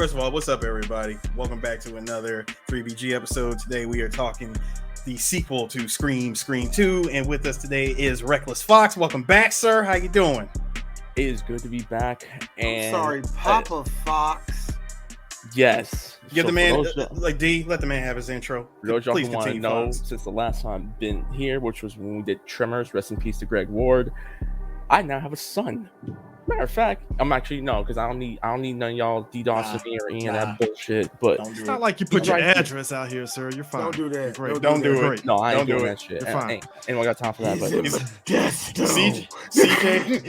First of all, what's up, everybody? Welcome back to another 3BG episode. Today we are talking the sequel to Scream 2, and with us today is Reckless Fox. Welcome back, sir. How you doing? It is good to be back. And I'm sorry, Papa Fox. Yes. Give the man, let the man have his intro. For those y'all Please who want to continue, know, Fox. since the last time I've been here, which was when we did Tremors, rest in peace to Greg Ward, I now have a son. Matter of fact, I'm actually because I don't need none of y'all DDoS me or any of that bullshit. But it's not like you put your address out here, sir. You're fine. Don't do that. Don't do it. No, I ain't doing do that shit. You're fine. Ain't got time for that. But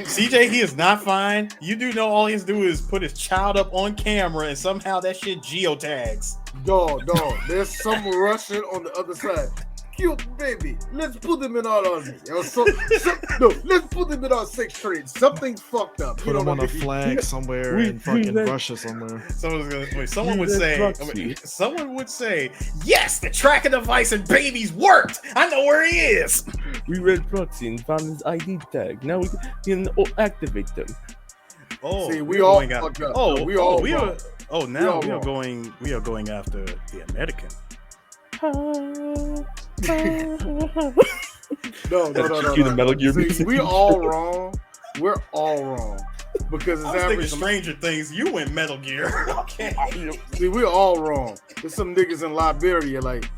CJ, he is not fine. You do know all he has to do is put his child up on camera, and somehow that shit geotags. Dog. There's some Russian on the other side. Cute baby. Let's put them in our army. Let's put them in our sex trade. Something fucked up. Put them on a flag somewhere in fucking Russia somewhere. Someone would say, yes, the tracking device and babies worked. I know where he is. We read proxy and found his ID tag. Now we can activate them. Oh, see, we all fucked up. We are going after the American. No. The Metal Gear music. We all wrong. We're all wrong. Because it's I was thinking average. Stranger Things. You went Metal Gear. Okay. See, we're all wrong. There's some niggas in Liberia like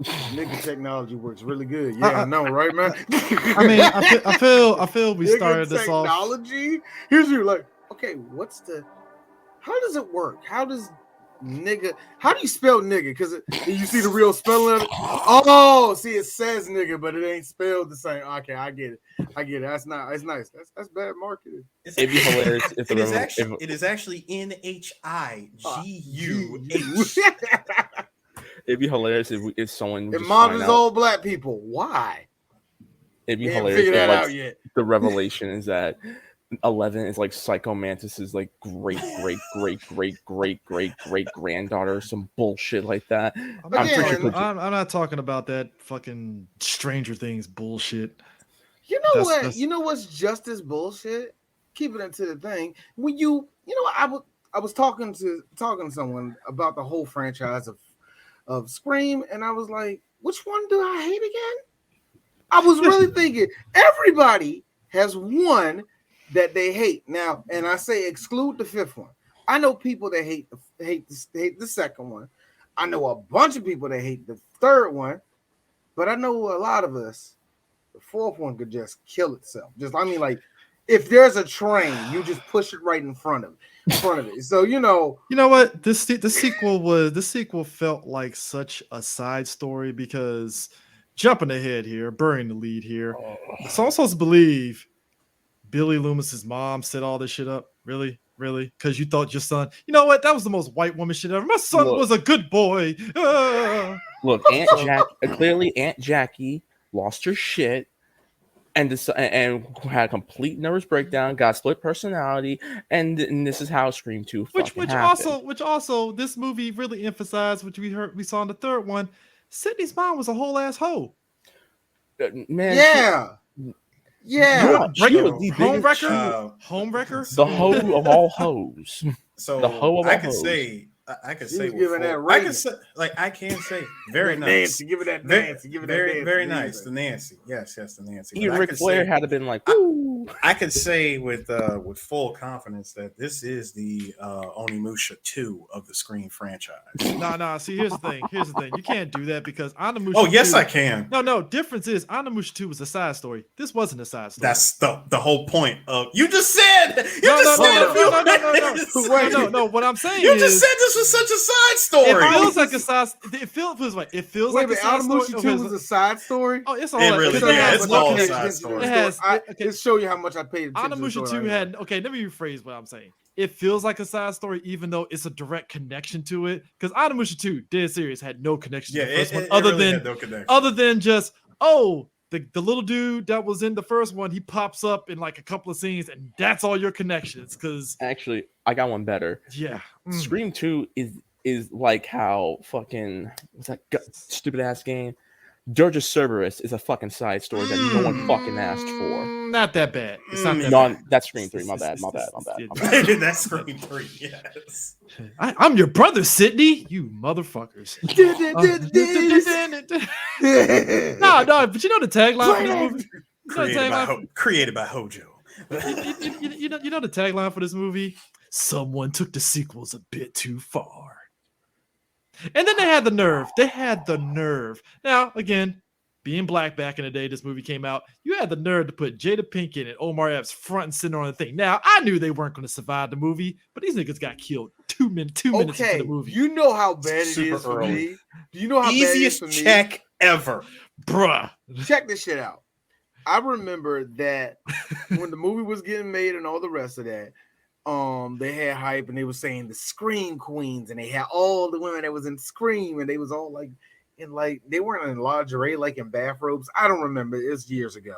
nigga technology works really good. Yeah, I know, right, man? I mean, I feel we started this off. Technology. Here's you like, okay, how does it work? How do you spell nigga? Because you see the real spelling of it. Oh, see, it says nigga, but it ain't spelled the same. Okay, I get it. That's nice. That's bad marketing. It'd be hilarious if it is actually NHIGUH. It'd be hilarious if someone. It models all black people. Why? It'd be They hilarious. haven't figured that Like, out yet. the revelation is that 11 is like Psycho Mantis's like great granddaughter, some bullshit like that. I'm not talking about that fucking Stranger Things bullshit. You know what? You know what's just as bullshit? Keep it into the thing. When I was talking to someone about the whole franchise of Scream, and I was like, which one do I hate again? I was really thinking everybody has one that they hate now, and I say exclude the fifth one. I know people that hate the second one. I know a bunch of people that hate the third one, but I know a lot of us. The fourth one could just kill itself. Like if there's a train, you just push it right in front of it. So you know what? The sequel felt like such a side story because jumping ahead here, burying the lead here. So I'm supposed to believe Billy Loomis's mom set all this shit up? Really? Because you thought your son, you know what? That was the most white woman shit ever. My son was a good boy. Look, clearly Aunt Jackie lost her shit and had a complete nervous breakdown, got split personality, and this is how Scream 2 which also this movie really emphasized, which we saw in the third one. Sydney's mom was a whole ass hoe. Man, yeah. Homewrecker. The hoe of all hoes. So the hoe of all hoes. I can say very nice. Nancy, give it that Nancy. Very nice. The Nancy. Yes, the Nancy. Even Ric Flair had to been like, woo. I could say with full confidence that this is the Onimusha 2 of the Scream franchise. No. See, here's the thing. You can't do that because Onimusha. Oh, yes, 2, I can. No. Difference is Onimusha 2 was a side story. This wasn't a side story. That's the whole point of. You just said. No. What I'm saying you just said this was such a side story. It feels like a side. It feels like a side story. Onimusha 2 was a side story. Oh, it's all. It really, it's all a side story. It show you how much I paid attention. Onimusha 2 had. Okay, let me rephrase what I'm saying. It feels like a side story, even though it's a direct connection to it. Because Onimusha 2, dead serious, had no connection to the first one, other than just the little dude that was in the first one. He pops up in like a couple of scenes, and that's all your connections. Because actually, I got one better. Yeah, Scream 2 is like how fucking what's that stupid ass game? Georgia Cerberus is a fucking side story that no one fucking asked for. not that bad. It's not that No, bad. that's Scream 3. My bad. That's Scream 3. Yes. I'm your brother, Sydney. You motherfuckers. No, but you know the tagline for this movie? Created by Hojo. You know the tagline for this movie? Someone took the sequels a bit too far. And then they had the nerve. Now, again, being black back in the day, this movie came out. You had the nerve to put Jada Pinkett and Omar Epps front and center on the thing. Now, I knew they weren't going to survive the movie, but these niggas got killed 2 minutes into the movie. You know how bad it is for me? Do you know how bad it is for me? Easiest check ever. Bruh. Check this shit out. I remember that when the movie was getting made and all the rest of that, they had hype and they were saying the Scream Queens, and they had all the women that was in Scream, and they was all like they weren't in lingerie, like in bathrobes. I don't remember. It's years ago.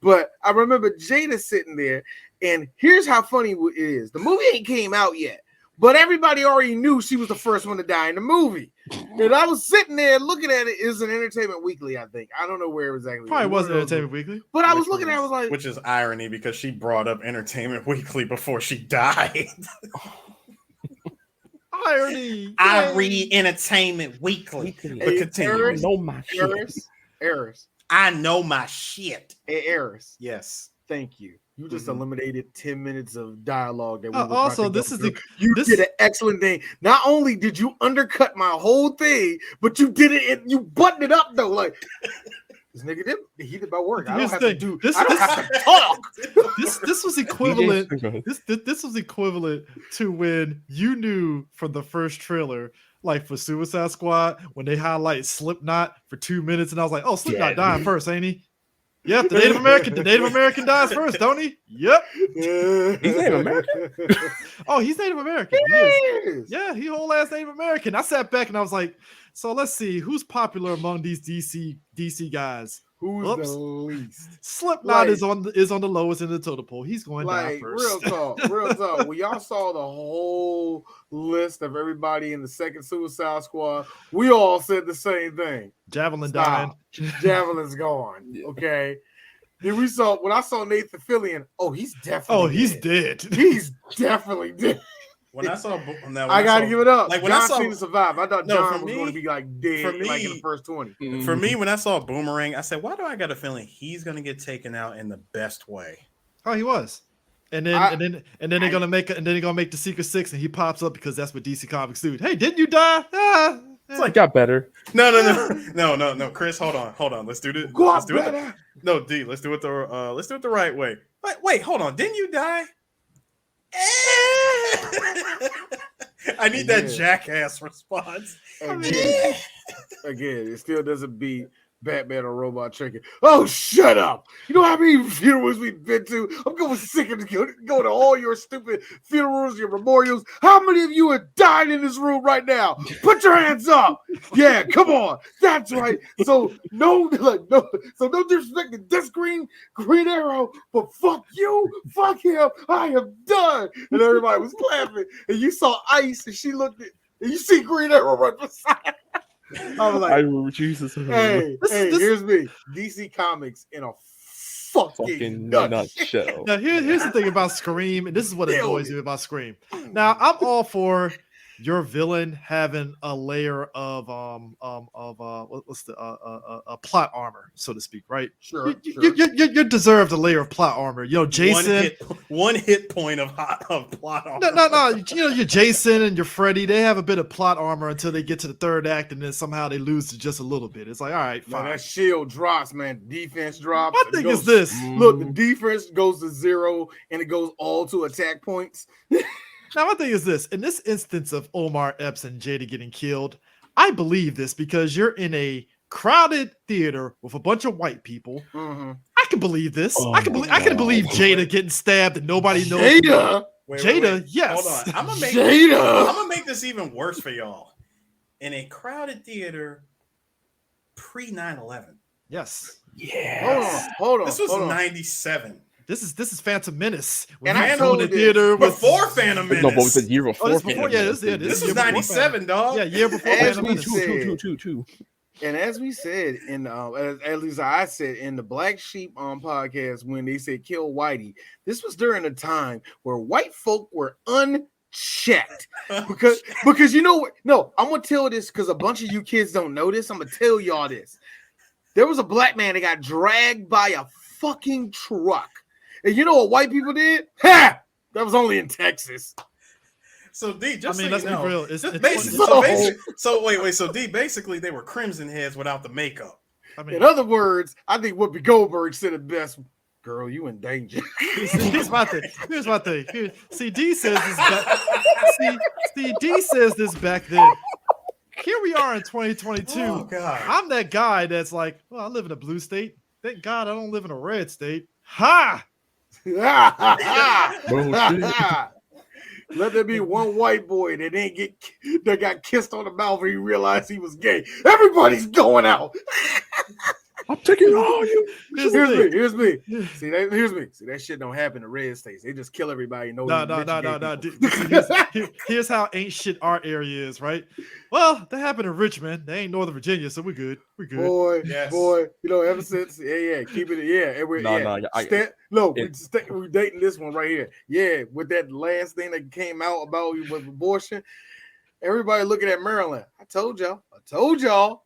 But I remember Jada sitting there, and here's how funny it is. The movie ain't came out yet, but everybody already knew she was the first one to die in the movie. And I was sitting there looking at it. It was an Entertainment Weekly, I think. I don't know where exactly. Probably wasn't Entertainment Weekly. But I was looking at it, I was like... Which is irony, because she brought up Entertainment Weekly before she died. Irony. I read Entertainment Weekly. But continue. Eris, know my shit. Eris. I know my shit. Hey, Eris. Yes. Thank you. You just eliminated 10 minutes of dialogue. That we also, this is you did an excellent thing. Not only did you undercut my whole thing, but you did it and you buttoned it up though. Like this nigga did my work. I don't have to do. I don't have to talk. This was equivalent. This was equivalent to when you knew from the first trailer, like for Suicide Squad, when they highlight Slipknot for 2 minutes, and I was like, "Oh, Slipknot dying first, ain't he?" Yep, the Native American dies first, don't he? Yep. He's Native American? Oh, he's Native American. He is. Yeah, he whole ass Native American. I sat back and I was like, so let's see, who's popular among these DC guys? Who's the least? Slipknot is on the lowest end of the totem pole. He's going down first. Real talk. When y'all saw the whole list of everybody in the second Suicide Squad, we all said the same thing. Javelin dying. Javelin's gone. Okay. Then when I saw Nathan Fillion, he's definitely dead. He's definitely dead. When I saw, I gotta give it up. Like when John I saw Cena survive, I thought John was going to be like dead, like in the first 20. For me, when I saw Boomerang, I said, "Why do I got a feeling he's going to get taken out in the best way?" Oh, he was, and then they're gonna make the Secret Six, and he pops up because that's what DC Comics do. Hey, didn't you die? It's like got better. No, Chris, hold on. Let's do this. Let's do it. No, D. Let's do it the right way. Wait, hold on. Didn't you die? I need that jackass response. Again, it still doesn't beat Batman or Robot Chicken. Oh, shut up! You know how many funerals we've been to? I'm going sick of going to all your stupid funerals, your memorials. How many of you are dying in this room right now? Put your hands up! Yeah, come on. That's right. So no disrespect to this Green Arrow, but fuck you, fuck him. I am done. And everybody was clapping. And you saw Ice, and she looked at, and you see Green Arrow right beside her. I was like, Jesus. Hey, here's me. DC Comics in a fucking nutshell. Now, here's the thing about Scream, and this is what annoys me about Scream. Now, I'm all for your villain having a layer of plot armor, so to speak, right? Sure. You deserve the layer of plot armor. You know, Jason. One hit point of plot armor. No. You know, your Jason and your Freddy, they have a bit of plot armor until they get to the third act, and then somehow they lose to just a little bit. It's like, all right, fine. That shield drops, man. Defense drops. My thing is this. Look, the defense goes to 0, and it goes all to attack points. Now, my thing is this. In this instance of Omar Epps and Jada getting killed, I believe this because you're in a crowded theater with a bunch of white people. Mm-hmm. I can believe this. I can believe Jada getting stabbed and nobody knows. Jada? Wait. Yes. Hold on. I'm gonna make this even worse for y'all. In a crowded theater pre 9/11. Yes. Yeah. Hold on. This was 97. This is Phantom Menace. And I told the theater before Phantom Menace. No, but the year before. This was 97, dog. Yeah, year before Phantom Menace. Menace. Two. And as we said in at least I said in the Black Sheep podcast when they said kill Whitey, this was during a time where white folk were unchecked. Because you know what? No, I'm gonna tell this because a bunch of you kids don't know this. I'm gonna tell y'all this. There was a black man that got dragged by a fucking truck. And you know what white people did? Ha! That was only in Texas. So D, just let's be real. So D, basically they were crimson heads without the makeup. In other words, I think Whoopi Goldberg said it best. Girl, you in danger. Here's my thing. D says this back. D says this back then. Here we are in 2022. Oh, God. I'm that guy that's like, well, I live in a blue state. Thank God I don't live in a red state. Ha! Let there be one white boy that got kissed on the mouth when he realized he was gay. Everybody's going out. I'm taking all you. Here's me. See that shit don't happen in red states. They just kill everybody. No. Here's how ain't shit our area is, right? Well, that happened in Richmond. They ain't Northern Virginia, so we're good. Boy, you know, ever since, keep it, and we're we're dating this one right here. Yeah, with that last thing that came out about with abortion, everybody looking at Maryland. I told y'all.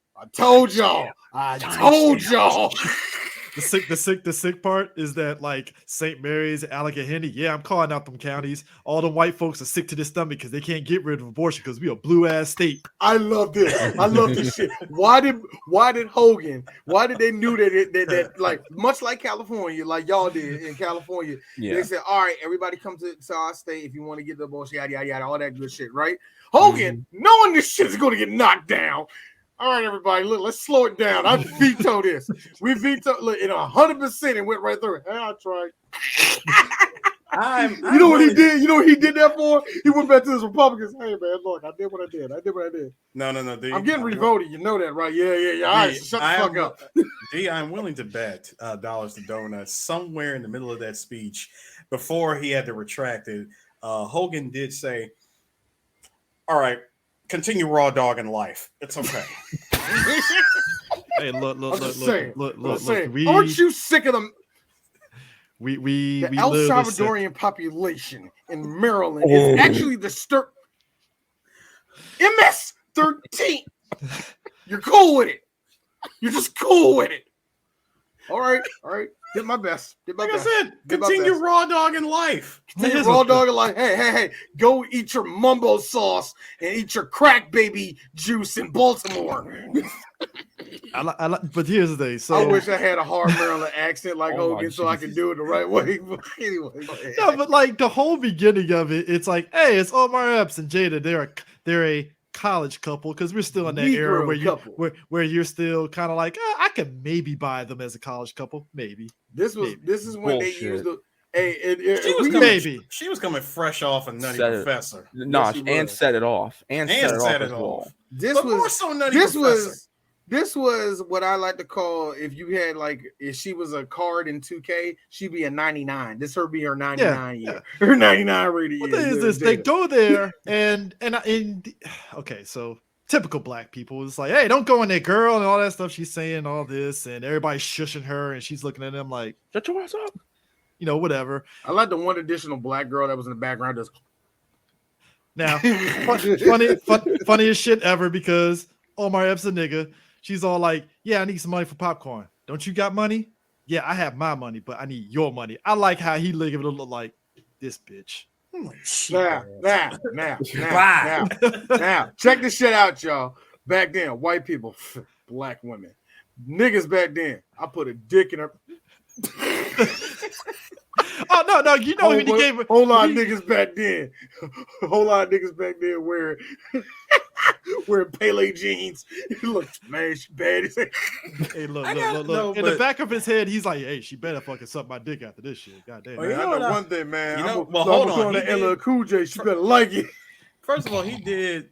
The sick part is that like St. Mary's, Allegheny. Yeah, I'm calling out them counties. All the white folks are sick to their stomach because they can't get rid of abortion because we a blue ass state. I love this. I love this shit. Why did Hogan? Why did they knew that like much like California, like y'all did in California? Yeah. They said, all right, everybody come to our state if you want to get the abortion, yada yada yada, all that good shit, right? Hogan, knowing this shit is going to get knocked down. All right, everybody, look, let's slow it down. I veto this. We veto in 100% and went right through it. Hey, I tried. You know what he did? You know what he did that for? He went back to his Republicans. Hey, man, look, I did what I did. No. D, I'm getting revoted. You know that, right? Yeah. All right, shut the fuck up. D, I'm willing to bet dollars to donuts somewhere in the middle of that speech before he had to retract it. Hogan did say, all right, continue raw dogging life. It's okay. Hey, look. Aren't you sick of them? The El Salvadorian population in Maryland is actually the MS-13. You're cool with it. You're just cool with it. All right. Did my best. I said, continue raw dogging life. Continue raw dogging life. Hey. Go eat your mumbo sauce and eat your crack baby juice in Baltimore. But here's the thing. So I wish I had a hard Maryland accent like Hogan so I could do it the right way. But anyway. No, but like the whole beginning of it, it's like, hey, it's Omar Epps and Jada. They're a college couple because we're still in that era where you're still kind of like, I could maybe buy them as a college couple, maybe. This is when they used the. She was coming fresh off a Nutty Professor. And set it off. And set it off. This was what I like to call, if she was a card in 2K, she'd be a 99. This her be her 99 year. Her 99 rating. What is this? They go there and okay, so typical black people is like, hey, don't go in there, girl, and all that stuff. She's saying all this, and everybody's shushing her, and she's looking at them like, shut your ass up. Whatever. I like the one additional black girl that was in the background. Now, funniest shit ever because Omar Epps a nigga. She's all like, yeah, I need some money for popcorn. Don't you got money? Yeah, I have my money, but I need your money. I like how he look like this bitch. Now, check this shit out, y'all. Back then, white people, black women, niggas back then, I put a dick in her. Oh no! You know when he gave whole lot of niggas back then. Whole lot of niggas back then wearing Pele jeans. Look, man, she bad. Hey, look. In the back of his head, he's like, "Hey, she better fucking suck my dick after this shit." God damn. I know one thing, man. Hold on. LL Cool J, she better like it. First of all, he did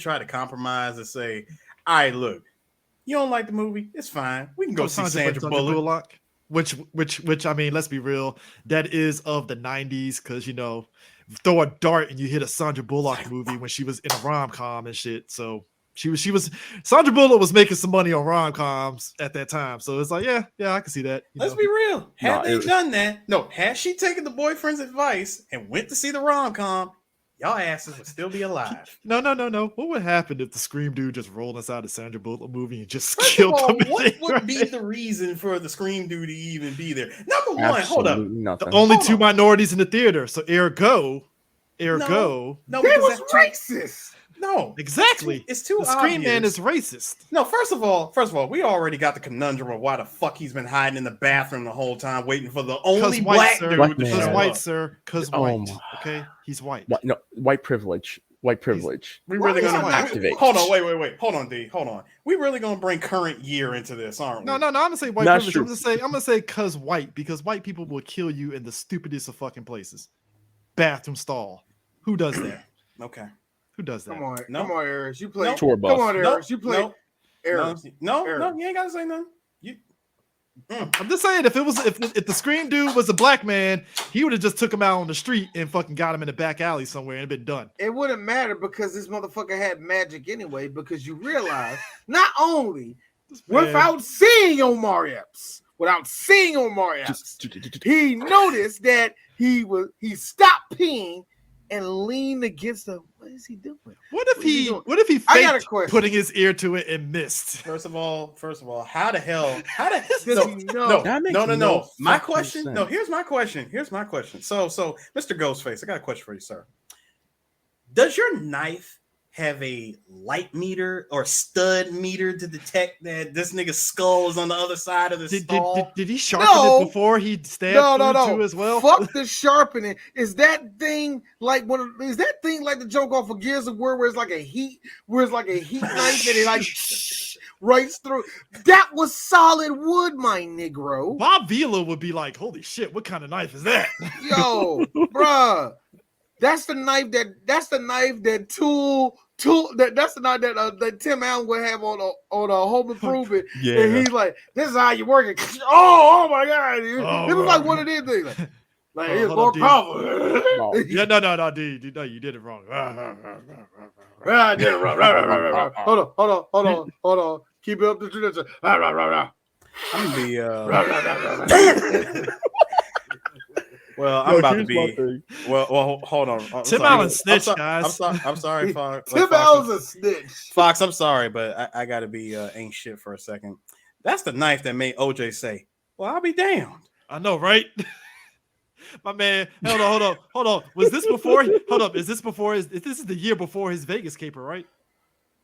try to compromise and say, "All right, look, you don't like the movie? It's fine. We can go see Sandra Bullock." Which I mean, let's be real, that is of the 90s because throw a dart and you hit a Sandra Bullock movie when she was in a rom-com and shit. So Sandra Bullock was making some money on rom-coms at that time. So it's like, yeah, I can see that. Let's be real. Had they done that, had she taken the boyfriend's advice and went to see the rom-com, y'all asses would still be alive. No. What would happen if the Scream dude just rolled inside a Sandra Bullock movie and just killed them? What would be the reason for the Scream dude to even be there? Number one, hold up. Nothing. The only two minorities in the theater. So ergo, no, they was racist. No, exactly. It's too the obvious. Scream Man is racist. No, first of all, we already got the conundrum of why the fuck he's been hiding in the bathroom the whole time, waiting for the only black dude to show up. White, sir. Because white. Okay, he's white. No, white privilege. White privilege. We really gonna activate? Hold on, wait. Hold on, D. Hold on. We really gonna bring current year into this, aren't we? No. I'm gonna say white privilege. I'm gonna say because white, because white people will kill you in the stupidest of fucking places. Bathroom stall. Who does that? Okay. Who does that? Come on, Eris. You play. No. Tour bus. Come on, Eris. You play. Eris. No, you ain't gotta say nothing. I'm just saying, if the Scream dude was a black man, he would have just took him out on the street and fucking got him in the back alley somewhere and been done. It wouldn't matter because this motherfucker had magic anyway. Because you realize not only without seeing Omar Epps, he noticed that he stopped peeing and leaned against the. What is he doing? What if he faked putting his ear to it and missed? First of all, how the hell? No. My question. No, here's my question. So, Mr. Ghostface, I got a question for you, sir. Does your knife have a light meter or stud meter to detect that this nigga's skull is on the other side of the stall? Did he sharpen it before he stabbed too as well? Fuck the sharpening. Is that thing like the joke off of Gears of War where it's like a heat knife and it like right through? That was solid wood, my Negro. Bob Vila would be like, holy shit, what kind of knife is that? Yo, bruh. That's the knife that Tim Allen would have on a Home Improvement. Yeah. And he's like, this is how you work it. Oh my God. It was like one of these things. Like it's more powerful. Yeah, no, dude. No, you did it wrong. I did it wrong. Hold on. Keep it up the tradition. I'm gonna be Well, I'm about to be. Well, hold on. Tim Allen snitch, guys. I'm sorry, Fox. Tim Allen's a snitch. Fox, I'm sorry, but I got to be ain't shit for a second. That's the knife that made OJ say, "Well, I'll be damned." I know, right? My man, hold on. Was this before? Hold up. Is this before his? This is the year before his Vegas caper, right?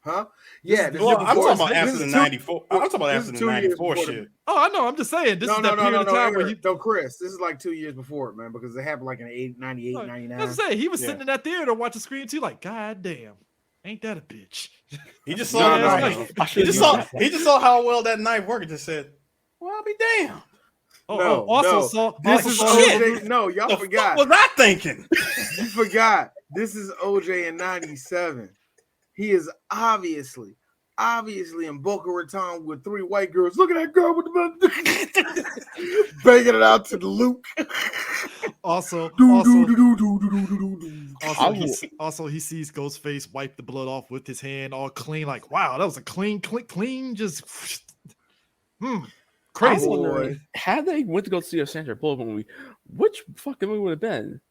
Huh? Yeah. Well, I'm talking about after the 94. I'm talking about after the 94 shit. Oh, I know. I'm just saying. This is that period of time where he. No, Chris, this is like 2 years before it, man, because it happened like in 98, 99. I was saying he was sitting in that theater watching Scream 2, like, God damn, ain't that a bitch? He just saw. He just saw how well that knife worked and just said, "Well, I'll be damned." No, y'all forgot. What was I thinking? You forgot. This is OJ in 97. He is obviously in Boca Raton with 3 white girls. Look at that girl with the banging it out to the Luke. Also, he sees Ghostface wipe the blood off with his hand, all clean. Like, wow, that was a clean, just crazy. Boy. Had they went to go see a Sandra Bullock movie, which fucking movie would have been?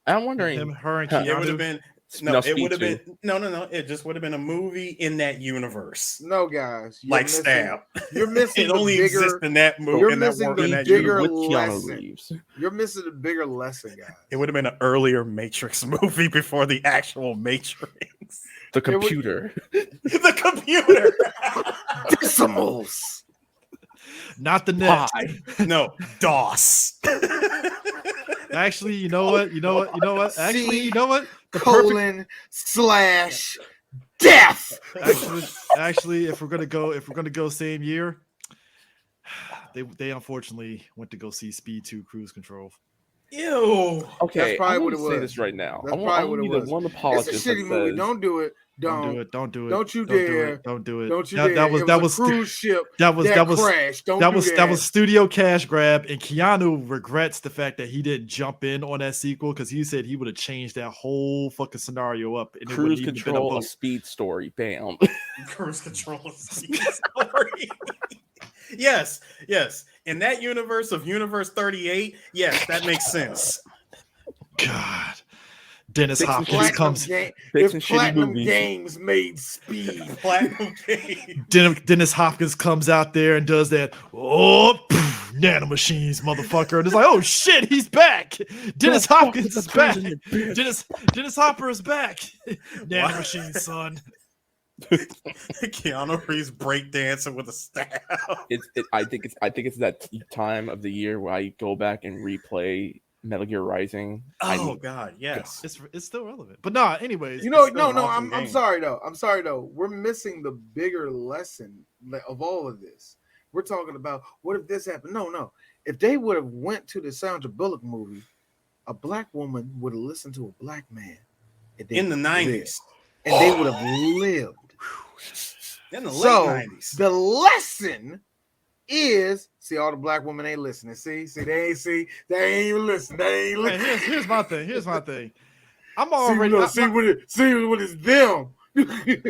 I'm wondering. Him, her, and Keanu. It would have been. No, it would have been no. It just would have been a movie in that universe. No, guys, like Stab. You're missing. It only exists in that movie. You're missing the bigger lesson. You're missing the bigger lesson, guys. It would have been an earlier Matrix movie before the actual Matrix. The computer. The computer. Decimals. Not the net. No, DOS. Actually, you know what? Actually, you know what? /death. Actually, if we're gonna go same year, they unfortunately went to go see Speed 2 Cruise Control. Ew. Okay, That's probably I'm what going it to say was. this right now. That's I probably what want it to be was. the one It's apologist a shitty that movie. says, Don't do it. Don't do it. Don't do it. Don't you Don't do dare. it. Don't do it. Don't you That dare. was It that was was a cruise ship that was crashed. Don't do that. that was studio cash grab, and Keanu regrets the fact that he didn't jump in on that sequel because he said he would have changed that whole fucking scenario up, and it wouldn't cruise even been a control, a boat. speed story. Bam. Cruise control story. Yes. In that universe of Universe 38, yes, that makes sense. God, Dennis Fix Hopkins and comes. Fixing shitty Platinum movies. Games made Speed. Platinum game. Dennis Hopkins comes out there and does that. Nanomachines, motherfucker! And it's like, oh shit, he's back. Dennis Hopkins is back. Dennis Hopper is back. Nanomachines, son. Keanu Reeves breakdancing with a staff. I think it's that time of the year where I go back and replay Metal Gear Rising. Oh God, yes. It's still relevant. But nah, anyways. No. an awesome I'm game. sorry though. We're missing the bigger lesson of all of this. We're talking about what if this happened? No. If they would have went to the Sandra Bullock movie, a black woman would have listened to a black man In the 90s. and they would have lived. In the late So 90s. the lesson is all the black women ain't listening. See, they ain't even listening. They ain't Hey, listening. here's my thing. I'm See already. what it's them.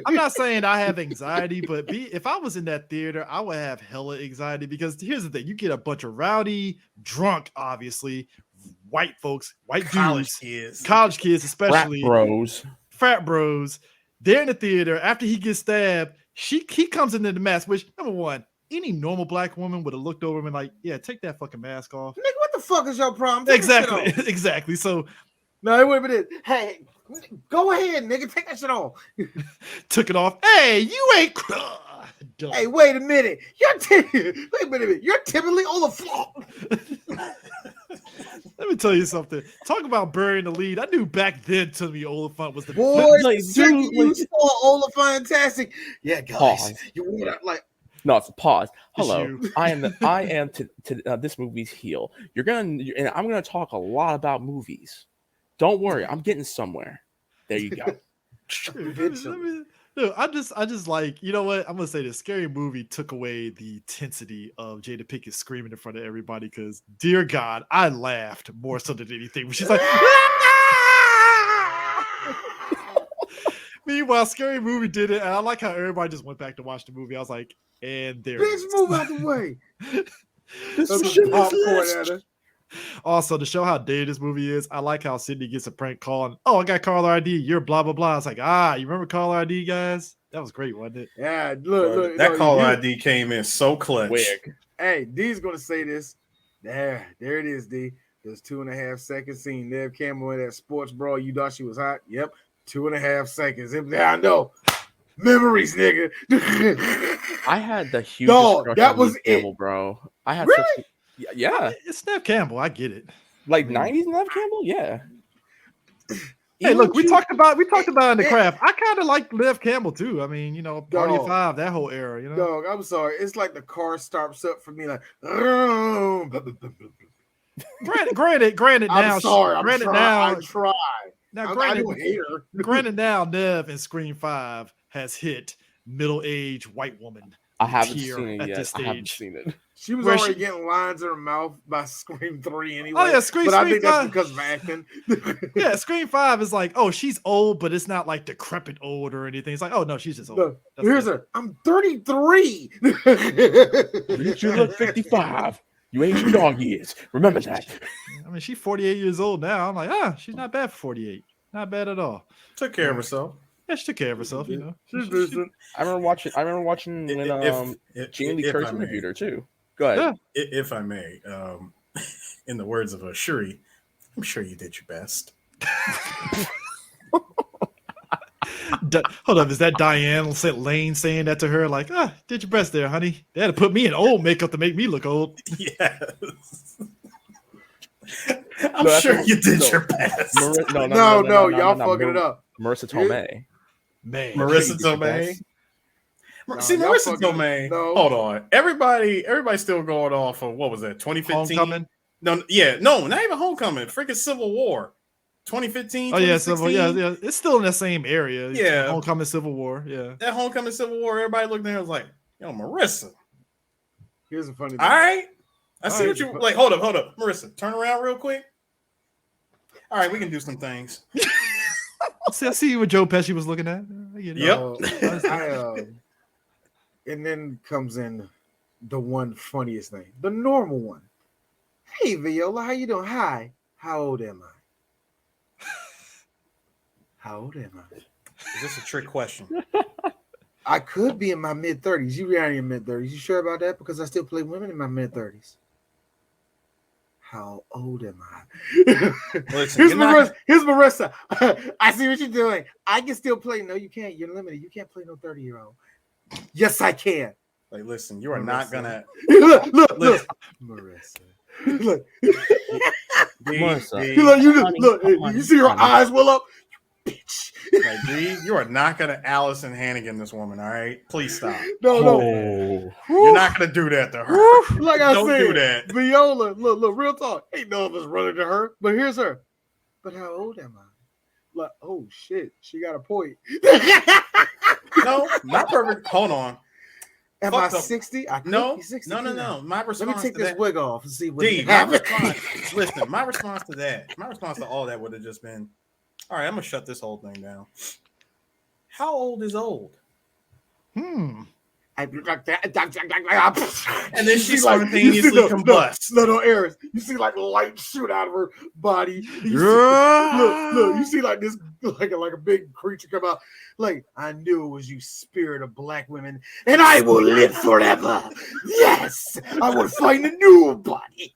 I'm not saying I have anxiety, but if I was in that theater, I would have hella anxiety because here's the thing: you get a bunch of rowdy, drunk, obviously, white folks, white dudes, college kids, especially frat bros. They're in the theater. After he gets stabbed, he comes into the mask. Which, number one, any normal black woman would have looked over him and like, yeah, take that fucking mask off. Nigga, what the fuck is your problem? Take Exactly. So no, it would have been this. Hey, go ahead, nigga, take that shit off. Took it off. Hey, you ain't. Hey, wait a minute. You're typically on the floor. Let me tell you something. Talk about burying the lead. I knew back then Timmy Oliphant was the boy. You saw Olifantastic. Yeah, guys. Pause. You want like. No, it's a pause. Hello, I am to this movie's heel. And I'm gonna talk a lot about movies. Don't worry, I'm getting somewhere. There you go. I just like, you know what? I'm gonna say this Scary Movie took away the intensity of Jada Pinkett screaming in front of everybody because, dear God, I laughed more so than anything. She's like, meanwhile, Scary Movie did it, and I like how everybody just went back to watch the movie. I was like, and there. Bitch, move out the way. Also, to show how dated this movie is, I like how Sydney gets a prank call and, oh, I got caller ID. You're blah, blah, blah. It's like, you remember caller ID, guys? That was great, wasn't it? Yeah, look. That caller ID came in so clutch. Hey, D's going to say this. There it is, D. There's 2.5 seconds. Seeing Nev Campbell in that sports brawl. You thought she was hot? Yep. 2.5 seconds. I know. Memories, nigga. I had the hugest crush on Nev Campbell, bro. I had really? Yeah. It's Nev Campbell. I get it. Like 90s Nev Campbell? Yeah. Hey, look, we talked about in the craft. I kind of like Nev Campbell too. I mean, Party of Five, that whole era, Dog, I'm sorry. It's like the car starts up for me, like. Granted. Now, I'm sorry. I tried. Now, I don't hate her. Granted, now Nev in Scream 5 has hit middle-aged white woman. I haven't seen it yet. I haven't seen it. She was already getting lines in her mouth by Scream 3 anyway. Oh yeah, Scream 5. I think that's because of acting. Yeah, Scream 5 is like, oh, she's old, but it's not like decrepit old or anything. It's like, oh no, she's just old. No, here's her. I'm 33. You look 55. You ain't your dog years. Remember that. I mean, she's 48 years old now. I'm like, she's not bad for 48. Not bad at all. Took care of herself. Yeah, she took care of herself, She's I remember watching when Jamie Lee Curtis interviewed her too. Go ahead. Yeah. If I may, in the words of Shuri, I'm sure you did your best. Hold up, is that Diane Lane saying that to her? Like, did your best there, honey. They had to put me in old makeup to make me look old. Yes. I'm sure you did your best. No, y'all fucking it up. Marissa Tomei. Marissa Tomei. See, Marissa Tomei. No. Hold on. Everybody's still going off of what was that? 2015. No, not even Homecoming. Freaking Civil War, 2015. Oh yeah, Civil. Yeah. It's still in the same area. Yeah, Homecoming, Civil War. Yeah, that Homecoming, Civil War. Everybody looked there and was like, "Yo, Marissa." Here's a funny thing. All right, I see what you like. Hold up, Marissa. Turn around real quick. All right, we can do some things. I see what Joe Pesci was looking at. Yep. And then comes in the one funniest thing, the normal one. Hey, Viola, how you doing? Hi. How old am I? How old am I? Is this a trick question? I could be in my mid-30s. You are in your mid-30s. You sure about that? Because I still play women in my mid-30s. How old am I? Listen, here's Marissa. I see what you're doing. I can still play. No, you can't. You're limited. You can't play no 30-year-old. Yes, I can. Like, listen, you are not gonna look, Marissa. Look, Marissa, you see her eyes well up. Bitch. Like, D, you are not gonna Allison Hannigan this woman. All right, please stop. No. You're not gonna do that to her. Like I Don't said, do that. Viola, look, real talk. Ain't none of us running to her, but here's her. But how old am I? Like, oh shit, she got a point. No, not perfect. Hold on. Am I 60? I no, be 60 no. My response. Let me take this wig off and see what Listen, my response to that, my response to all that would have just been, all right, I'm gonna shut this whole thing down. How old is old? And then she spontaneously combusts. Little airs. You see like light shoot out of her body. Look, you see like this, like a big creature come out. Like, I knew it was you, spirit of black women, and I will live forever. Yes, I will find a new body.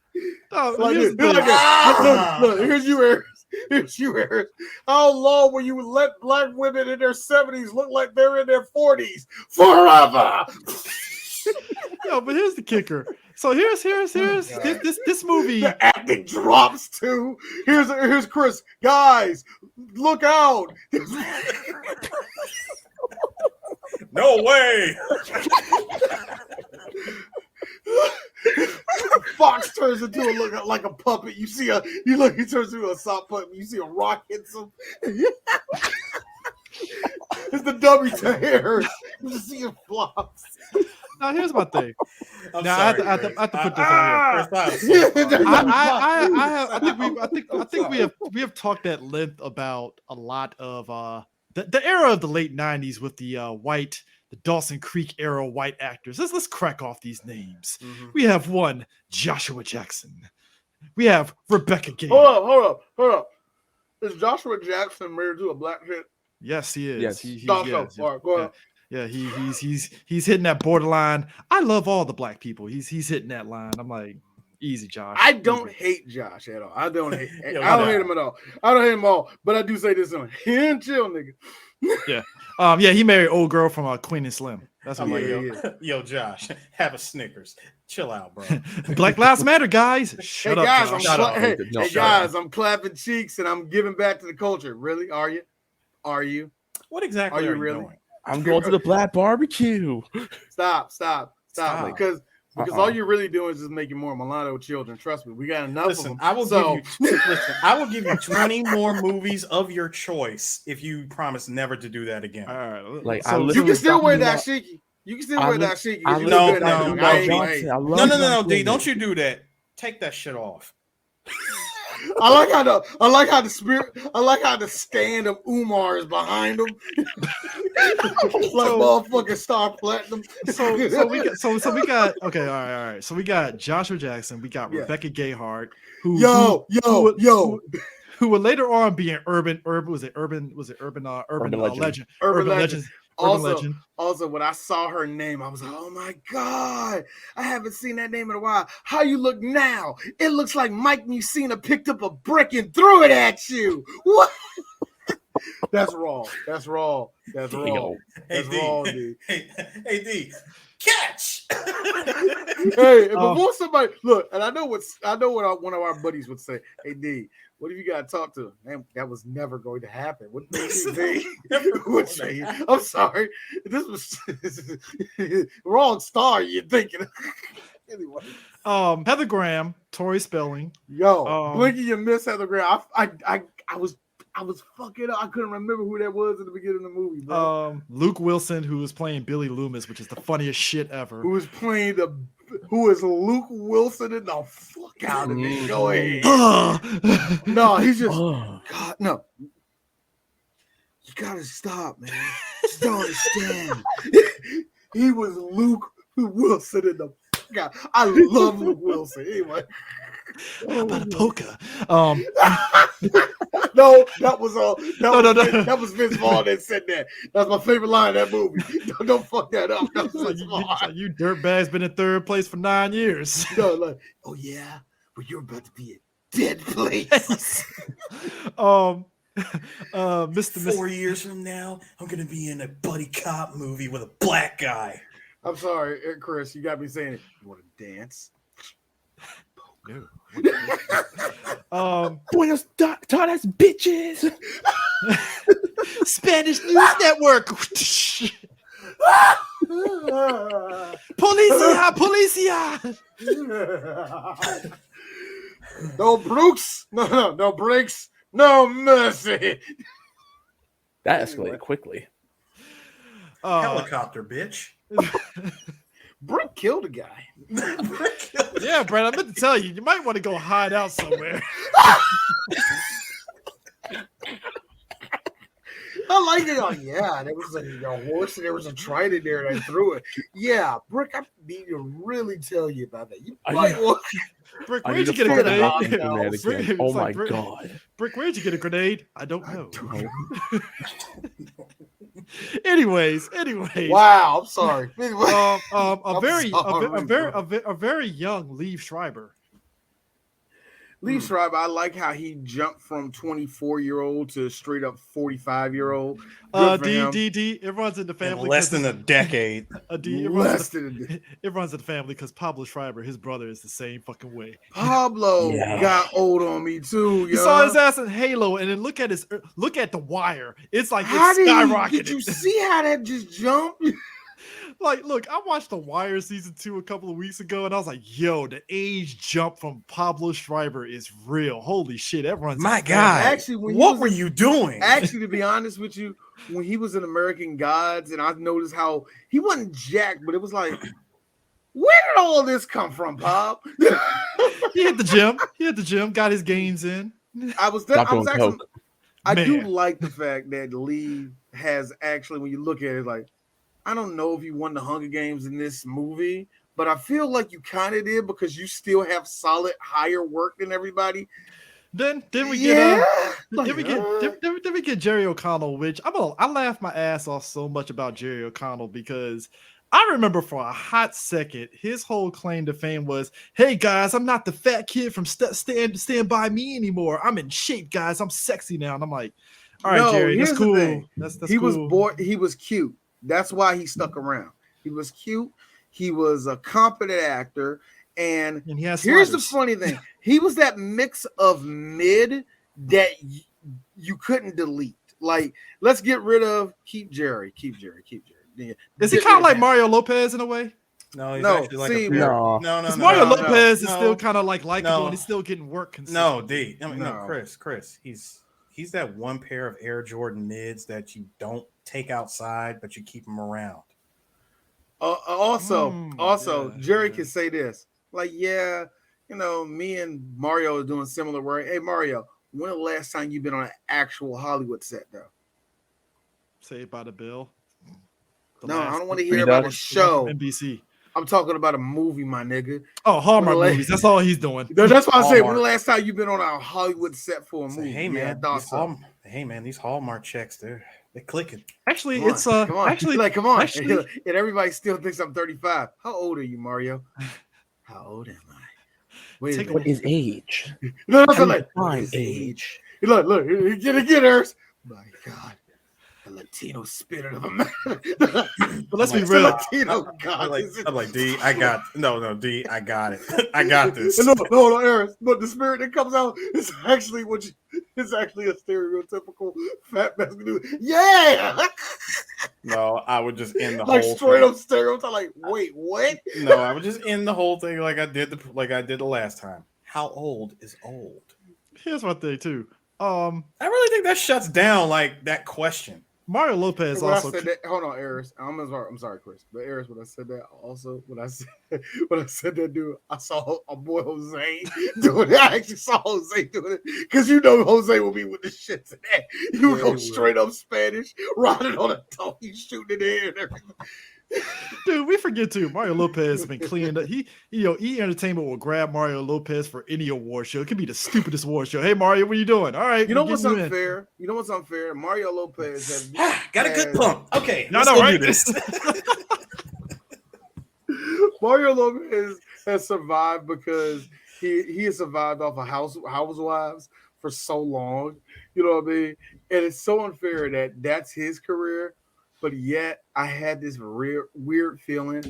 Look, here's you, Airs. Here's you, Airs. How long will you let black women in their 70s look like they're in their 40s? Forever. Yo, but here's the kicker. So here's this movie. The acting drops too. Here's Chris. Guys, look out. No way. Fox turns into like a puppet. You see he turns into a sock puppet. You see a rock hits him. It's the dummy to hair. You just see it flops. Now here's my thing. I'm now sorry, I have to put this on here. I think we have talked at length about a lot of the era of the late 90s with the the Dawson Creek era white actors. Let's crack off these names. Mm-hmm. We have one, Joshua Jackson. We have Rebecca Gay. Hold up. Is Joshua Jackson married to a black chick? Yes, he is. Yes. All right, go ahead. Yeah, he's hitting that borderline. I love all the black people. He's hitting that line. I'm like, easy, Josh. I don't hate Josh at all. I don't hate him at all. I don't hate him all. But I do say this to him. He ain't chill, nigga. Yeah. He married old girl from Queen and Slim. That's what yo, Josh, have a Snickers. Chill out, bro. Black Lives Matter, guys. Shut up, guys. Josh. Guys, I'm clapping cheeks and I'm giving back to the culture. Really? Are you? What exactly are you really doing? I'm going to the black barbecue. Stop. Because all you're really doing is just making more mulatto children. Trust me, we got enough of them. I will give you 20 more movies of your choice if you promise never to do that again. All right. Like, you can still wear that shiki. You can still wear that shiki. No, D, don't you do that. Take that shit off. I like how the stand of Umar is behind him. Like motherfucking Star Platinum. So we got okay, all right. So we got Joshua Jackson, we got Rebecca Gayheart, who would later on be an urban legend. Also, when I saw her name, I was like, oh my God, I haven't seen that name in a while. How you look now? It looks like Mike Mussina picked up a brick and threw it at you. What? That's wrong. Hey, D. Hey, D. Catch. Hey, before somebody look, and I know what one of our buddies would say. Hey, D, what if you got to talk to him? Man, that was never going to happen. What I'm sorry. This was wrong star. You're thinking. Anyway. Heather Graham, Tori Spelling. Yo, Blinky, you miss Heather Graham. I was fucking up. I couldn't remember who that was at the beginning of the movie, bro. Luke Wilson, who was playing Billy Loomis, which is the funniest shit ever. Who is Luke Wilson in the fuck out of me? Go ahead. No, he's just God, no. You gotta stop, man. Just don't understand. He was Luke Wilson in the fuck out. I love Luke Wilson. Anyway. How about a polka? No, that was Vince Vaughn that said that. That's my favorite line in that movie. Don't fuck that up. That was Vince Vaughn. You dirtbag's been in third place for 9 years. No, like, oh yeah, but you're about to be in dead place. Mr. 4 years from now, I'm gonna be in a buddy cop movie with a black guy. I'm sorry, Chris. You got me saying it. You want to dance? No. Buenos tardes, bitches. Spanish News Network. Policia! No Brooks. No breaks. No mercy. That escalated quickly. Helicopter, bitch. Brooke killed a guy. Yeah, Brad, I meant to tell you, you might want to go hide out somewhere. I like it. Oh, yeah, there was a horse and there was a trident there and I threw it. Yeah, Brooke, I need to really tell you about that. You might want... Brick, where'd you get a grenade? Oh my God. Brick, where'd you get a grenade? I don't know. Anyways. Wow, I'm sorry. A very young Liev Schreiber. Liev Schreiber, I like how he jumped from 24-year-old to straight up 45-year-old. It runs in the family. In less than a decade. It runs in the family because Pablo Schreiber, his brother, is the same fucking way. Pablo got old on me too. You saw his ass in Halo, and then look at The Wire. It's like it's skyrocketed. Did you see how that just jumped? Like, look, I watched The Wire season 2 a couple of weeks ago, and I was like, yo, the age jump from Pablo Schreiber is real. Holy shit, everyone's... My God. Actually, what were you doing? Actually, to be honest with you, when he was in American Gods, and I noticed how he wasn't jacked, but it was like, where did all this come from, Pop? He hit the gym, got his gains in. I do like the fact that Lee has actually, when you look at it, like, I don't know if you won the Hunger Games in this movie, but I feel like you kind of did because you still have solid higher work than everybody. Then we get Jerry O'Connell, which I laughed my ass off so much about Jerry O'Connell because I remember for a hot second his whole claim to fame was, "Hey guys, I'm not the fat kid from Stand By Me anymore. I'm in shape, guys. I'm sexy now." And I'm like, "All right, Jerry, that's cool. That's he cool." was bored. He was cute. That's why he stuck around. He was cute. He was a competent actor. And here's the funny thing. He was that mix of mid that you couldn't delete. Like, let's get rid of, keep Jerry. Yeah. Is he kind of like Mario Lopez in a way? No, he's actually like no. Mario Lopez is still kind of like likable and he's still getting work consistently. Chris. He's that one pair of Air Jordan mids that you don't take outside, but you keep them around. Also, Jerry can say this. Like, yeah, me and Mario are doing similar work. Hey, Mario, when the last time you've been on an actual Hollywood set, though? Saved by the Bell. I don't want to hear about a show. NBC. I'm talking about a movie, my nigga. Oh, Hallmark movies. That's all he's doing. That's why I say, when the last time you've been on a Hollywood set for a movie? Hey, man, these Hallmark checks, they're clicking. Actually, come on. And everybody still thinks I'm 35. How old are you, Mario? How old am I? What is age? No, like age. Look, get hers. My God. Latino spirit of America. But let's be like, real. Latino God. I'm like, D, I got D, I got it. I got this. No, Aaron. But the spirit that comes out is actually it's actually a stereotypical fat Mexican dude. Yeah. No, I would just end the Like whole straight thing. up stereotype. Like, wait, what? No, I would just end the whole thing like I did the last time. How old is old? Here's my thing too. I really think that shuts down like that question. Mario Lopez When also. I said that, hold on, Eris. I'm sorry, Chris. But Eris, when I said that, also when I said that, dude, I saw a boy Jose doing it. I actually saw Jose doing it because Jose will be with the shit today. You go straight up Spanish, riding on a donkey, shooting in the air and everything. Dude, we forget too. Mario Lopez has been cleaned up. E Entertainment will grab Mario Lopez for any award show. It could be the stupidest award show. Hey Mario, what are you doing? All right. You know what's unfair? Mario Lopez got a good pump. Okay, no, right? Do this. Mario Lopez has survived because he has survived off of Housewives for so long. You know what I mean? And it's so unfair that that's his career. But yet, I had this weird feeling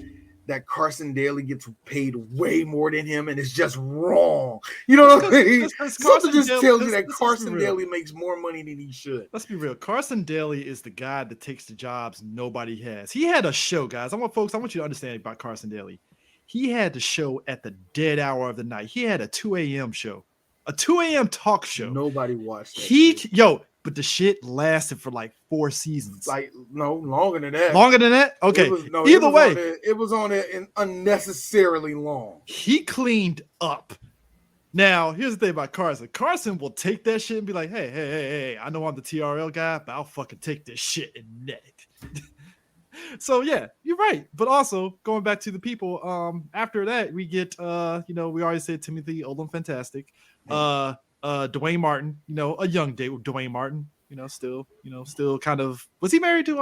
that Carson Daly gets paid way more than him, and it's just wrong. You know what I mean? Something just tells you that Carson Daly makes more money than he should. Let's be real. Carson Daly is the guy that takes the jobs nobody has. He had a show, guys. I want you to understand about Carson Daly. He had the show at the dead hour of the night. He had a 2 a.m. show, a 2 a.m. talk show. Nobody watched that. But the shit lasted for like 4 seasons. Like, no, longer than that. Longer than that? Okay. Either way. It was on it unnecessarily long. He cleaned up. Now, here's the thing about Carson. Carson will take that shit and be like, hey, I know I'm the TRL guy, but I'll fucking take this shit and net it. So, yeah, you're right. But also, going back to the people, after that, we get, we already said Timothy Oldham, fantastic. Dwayne Martin, a young Dwayne Martin, still kind of, was he married to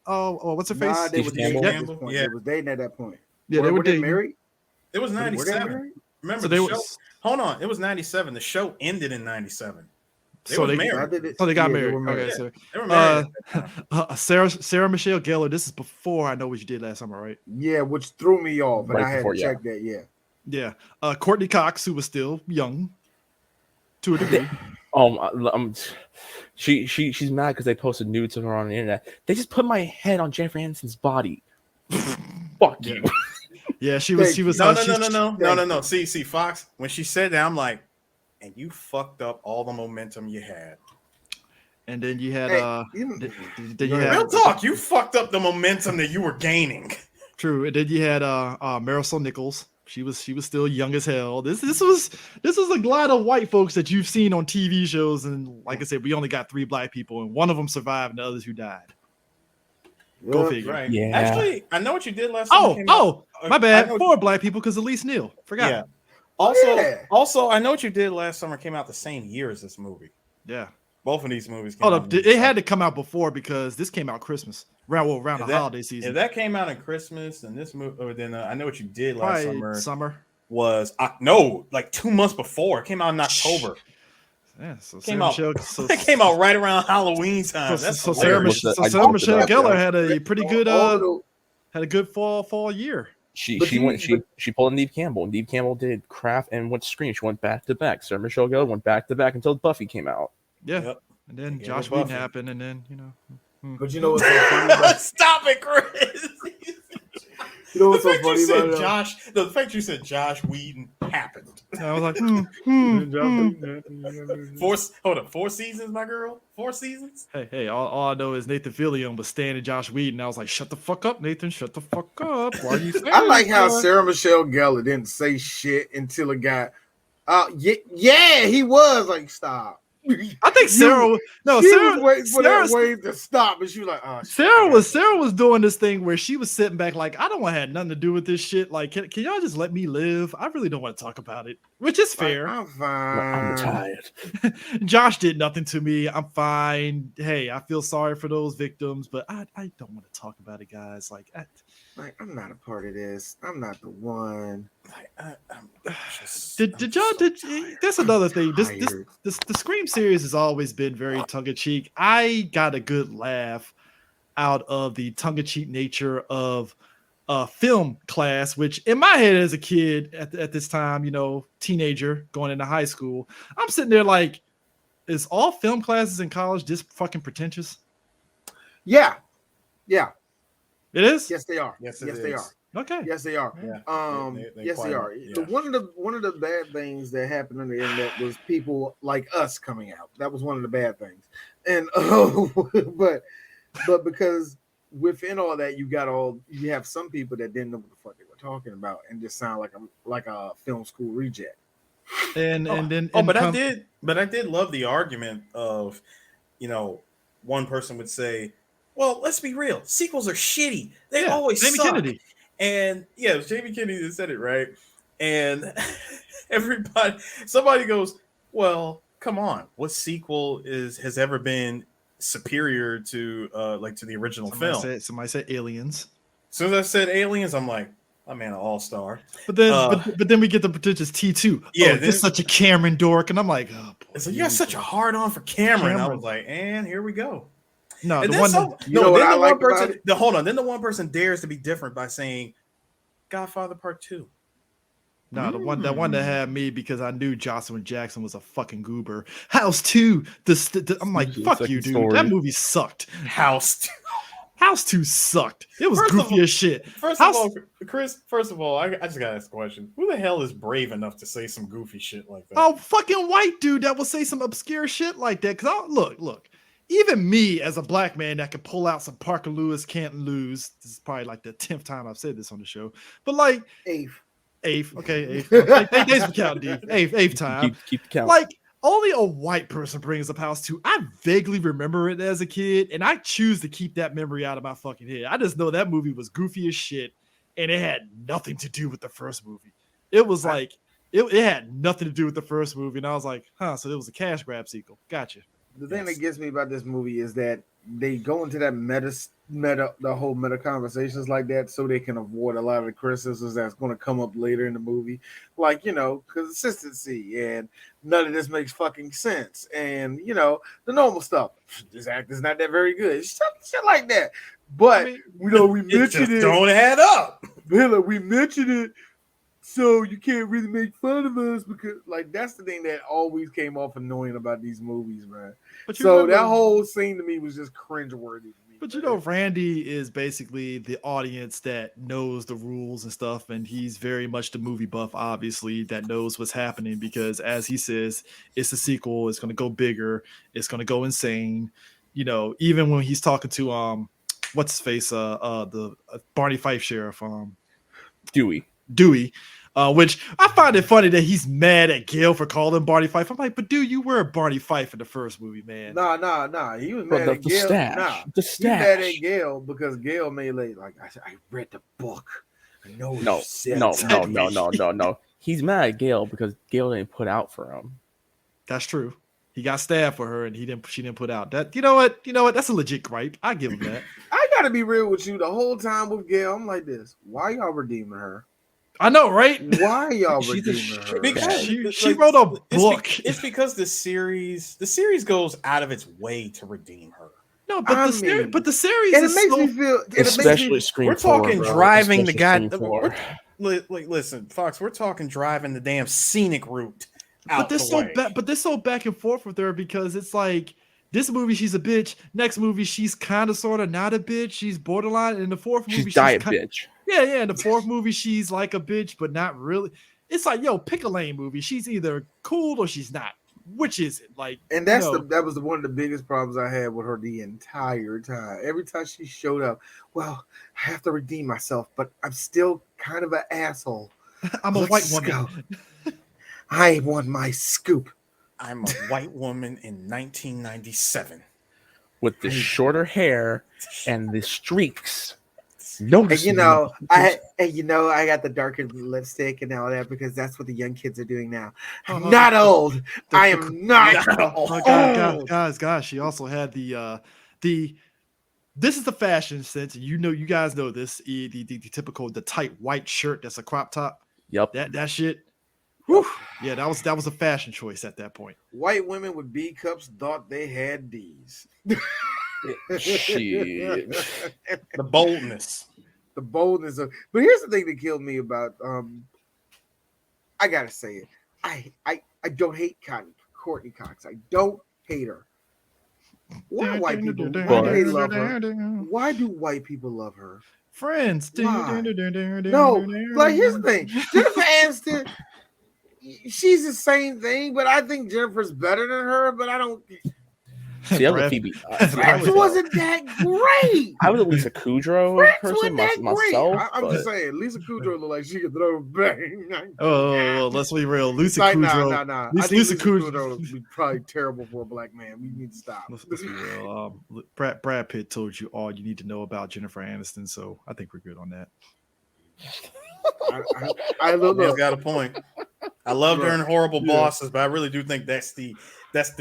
what's her face? Nah, they were dating at this point. Yeah. They were dating at that point. Yeah, they were dating. Married? It was 97. Remember so the show? Hold on, it was 97. The show ended in 97. They were married. So they got married. Okay, so they were married. Sarah Michelle Gellar. This is before I Know What You Did Last Summer, right? Yeah, which threw me off, but I had to check that. Yeah. Yeah. Courtney Cox, who was still young. To a degree. She's mad because they posted nudes of her on the internet. They just put my head on Jennifer Aniston's body. Fuck you. Yeah, she was. No. See, Fox. When she said that, I'm like, and you fucked up all the momentum you had. And then you had real talk. You fucked up the momentum that you were gaining. True. And then you had Marisol Nichols. She was still young as hell. This was a lot of white folks that you've seen on TV shows, and like I said, we only got 3 black people, and one of them survived, and the others who died. Go figure. Right. Yeah. Actually, I Know What You Did Last summer. My bad. 4 black people because Elise Neal. Forgot. Yeah. Also, I Know What You Did Last Summer came out the same year as this movie. Yeah. Both of these movies came out. It had to come out before because this came out Christmas. Around the holiday season. If that came out in Christmas and this movie, or then I Know What You Did Last Summer was like 2 months before. It came out in October. Yeah, so it came out right around Halloween time. So Sarah Michelle Gellar had a pretty good had a good fall year. She pulled a Neve Campbell. Neve Campbell did Craft and went to Scream. She went back to back. Sarah Michelle Gellar went back to back until Buffy came out. Yeah. Yep. And then Josh Whedon happened, and then But you know what's so funny about Stop it, Chris. You know what's so funny about it? Josh, the fact you said Josh Whedon happened. I was like, 4 seasons, my girl? 4 seasons? Hey, all I know is Nathan Fillion was standing Josh Whedon. I was like, shut the fuck up, Nathan. Shut the fuck up. Why are you saying I like how Sarah Michelle Gellar didn't say shit until it got he was like, stop. I think Sarah was waiting for that wave to stop, and she was like, "Oh." Sarah was doing this thing where she was sitting back, like, I don't want to have nothing to do with this shit. Like, can y'all just let me live? I really don't want to talk about it, which is fair. I'm fine. I'm tired. Josh did nothing to me. I'm fine. Hey, I feel sorry for those victims, but I don't want to talk about it, guys. Like, I'm not a part of this. I'm not the one. That's another thing. The Scream series has always been very tongue-in-cheek. I got a good laugh out of the tongue-in-cheek nature of film class, which in my head as a kid at this time, teenager going into high school, I'm sitting there like, is all film classes in college just fucking pretentious? Yeah. It is? Yes, they are. Yes, they are. Okay. Yes, they are. Yeah. Yes, they are. Yeah. One of the bad things that happened on the internet was people like us coming out. That was one of the bad things. And but because within all that, you have some people that didn't know what the fuck they were talking about and just sound like a film school reject. But I did love the argument of, one person would say, well, let's be real, sequels are shitty. They always Jamie suck. Kennedy. And yeah, it was Jamie Kennedy that said it, right? And somebody goes, well, come on, what sequel has ever been superior to to the original film? Somebody said Aliens. As soon as I said Aliens, I'm like, oh man, an all-star. But then we get the pretentious T2. Yeah, this such a Cameron dork, and I'm like, oh boy, so you got such a hard on for Cameron. I was like, and here we go. No, and the then one then the one person dares to be different by saying Godfather Part 2. No, the one that had me because I knew Jocelyn Jackson was a fucking goober. House 2. I'm like, fuck you, dude. Story. That movie sucked. House 2 sucked. It was goofy as shit. First of all, I just gotta ask a question. Who the hell is brave enough to say some goofy shit like that? Oh, fucking white dude that will say some obscure shit like that. Because look. Even me as a black man that can pull out some Parker Lewis Can't Lose. This is probably like the 10th time I've said this on the show. But like eighth. Okay, eighth. Thanks for counting, dude. Eighth time. Keep the count. Like only a white person brings up House 2. I vaguely remember it as a kid, and I choose to keep that memory out of my fucking head. I just know that movie was goofy as shit, and it had nothing to do with the first movie. It was it had nothing to do with the first movie, and I was like, so it was a cash grab sequel. Gotcha. The thing that gets me about this movie is that they go into that the whole meta conversations like that so they can avoid a lot of the criticisms that's going to come up later in the movie. Like, consistency and none of this makes fucking sense. And, the normal stuff. This actor's not that very good. Shit like that. But, we mentioned it. Don't add up. We mentioned it. So you can't really make fun of us because, that's the thing that always came off annoying about these movies, man. That whole scene to me was just cringeworthy. But Randy is basically the audience that knows the rules and stuff, and he's very much the movie buff, obviously, that knows what's happening because, as he says, it's a sequel. It's going to go bigger. It's going to go insane. Even when he's talking to what's his face, the Barney Fife sheriff, Dewey. Which I find it funny that he's mad at Gale for calling Barney Fife. I'm like, but dude, you were Barney Fife in the first movie, man. Nah. He was mad at Gale. The stash. He was mad at Gale because Gale made I read the book. I know. No. He's mad at Gale because Gale didn't put out for him. That's true. He got stabbed for her and she didn't put out. That you know what? That's a legit gripe. I give him that. I gotta be real with you. The whole time with Gale, I'm like this. Why y'all redeeming her? I know, right? Why y'all redeeming her? Because she wrote a book. It's because the series goes out of its way to redeem her. No, but the series and it makes me feel. Especially Scream. We're talking driving the guy. Listen, listen, Fox. We're talking driving the damn scenic route. But they're so back and forth with her because it's like this movie she's a bitch. Next movie she's kind of sort of not a bitch. She's borderline. And in the fourth movie she's diet bitch. Yeah. In the fourth movie, she's like a bitch, but not really. It's like, pick a lane movie. She's either cool or she's not. Which is it? And that was one of the biggest problems I had with her the entire time. Every time she showed up, well, I have to redeem myself, but I'm still kind of an asshole. I'm a white woman. I want my scoop. I'm a white woman in 1997 with the shorter hair and the streaks. No, I got the darker lipstick and all that because that's what the young kids are doing now. I'm not old. I am not old. Guys, she also had the this is the fashion sense, and you guys know this, the typical tight white shirt that's a crop top. Yep. That shit. Whew. Yeah, that was a fashion choice at that point. White women with B cups thought they had D's. Shit. The boldness. The boldness of. But here's the thing that killed me about. I gotta say it. I don't hate Courtney Cox. I don't hate her. Why white people? Why do they love her? Why do white people love her? Friends. Why? No, like here's the thing. Jennifer Aniston, she's the same thing, but I think Jennifer's better than her. But I don't. See, I was Phoebe. Friends wasn't that great. I was a Lisa Kudrow person myself. I'm just saying, Lisa Kudrow looked like she could throw a bang. Oh, let's be real. Lisa like, Kudrow. Nah. Lisa Kudrow would be probably terrible for a black man. We need to stop. Let's be real. Brad Pitt told you all you need to know about Jennifer Aniston, so I think we're good on that. I look. Got a point. I loved her in Horrible Bosses, but I really do think that's the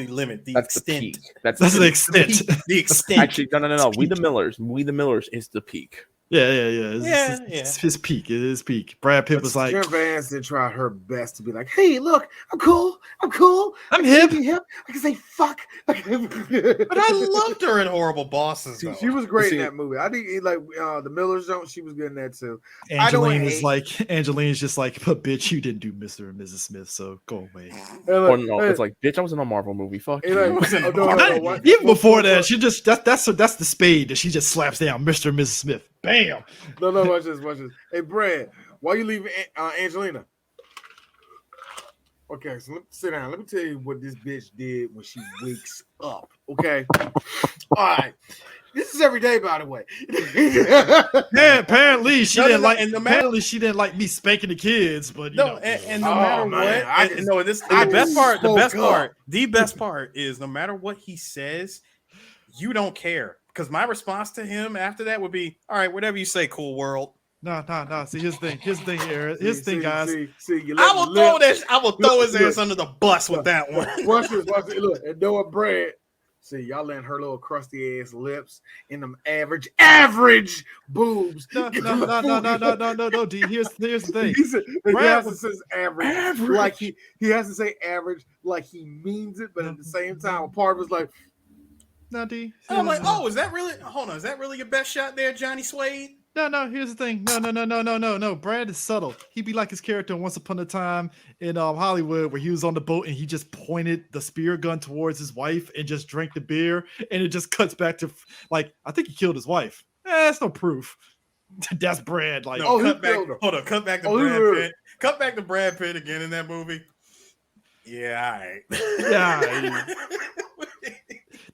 limit, the extent. That's the extent. The extent. Actually, no. We the Millers is the peak. Yeah. It's his peak. It is peak. Brad Pitt was like, Jennifer Aniston tried her best to be like, "Hey, look, I'm cool. I'm hip. hip. I can say fuck." But I loved her in Horrible Bosses. She was great in that movie. I think like the Millers don't. She was good in that too. Angeline's just like, but bitch, you didn't do Mr. and Mrs. Smith, so go away. It's like, bitch, I was in a Marvel movie. Fuck you. Even before that, she just that's the spade that she just slaps down, Mr. and Mrs. Smith. Bam. No, watch this. Hey, Brad, why you leaving Angelina? Okay, so sit down. Let me tell you what this bitch did when she wakes up. Okay. All right. This is every day, by the way. Yeah, apparently she didn't like. And apparently she didn't like me spanking the kids. But no matter what, the best part is no matter what he says, you don't care. Because my response to him after that would be, all right, whatever you say, cool world. No. See, here's the thing here. Here's the thing, guys. I will throw his ass under the bus with that one. Watch this. Look, and Noah Brad. See, y'all letting her little crusty ass lips in them average boobs. No, D. Here's the thing. He has to say average. Like he has to say average like he means it, but at the same time, a part of it's like, no, D. I'm like, is that really? Hold on, is that really your best shot there, Johnny Suede? No. Here's the thing. No. Brad is subtle. He'd be like his character Once Upon a Time in Hollywood, where he was on the boat and he just pointed the spear gun towards his wife and just drank the beer, and it just cuts back to like, I think he killed his wife. That's no proof. That's Brad. Like, cut back to Brad Pitt. Cut back to Brad Pitt again in that movie. Yeah, all right. Yeah.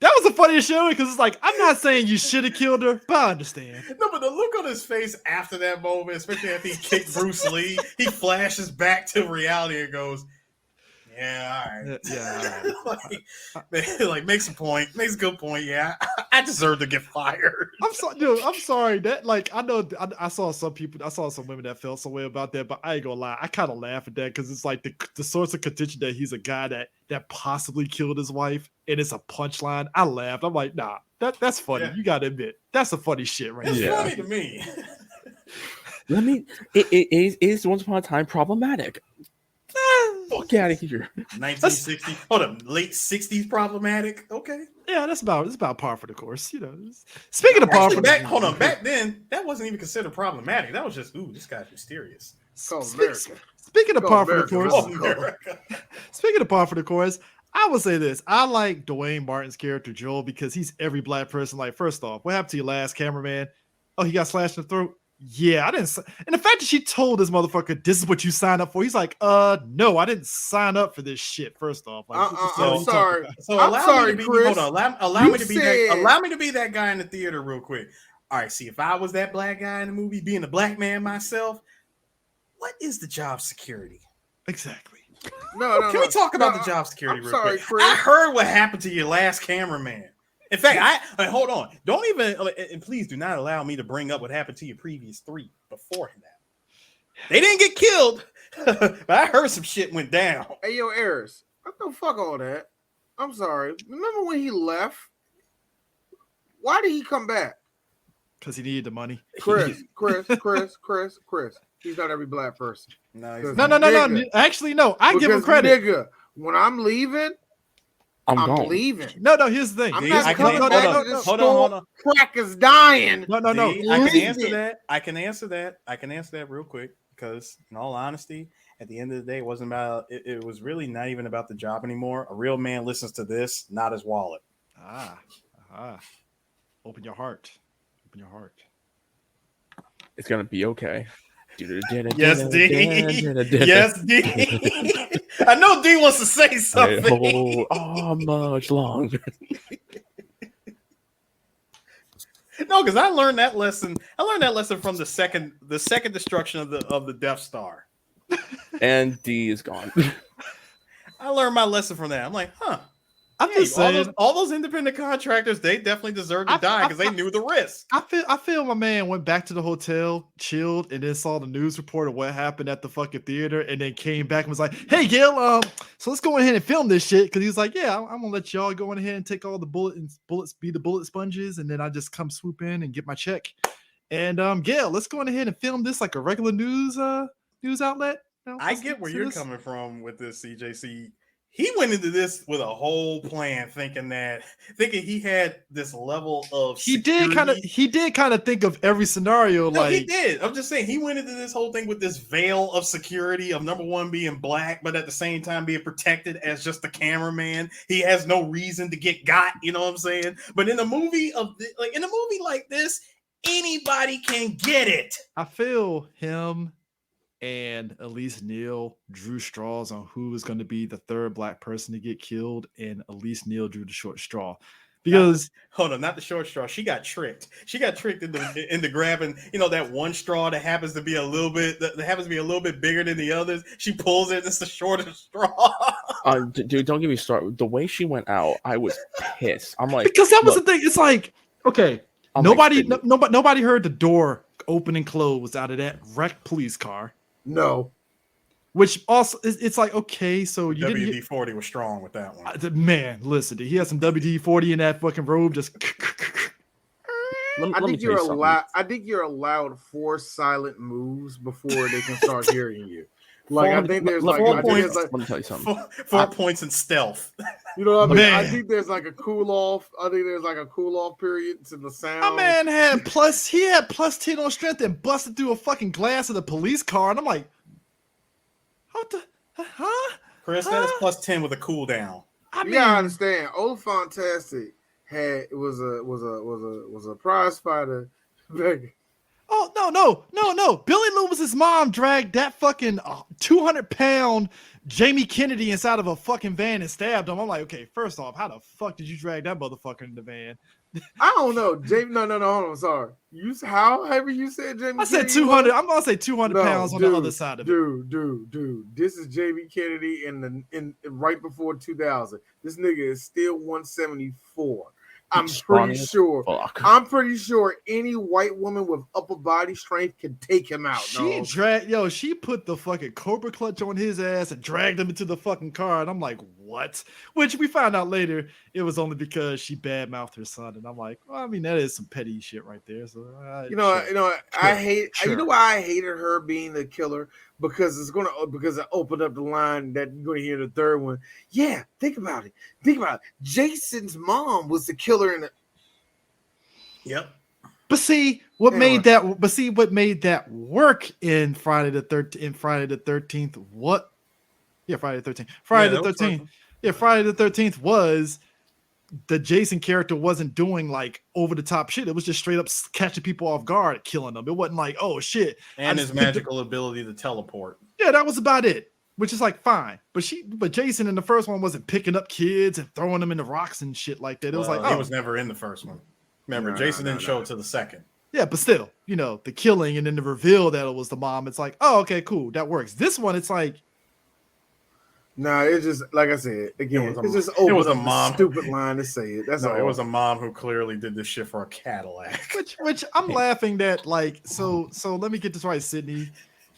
That was the funniest show because it's like, I'm not saying you should have killed her, but I understand. No, but the look on his face after that moment, especially after he kicked Bruce Lee, he flashes back to reality and goes, yeah, all right. Yeah. like makes a point, makes a good point. Yeah, I deserve to get fired. I'm sorry. That, like, I know I saw some women that felt some way about that, but I ain't gonna lie. I kind of laugh at that because it's like the source of contention that he's a guy that possibly killed his wife, and it's a punchline. I laughed. I'm like, nah, that's funny. Yeah. You gotta admit, that's a funny shit, right? It's funny to me. It is Once Upon a Time problematic. Fuck out of here. 1960. Hold up, late 60s problematic. Okay. Yeah, that's about par for the course. You know. Speaking of par for the hold on, back then that wasn't even considered problematic. That was just, this guy's mysterious. Speaking of par for the course. Speaking of par for the course, I would say this. I like Dwayne Martin's character Joel because he's every black person. Like, first off, what happened to your last cameraman? Oh, he got slashed in the throat. Yeah, I didn't. And the fact that she told this motherfucker, this is what you signed up for. He's like, no, I didn't sign up for this shit. First off, like, I'm sorry. So allow me to be, Chris. Hold on, allow me to be that guy in the theater real quick. All right, see, if I was that black guy in the movie, being a black man myself, what is the job security? Exactly. Can we talk about the job security real quick? Chris. I heard what happened to your last cameraman. In fact, hold on. Don't even, and please do not allow me to bring up what happened to your previous three before that. They didn't get killed, but I heard some shit went down. Hey, yo, Eris, fuck all that. I'm sorry. Remember when he left? Why did he come back? Because he needed the money. Chris. He's not every black person. No. Actually, no. I give him credit. Nigga, when I'm leaving, I'm I'm gone. leaving. No, here's the thing. I'm D, not I can- coming hold back on, to the hold store. on. Crack is dying. No. D, I can Leave answer it. that. I can answer that real quick because, in all honesty, at the end of the day, it wasn't about. It was really not even about the job anymore. A real man listens to this, not his wallet. Open your heart. Open your heart. It's gonna be okay. Yes, D. Yes, D. I know D wants to say something. Oh, much longer. No, because I learned that lesson. I learned that lesson from the second destruction of the Death Star. And D is gone. I learned my lesson from that. I'm like, huh. I'm just saying, all those independent contractors, they definitely deserve to die because they knew the risk. I feel my man went back to the hotel, chilled, and then saw the news report of what happened at the fucking theater, and then came back and was like, "Hey, Gil, so let's go ahead and film this shit." Because he was like, "Yeah, I'm gonna let y'all go in ahead and take all the bullets, be the bullet sponges, and then I just come swoop in and get my check." And Gil, let's go in ahead and film this like a regular news outlet. You know, I get where you're coming from with this, CJC. He went into this with a whole plan, thinking he had this level of security. He did kind of think of every scenario. No, like he did. I'm just saying he went into this whole thing with this veil of security of number one being black, but at the same time being protected as just the cameraman. He has no reason to get got. You know what I'm saying? But in a movie like this, anybody can get it. I feel him and Elise Neal drew straws on who was going to be the third black person to get killed, and Elise Neal drew the short straw because not the short straw. She got tricked. She got tricked into grabbing, that one straw that happens to be a little bit bigger than the others. She pulls it. It's the shortest straw. Dude, don't get me started. The way she went out, I was pissed. I'm like, because that was the thing. It's like, okay, nobody heard the door open and close out of that wrecked police car. No. Which also, it's like, okay, so you WD-40 was strong with that one. Man, listen, he had some WD-40 in that fucking robe. Just. I think you're allowed 4 silent moves before they can start hearing you. Like I think there's 4 points. Let me tell you something. 4 points in stealth. You know what I mean? Man. I think there's like a cool off. I think there's like a cool off period to the sound. My man had plus 10 on strength and busted through a fucking glass of the police car, and I'm like, what the? Huh? Chris, that is plus 10 with a cooldown. You gotta understand, Old Fantastic was a prize fighter. Oh no! Billy Loomis's mom dragged that fucking 200-pound Jamie Kennedy inside of a fucking van and stabbed him. I'm like, okay, first off, how the fuck did you drag that motherfucker in the van? I don't know, Jamie. No, hold on. Sorry. How heavy you said Jamie? I said 200. I'm gonna say 200 pounds on the other side of it. Dude. This is Jamie Kennedy in right before 2000. This nigga is still 174. I'm pretty sure any white woman with upper body strength can take him out. She put the fucking Cobra clutch on his ass and dragged him into the fucking car. And I'm like, what? Which we found out later, it was only because she badmouthed her son. And I'm like, well, I mean, that is some petty shit right there. So I hate. You know why I hated her being the killer? Because it opened up the line that you're gonna hear the third one. Yeah, think about it. Jason's mom was the killer in it. Yep. But see what made that work in Friday the 13th. What? Yeah, Friday the 13th. Friday the 13th. Yeah, Friday the 13th was the Jason character wasn't doing like over the top shit. It was just straight up catching people off guard, killing them. It wasn't like, oh shit. And his magical ability to teleport. Yeah, that was about it. Which is like fine. But Jason in the first one wasn't picking up kids and throwing them into rocks and shit like that. It was like, he was never in the first one. Remember, Jason didn't show up to the second. Yeah, but still, the killing and then the reveal that it was the mom. It's like, oh, okay, cool, that works. This one, it's like, nah, it's just like I said again. It was a mom. Stupid line to say it. That's all. It was a mom who clearly did this shit for a Cadillac. Which I'm laughing that like. So let me get this right, Sydney.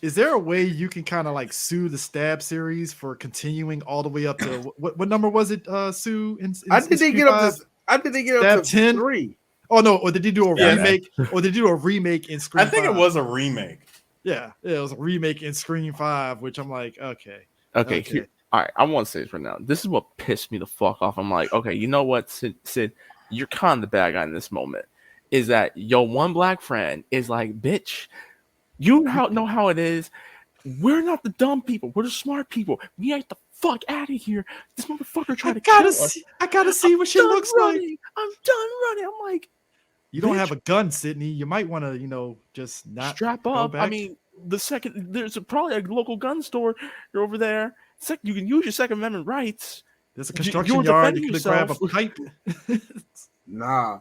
Is there a way you can kind of like sue the Stab series for continuing all the way up to what number was it? Sue? I think they get up to 10. 3. Oh no! Or did they do a remake? Or did they do a remake in Scream? I think 5? It was a remake. Yeah, it was a remake in Scream 5, which I'm like, okay. Okay. All right, I want to say this right now. This is what pissed me the fuck off. I'm like, okay, you know what, Sid, you're kind of the bad guy in this moment. Is that your one black friend is like, bitch, you know how it is. We're not the dumb people. We're the smart people. We ain't the fuck out of here. This motherfucker tried to kill us. I gotta see what she looks like. I'm done running. I'm like, you don't have a gun, Sydney. You might want to, just not strap up. I mean, there's probably a local gun store over there. You can use your Second Amendment rights. There's a construction yard. You can grab a pipe. Nah.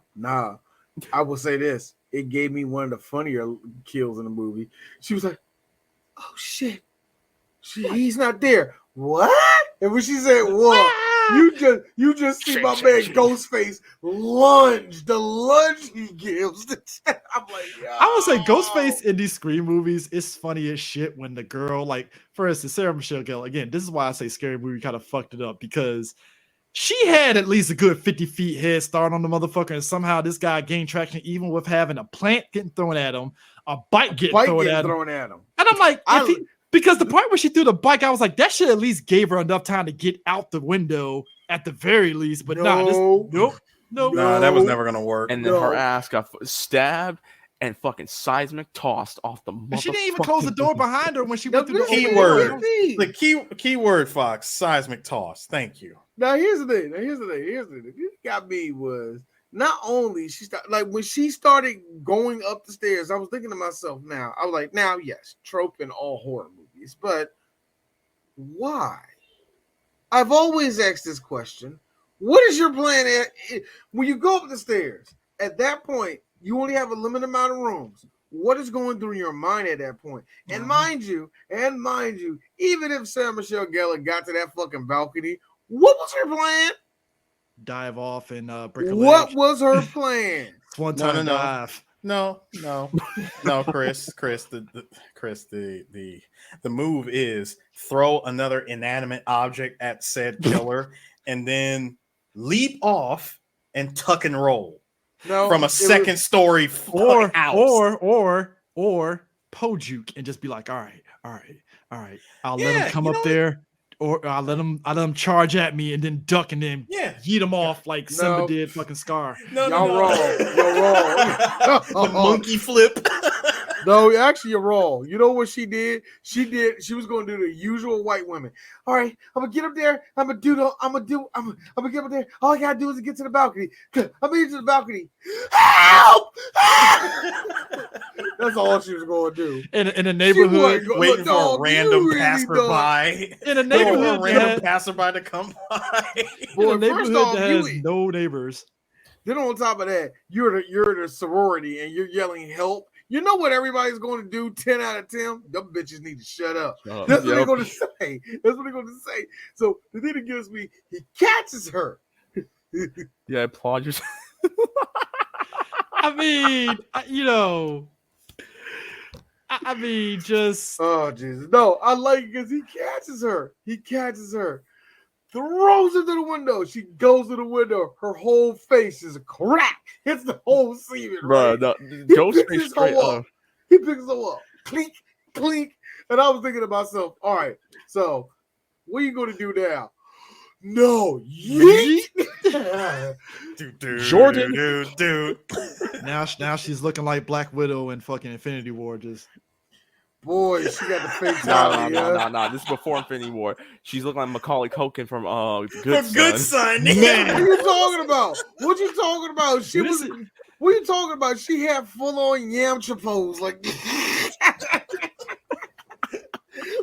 I will say this. It gave me one of the funnier kills in the movie. She was like, oh, shit. He's not there. What? And when she said, what? You just see my man Ghostface lunge. The lunge he gives. I'm like, yo. I would say Ghostface in these Scream movies is funny as shit when the girl, like, for instance, Sarah Michelle Gellar, again, this is why I say Scary Movie kind of fucked it up, because she had at least a good 50 feet head start on the motherfucker, and somehow this guy gained traction even with having a plant getting thrown at him, a bike getting thrown at him. And I'm like, because the part where she threw the bike, I was like, that should at least gave her enough time to get out the window at the very least. But nope. Nah, that was never gonna work. And then her ass got stabbed and fucking seismic tossed off the motherfucker. She didn't even close the door behind her when she went through the keyword. The keyword, Fox, seismic toss. Thank you. Now here's the thing. What got me was not only when she started going up the stairs, I was thinking to myself, yes, trope in all horror movies, but why? I've always asked this question. What is your plan when you go up the stairs? At that point, you only have a limited amount of rooms. What is going through your mind at that point? And mind you, even if Sarah Michelle Gellar got to that fucking balcony, what was her plan? Dive off and break a leg. What was her plan? One time dive. No, Chris. The move is throw another inanimate object at said killer and then leap off and tuck and roll from a second story house. Or pojuke and just be like, all right. I'll let him come up there. Or I'll let him charge at me and then duck and then yeet him off like Simba did fucking Scar. Y'all wrong. The monkey flip. No, actually, you're wrong. You know what she did? She was going to do the usual white women. All right, I'm gonna get up there. I'm gonna get up there. All I gotta do is get to the balcony. I'm gonna get to the balcony. Help! That's all she was going to do. In a neighborhood, waiting for a random passerby. In a neighborhood, random passerby to come by. In a neighborhood that has no neighbors. Then on top of that, you're the sorority and you're yelling help. You know what everybody's going to do? 10 out of 10. Them bitches need to shut up. That's what they're going to say. So the thing that gives me, he catches her. Yeah, I applaud yourself. Oh Jesus! No, I like it because he catches her. Throws her to the window. She goes to the window. Her whole face is a crack. Hits the whole ceiling. Bro, Ghostface straight up. He picks her up. Clink, clink. And I was thinking to myself, all right, so what are you going to do now? No, yeet. Jordan. Dude. Now she's looking like Black Widow in fucking Infinity War. Just boy, she got the fake. No. This is before Infinity War. She's looking like Macaulay Culkin from Good Son. Man, what are you talking about? What you talking about? What are you talking about? She had full on Yamcha pose, like.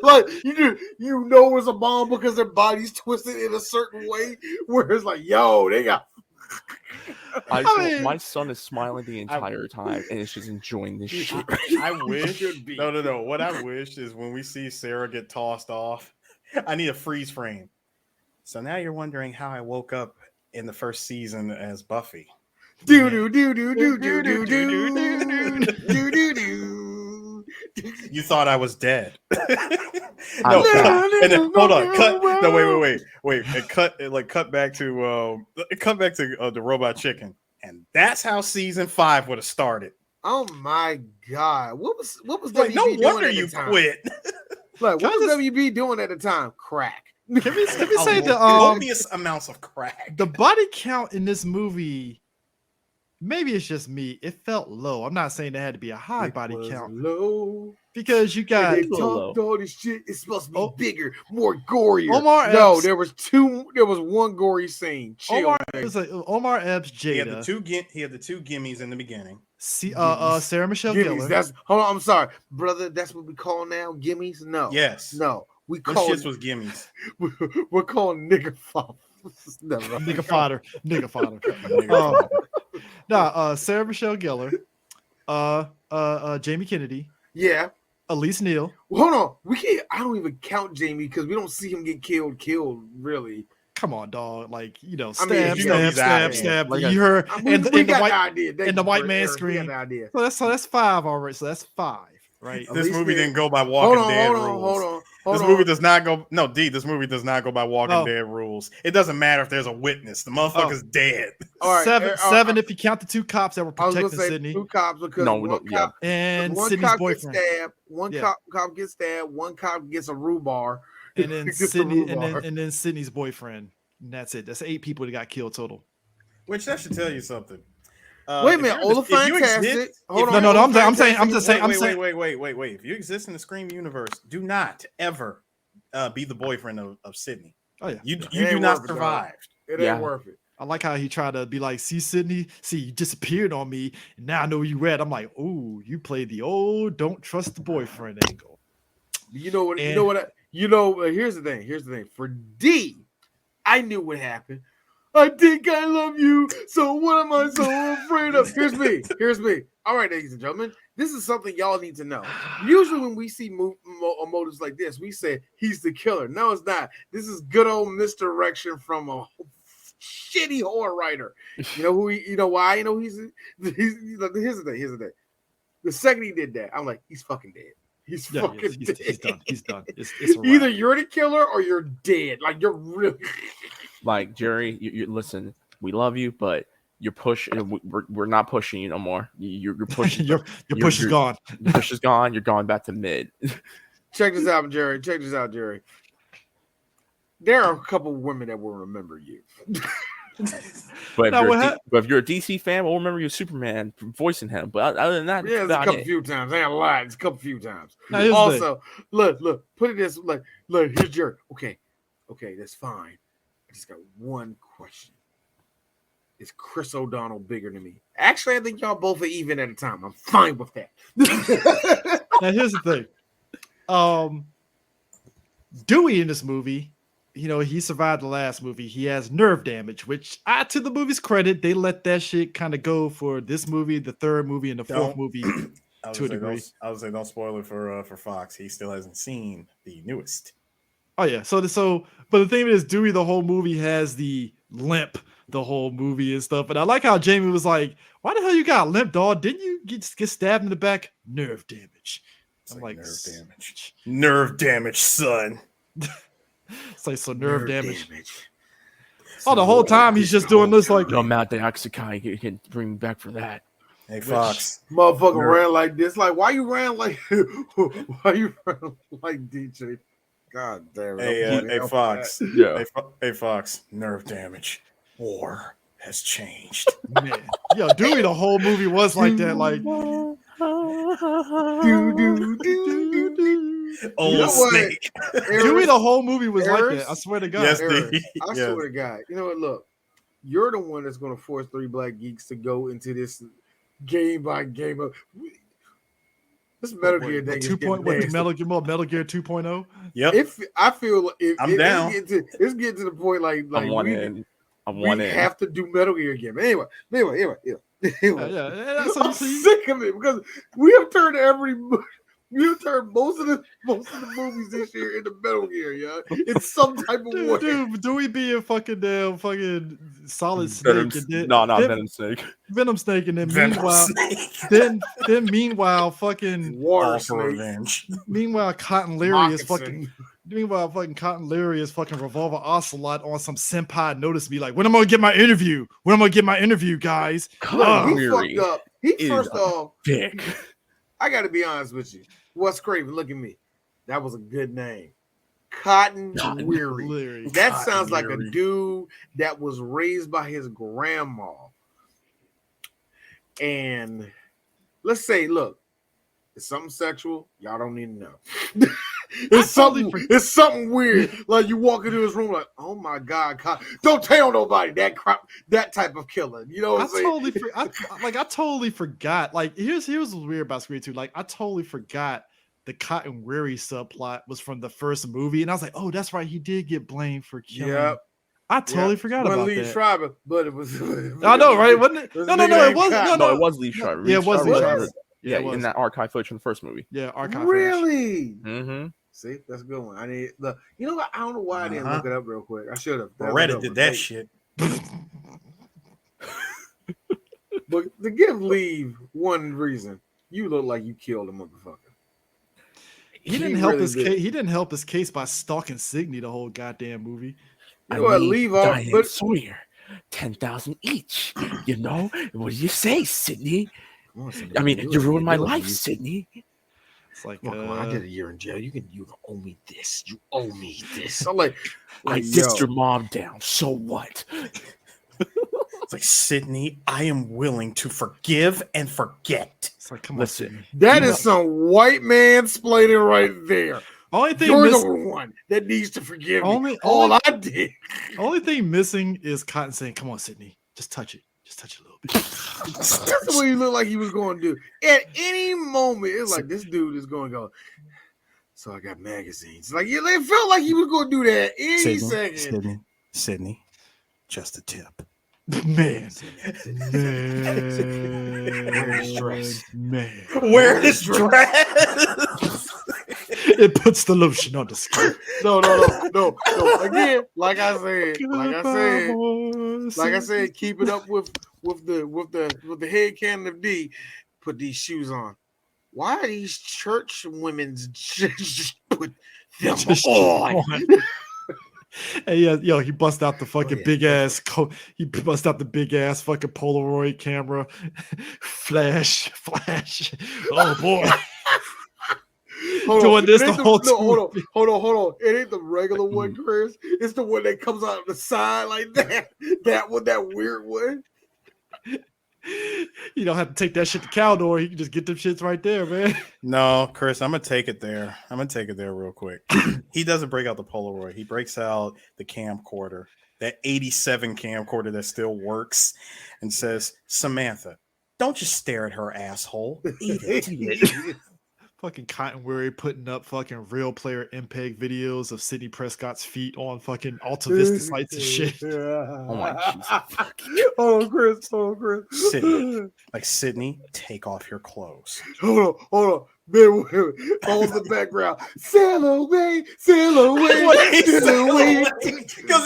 Like you know it's a bomb because their body's twisted in a certain way where it's like, yo, they got. My son is smiling the entire time and is just enjoying this shit. I wish. No. What I wish is when we see Sarah get tossed off, I need a freeze frame. So now you're wondering how I woke up in the first season as Buffy. You thought I was dead. No, and then, hold on. Cut. No, wait. And cut back to the robot chicken, and that's how season 5 would have started. Oh my god! What was like? WB No wonder doing you at the time? quit. Like, what was WB doing at the time? Crack. Can we say the copious amounts of crack. The body count in this movie, maybe it's just me, it felt low. I'm not saying there had to be a high body count. Low. Because you got they talked all this shit. It's supposed to be bigger, more gorier. Omar Epps, there was one gory scene. Chill, Omar Epps, Jada. He had the two gimmies in the beginning. Sarah Michelle Gellar. Hold on, I'm sorry, brother. That's what we call now gimmies. No, no. We call shits was gimmies. We're calling nigga fodder. Nigga fodder. Sarah Michelle Gellar, Jamie Kennedy. Yeah. Elise Neal. Hold on. We can't. I don't even count Jamie because we don't see him get killed. Really. Come on, dog. Like, stab. Like you heard. We got the idea. And the white man scream. So that's 5 already. So that's 5, right? This movie didn't go by Walking Dead rules. Hold on. This movie does not go. No, this movie does not go by Walking Dead rules. It doesn't matter if there's a witness. The motherfucker's dead. All right, 7 if you count the 2 cops that were protecting Sydney. 2 cops because and one Sydney's cop boyfriend. Gets stabbed, one cop gets stabbed. One cop gets a rhubarb. And then Sydney's boyfriend. And that's it. That's 8 people that got killed total. Which that should tell you something. Wait a minute, all the fantastic. I'm saying. Wait. If you exist in the Scream universe, do not ever be the boyfriend of Sydney. Oh yeah, you do not survive. It ain't worth it. I like how he tried to be like, see, Sydney, you disappeared on me, and now I know where you at. I'm like, oh, you played the old don't trust the boyfriend angle. Here's the thing. For D, I knew what happened. I think I love you. So what am I so afraid of? Here's me. All right, ladies and gentlemen, this is something y'all need to know. Usually when we see motives like this, we say he's the killer. No, it's not. This is good old misdirection from a shitty horror writer. You know who? You know why? You know he's. Here's the thing. The second he did that, I'm like, he's fucking dead. He's dead. He's done. It's either you're the killer or you're dead. Like you're really. Like Jerry, you listen. We love you, but you're pushing. We're not pushing you no more. You're pushing. your push is gone. Your push is gone. You're going back to mid. Check this out, Jerry. There are a couple of women that will remember you. But if you're a DC fan, we'll remember you as Superman voicing him. But other than that, it's a couple few times. I ain't lying. It's a couple few times. Also, look. Put it this look. Here's Jerry. Okay, that's fine. I just got one question. Is Chris O'Donnell bigger than me? Actually, I think y'all both are even at a time. I'm fine with that. Now, here's the thing. Dewey in this movie, he survived the last movie. He has nerve damage, which, to the movie's credit, they let that shit kind of go for this movie, the 3rd movie, and the 4th movie to a degree. I would say don't spoil it for Fox. He still hasn't seen the newest. Oh yeah, but the thing is, Dewey the whole movie has the limp the whole movie and stuff. And I like how Jamie was like, "Why the hell you got limp, dog? Didn't you get stabbed in the back? Nerve damage." I'm like nerve damage, son. It's like nerve damage. Oh, the whole time he's just doing this like, no amount of oxycontin you can bring me back for that. Hey Fox, motherfucker ran like this. Like, why you ran like DJ? God damn it. Hey Fox. Yeah. Hey Fox. Nerve damage. War has changed. Man. Yo, Dewey, the whole movie was like that. Like, old snake. Dewey, the whole movie was like that. I swear to God. Yes, I swear to God. You know what? Look, you're the one that's going to force 3 Black Geeks to go into this game by game of. This Metal Gear thing is Metal Gear 2.0. Yep. I feel I'm down. It's getting to the point like we have to do Metal Gear again. But anyway. I'm sick of it because we have turned most of the movies this year into Metal Gear, yeah. It's some type of way. Dude, do we be a fucking Solid Snake? Venom Snake. Venom Snake, and then meanwhile, fucking War Snake. Meanwhile, Cotton Leary is fucking Revolver Ocelot on some senpai notice me like, when am I gonna get my interview? Guys? He fucked up. First off, I gotta be honest with you. Wes Craven, look at me. That was a good name. Cotton Weary. Weary. That Cotton sounds like Weary. a dude that was raised by his grandma. And let's say, look, it's something sexual. Y'all don't need to know. It's something weird. Like you walk into his room, like, oh my God, don't tell nobody that type of killing. You know what I'm saying? I totally forgot. Like here's what's weird about Scream 2. Like I totally forgot the Cotton Weary subplot was from the first movie, and I was like, oh, that's right, he did get blamed for killing. Yep. I totally forgot about Lee that. Schreiber, but it was. I know, right? Wasn't it? No, it wasn't. No, it was Lee Schreiber. Yeah, it was Lee Schreiber. Yeah, in that archive footage from the first movie. Yeah, archive. Really? Mm-hmm. See, that's a good one. I need the. You know what? I don't know why I didn't look it up real quick. I should have. Reddit did that shit. But to give Lee one reason, you look like you killed a motherfucker. He didn't help his case. He didn't help his case by stalking Sidney the whole goddamn movie. You know what? Leave off, but Sawyer, 10,000 each. You know what do you say, Sidney? I mean, you ruined my life, Sidney. It's like, I did a year in jail. You owe me this. You owe me this. I'm like I dissed your mom down. So what? It's like, Sidney, I am willing to forgive and forget. It's like, come on, listen. Sidney. That is some white man splaining right there. Only thing You're the one that needs to forgive me. All I did. Only thing missing is Cotton saying, "Come on, Sidney, just touch it. Just touch it a little bit." That's what he looked like he was going to do. At any moment, it's like this dude is going to go. So I got magazines. Like it felt like he was going to do that any second. Sidney, just a tip. Man. Where is dress? It puts the lotion on the skin. No. Again, like I said, keep it up with the head canon of D. Put these shoes on. Why are these church women's just put them on? Hey, yo, he bust out the fucking big ass he bust out the big ass fucking Polaroid camera. Flash. Oh boy. Doing this the whole time. Hold on. It ain't the regular one, Chris. It's the one that comes out of the side like that. That one, that weird one. You don't have to take that shit to Caldor. You can just get them shits right there, man. No, Chris, I'm gonna take it there. Real quick. He doesn't break out the Polaroid. He breaks out the camcorder, that 87 camcorder that still works, and says, "Samantha, don't just stare at her asshole. Eat it." Fucking Cotton Weary putting up fucking real player MPEG videos of Sidney Prescott's feet on fucking Alta Vista sites and shit. Oh my Jesus. Hold on, Chris. Sidney, take off your clothes. Hold on. Man, on the background. Sail away. Because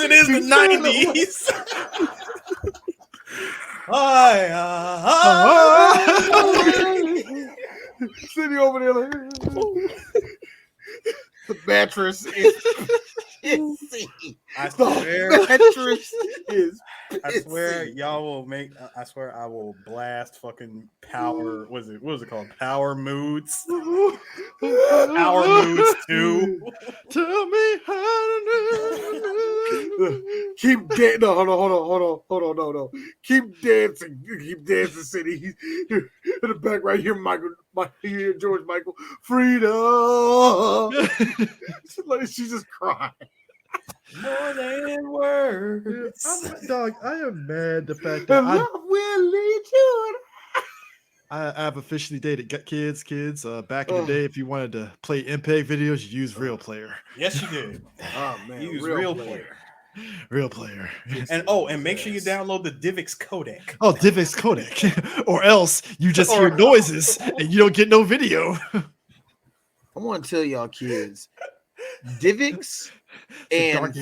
it is the 90s. Sitting over there like the mattress is pissy. I swear, the mattress is pissy. I swear y'all will make. I swear I will blast fucking power. What was it called? Power moods. Power moods 2. Tell me how to do. Keep dancing. No, hold on. No. Keep dancing, City. In the back right here, George Michael. Freedom. She's just crying. More than words. I am mad the fact that love will lead you. I have officially dated kids. Back in the day, if you wanted to play MPEG videos, you use Real Player. Yes, you did. Oh man, you use Real Player. Real Player. And make sure you download the DivX codec. Oh, DivX codec. Or else you just hear noises and you don't get no video. I want to tell y'all kids, DivX and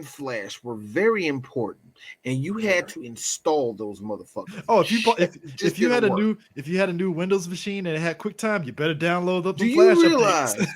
Flash were very important, and you had to install those motherfuckers. Oh, if you had a new Windows machine and it had QuickTime, you better download the Flash updates.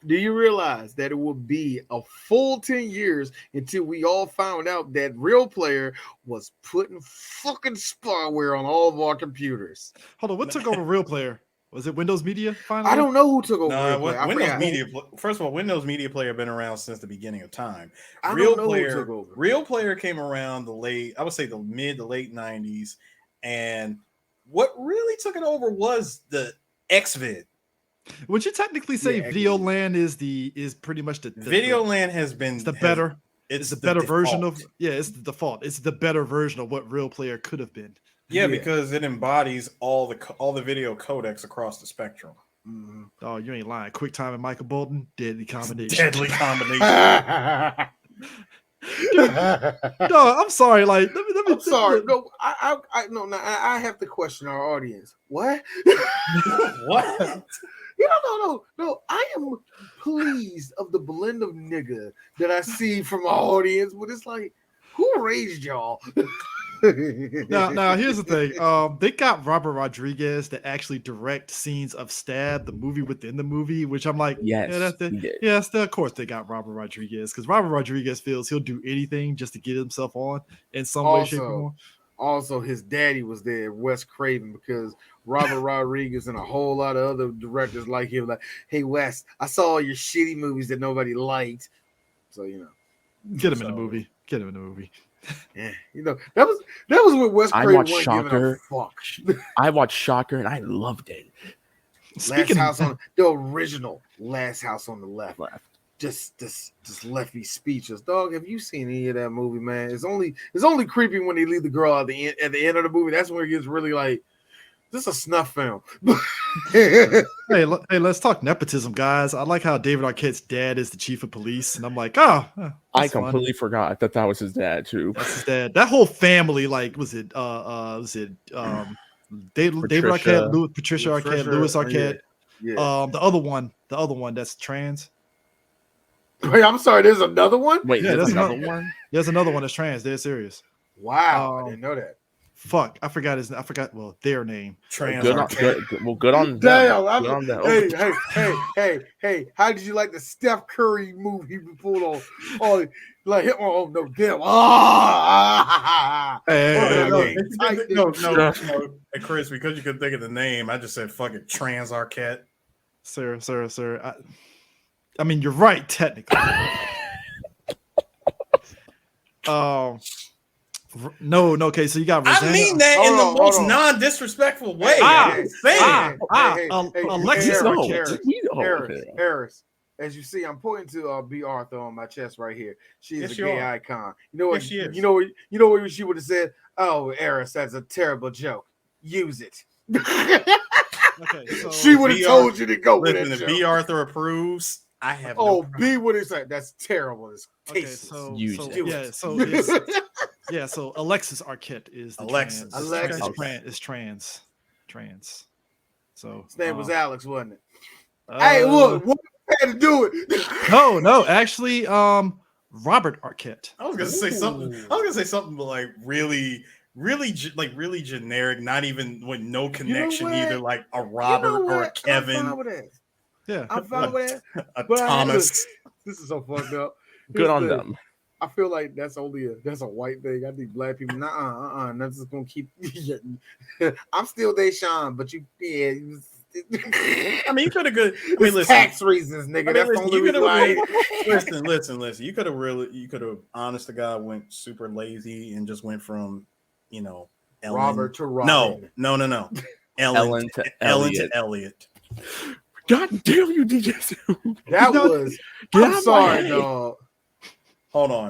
Do you realize that it would be a full 10 years until we all found out that Real Player was putting fucking spyware on all of our computers? Hold on, what took over Real Player? Was it Windows Media finally? I don't know who took over. No, Real Player. Windows Media. First of all, Windows Media Player been around since the beginning of time. I Real don't know Player, who took over. Real Player came around I would say the mid to late 90s, and what really took it over was the XVID. Would you technically say Videoland is pretty much the Videoland has been the better? It's the better default. version of it's the default. It's the better version of what Real Player could have been. Yeah, because it embodies all the video codecs across the spectrum. Mm-hmm. Oh, you ain't lying. QuickTime and Michael Bolton, deadly combination. Deadly combination. No, I'm sorry. Like, I'm sorry. No, I have to question our audience. What? What? No. I am pleased of the blend of nigga that I see from our audience, but it's like, who raised y'all? Now, here's the thing. They got Robert Rodriguez to actually direct scenes of Stab, the movie within the movie, which I'm like, of course they got Robert Rodriguez, because Robert Rodriguez feels he'll do anything just to get himself on in some way, shape, or form. Also, his daddy was there, Wes Craven, because Robert Rodriguez and a whole lot of other directors like him, like, hey Wes, I saw all your shitty movies that nobody liked, so get him in the movie. Get him in the movie. Yeah, that was what Wes Craven wasn't giving a fuck. I watched Shocker and I loved it. The original Last House on the Left. Just left me speechless. Dog, have you seen any of that movie, man? It's only creepy when they leave the girl at the end of the movie. That's when it gets really like, this is a snuff film. hey, let's talk nepotism, guys. I like how David Arquette's dad is the chief of police, and I'm like, I completely forgot that was his dad too. That's his dad. That whole family, like, David Arquette, Patricia Arquette, Louis Arquette. Yeah. The other one that's trans. Wait, I'm sorry. There's another one. Wait, there's another one. There's another one that's trans. They're serious. Wow, I didn't know that. Fuck, I forgot their name. Good on them. Damn, hey, how did you like the Steph Curry move he pulled on? Oh, like, oh no, damn. No. Hey, Chris, because you couldn't think of the name, I just said fuck it, Trans Arquette. Sir. I mean, you're right, technically. No. Okay, so you got Rosanna. I mean that in the most non-disrespectful way. Alexis Harris. As you see, I'm pointing to B. Arthur on my chest right here. She is a gay icon. You know what? She is. You know what she would have said? Oh, Harris, that's a terrible joke. Use it. Okay, so she would have told you to go with it. If B. Arthur approves, I have. B would have said that's terrible. It's tasteless. So Alexis Arquette is the Alexis. Is trans. So his name was Alex, wasn't it? Hey, look, what had to do it? No, actually, Robert Arquette. I was gonna say something like really generic, not even with no connection, either like a Robert or a Kevin. I'm fine with that. A Thomas. This is so fucked up. Good on them. I feel like that's a white thing. I think black people, that's just gonna keep. I'm still Deshaun, but I mean, you could have listen, tax reasons, nigga. That's the only reason why. Listen. You could have, honest to God, went super lazy and just went from, Ellen. Robert to Robin. No. Ellen to Elliot. God damn you, DJ. I'm sorry, dog. Hold on.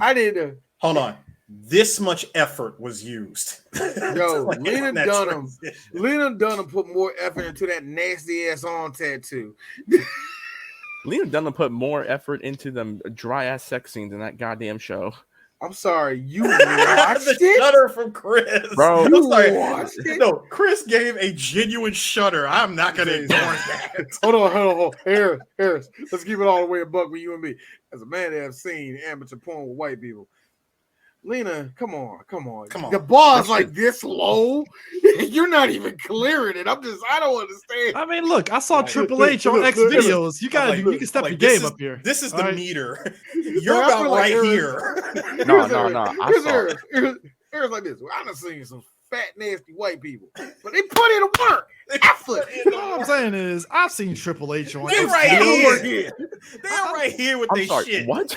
Hold on. This much effort was used. Yo, Lena Dunham put more effort into that nasty ass arm tattoo. Lena Dunham put more effort into them dry ass sex scenes in that goddamn show. I'm sorry, you watched the shudder from Chris. Bro, I'm sorry. No, Chris gave a genuine shudder. I'm not gonna ignore that. Hold on. Harris. Let's keep it all the way a buck with you and me. As a man that have seen amateur porn with white people. Lena, come on. The bar's like this low. You're not even clearing it. I don't understand. I mean, look, I saw Triple H on X videos. You can step your game up here. This is the meter. You're about right here. No. I saw Here's like this. I done seen some fat, nasty white people, but they put in work. effort. All I'm saying is, I've seen Triple H on. They're right here. They're right here with I'm their sorry, shit. what?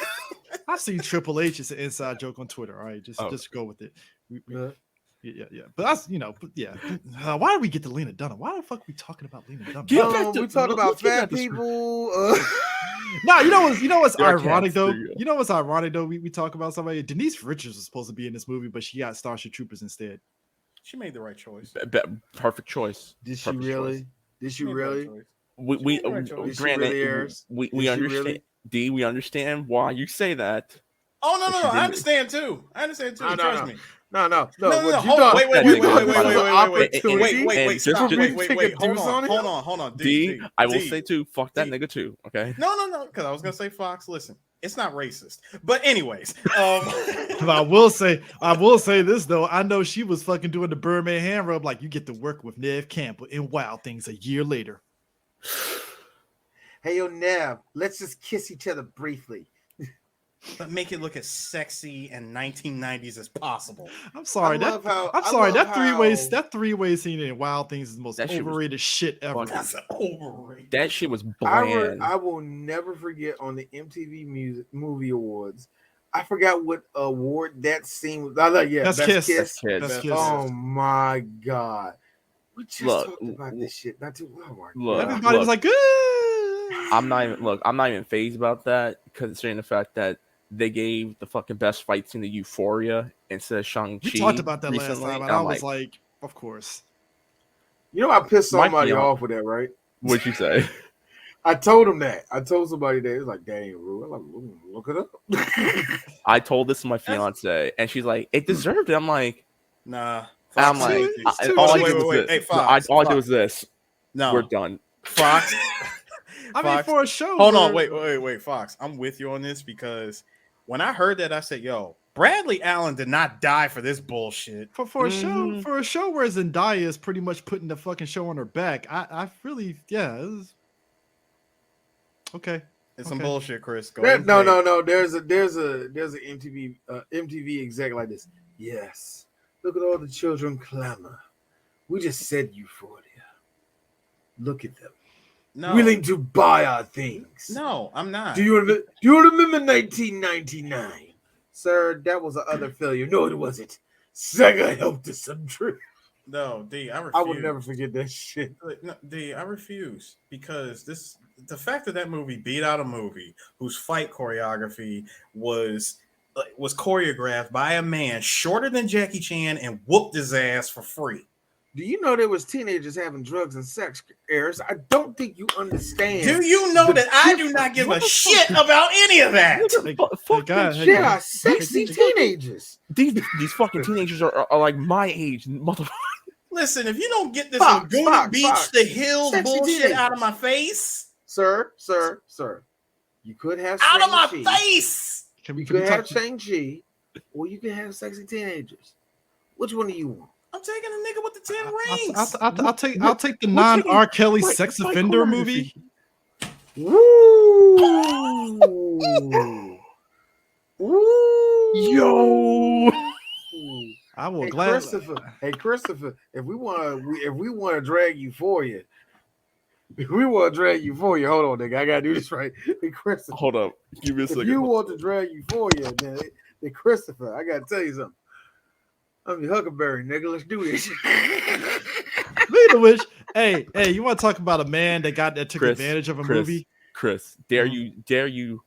I've seen Triple H as an inside joke on Twitter. All right, just go with it. Yeah. But that's why did we get to Lena Dunham? Why the fuck are we talking about Lena Dunham? We talk about fat people. No, you know what's There are ironic cats, though. there you go. You know what's ironic though. We talk about somebody. Denise Richards was supposed to be in this movie, but she got Starship Troopers instead. She made the right choice. Perfect choice. Did she Perfect really? choice. Did she made the right really? choice. We Did she granted, really, Ayers? we Did she understand. really? D, we understand why you say that. Oh no, But no, she no! I didn't. understand too. Trust me. No. No. What you Hold on. thought- Wait. you thought wait, this was wait, an wait, opportunity and just for to- me to take a Hold deuce on. on him? Hold on. D, I will D. say too. Fuck that D. nigga too. Okay. No, because I was gonna say Fox. Listen, it's not racist. But anyways, But I will say this though. I know she was fucking doing the Birdman hand rub like you get to work with Nev Campbell in Wild Things a year later. Hey, yo, Nev, let's just kiss each other briefly. but make it look as sexy and 1990s as possible. I'm sorry. I love how- I'm I sorry. love That three-way scene in Wild Things is the most That shit was overrated shit ever. fucking- That's overrated. That shit was bland. I will never forget on the MTV Movie Awards. I forgot what award that scene was. Best Kiss. Best Kiss. Best Kiss. Oh my god. We just Look, talked about this shit not too long. Look, Everybody was like, "Good." I'm not even phased about that, considering the fact that they gave the fucking best fight scene to Euphoria instead of Shang-Chi. We talked about that recently, last time, and and I I'm was like, "Of course." You know I pissed My somebody fiance- off with that, right? What'd you say? I told him that. I told somebody that. It was like, that ain't rude. I'm like, look it up. I told this to my fiance, and she's like, "It deserved it." I'm like, Nah. I'm Fox like, made these. all I Wait, did was wait. this. Hey, Fox. All I did was this. No. We're done. Fox. I mean, Fox. for a show. Hold on, where- wait, Fox. I'm with you on this because when I heard that, I said, "Yo, Bradley Allen did not die for this bullshit." For a show where Zendaya is pretty much putting the fucking show on her back. I really, it was... okay. It's some Okay. bullshit, Chris. Go ahead and No. play it. There's a MTV exec like this. Yes. Look at all the children clamor. We just said Euphoria. Look at them. No, Willing to buy our things. no, I'm not. Do you remember 1999? Sir, that was the other failure. No, it wasn't. Sega helped us some truth. No, D, I refuse. I would never forget that shit. No, D, I refuse because the fact that that movie beat out a movie whose fight choreography was choreographed by a man shorter than Jackie Chan and whooped his ass for free. Do you know there was teenagers having drugs and sex errors? I don't think you understand. Do you know that I do not give a shit about any of that? Fuck guy, that hey, shit. They are sexy teenagers. These fucking teenagers are like my age, motherfucker. Listen, if you don't get this Fox, Laguna Fox, Beach Fox. the Hills Sexy bullshit teenagers. out of my face, Sir. You could have out of my Shang-Chi. face. Can You we, can we could have talk? Shang-Chi, or you could have sexy teenagers. Which one do you want? I'm taking a nigga with the 10 rings. I'll take the non R. Kelly sex offender movie. Woo! Woo! Yo. I will Hey gladly. Christopher, if we want to drag Euphoria, hold on, nigga, I gotta do this right. Hey, Christopher, Hold up. Give me a if second. you want to drag Euphoria, then Christopher, I gotta tell you something. I'm your Huckleberry, nigga. Let's do this. Speaking of which, hey, you want to talk about a man that took advantage of a movie? Chris, dare you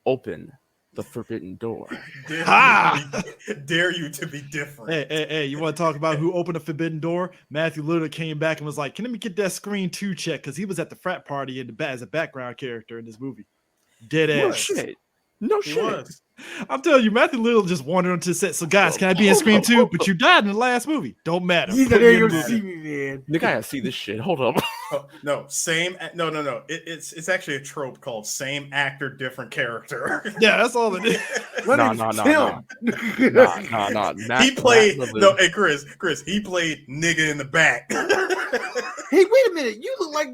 open the forbidden door? Dare you to be different. Hey, you want to talk about who opened the forbidden door? Matthew Lillard came back and was like, "Can let me get that Screen 2 check?" Because he was at the frat party as a background character in this movie. Dead No ass. shit. No He shit. was. I'm telling you, Matthew Lillard just wandered onto the set. So, guys, can I be in Scream 2? But you died in the last movie. Don't matter. You Put there me in you the movie. see me, man. Nigga, I gotta see this shit. Hold up. Oh, no, same. No. It's actually a trope called same actor, different character. Yeah, that's all it is. My Nah, name's nah. Tim. Nah. He played Matt Lillard. no. Hey, Chris. He played nigga in the back. Hey, wait a minute. You look like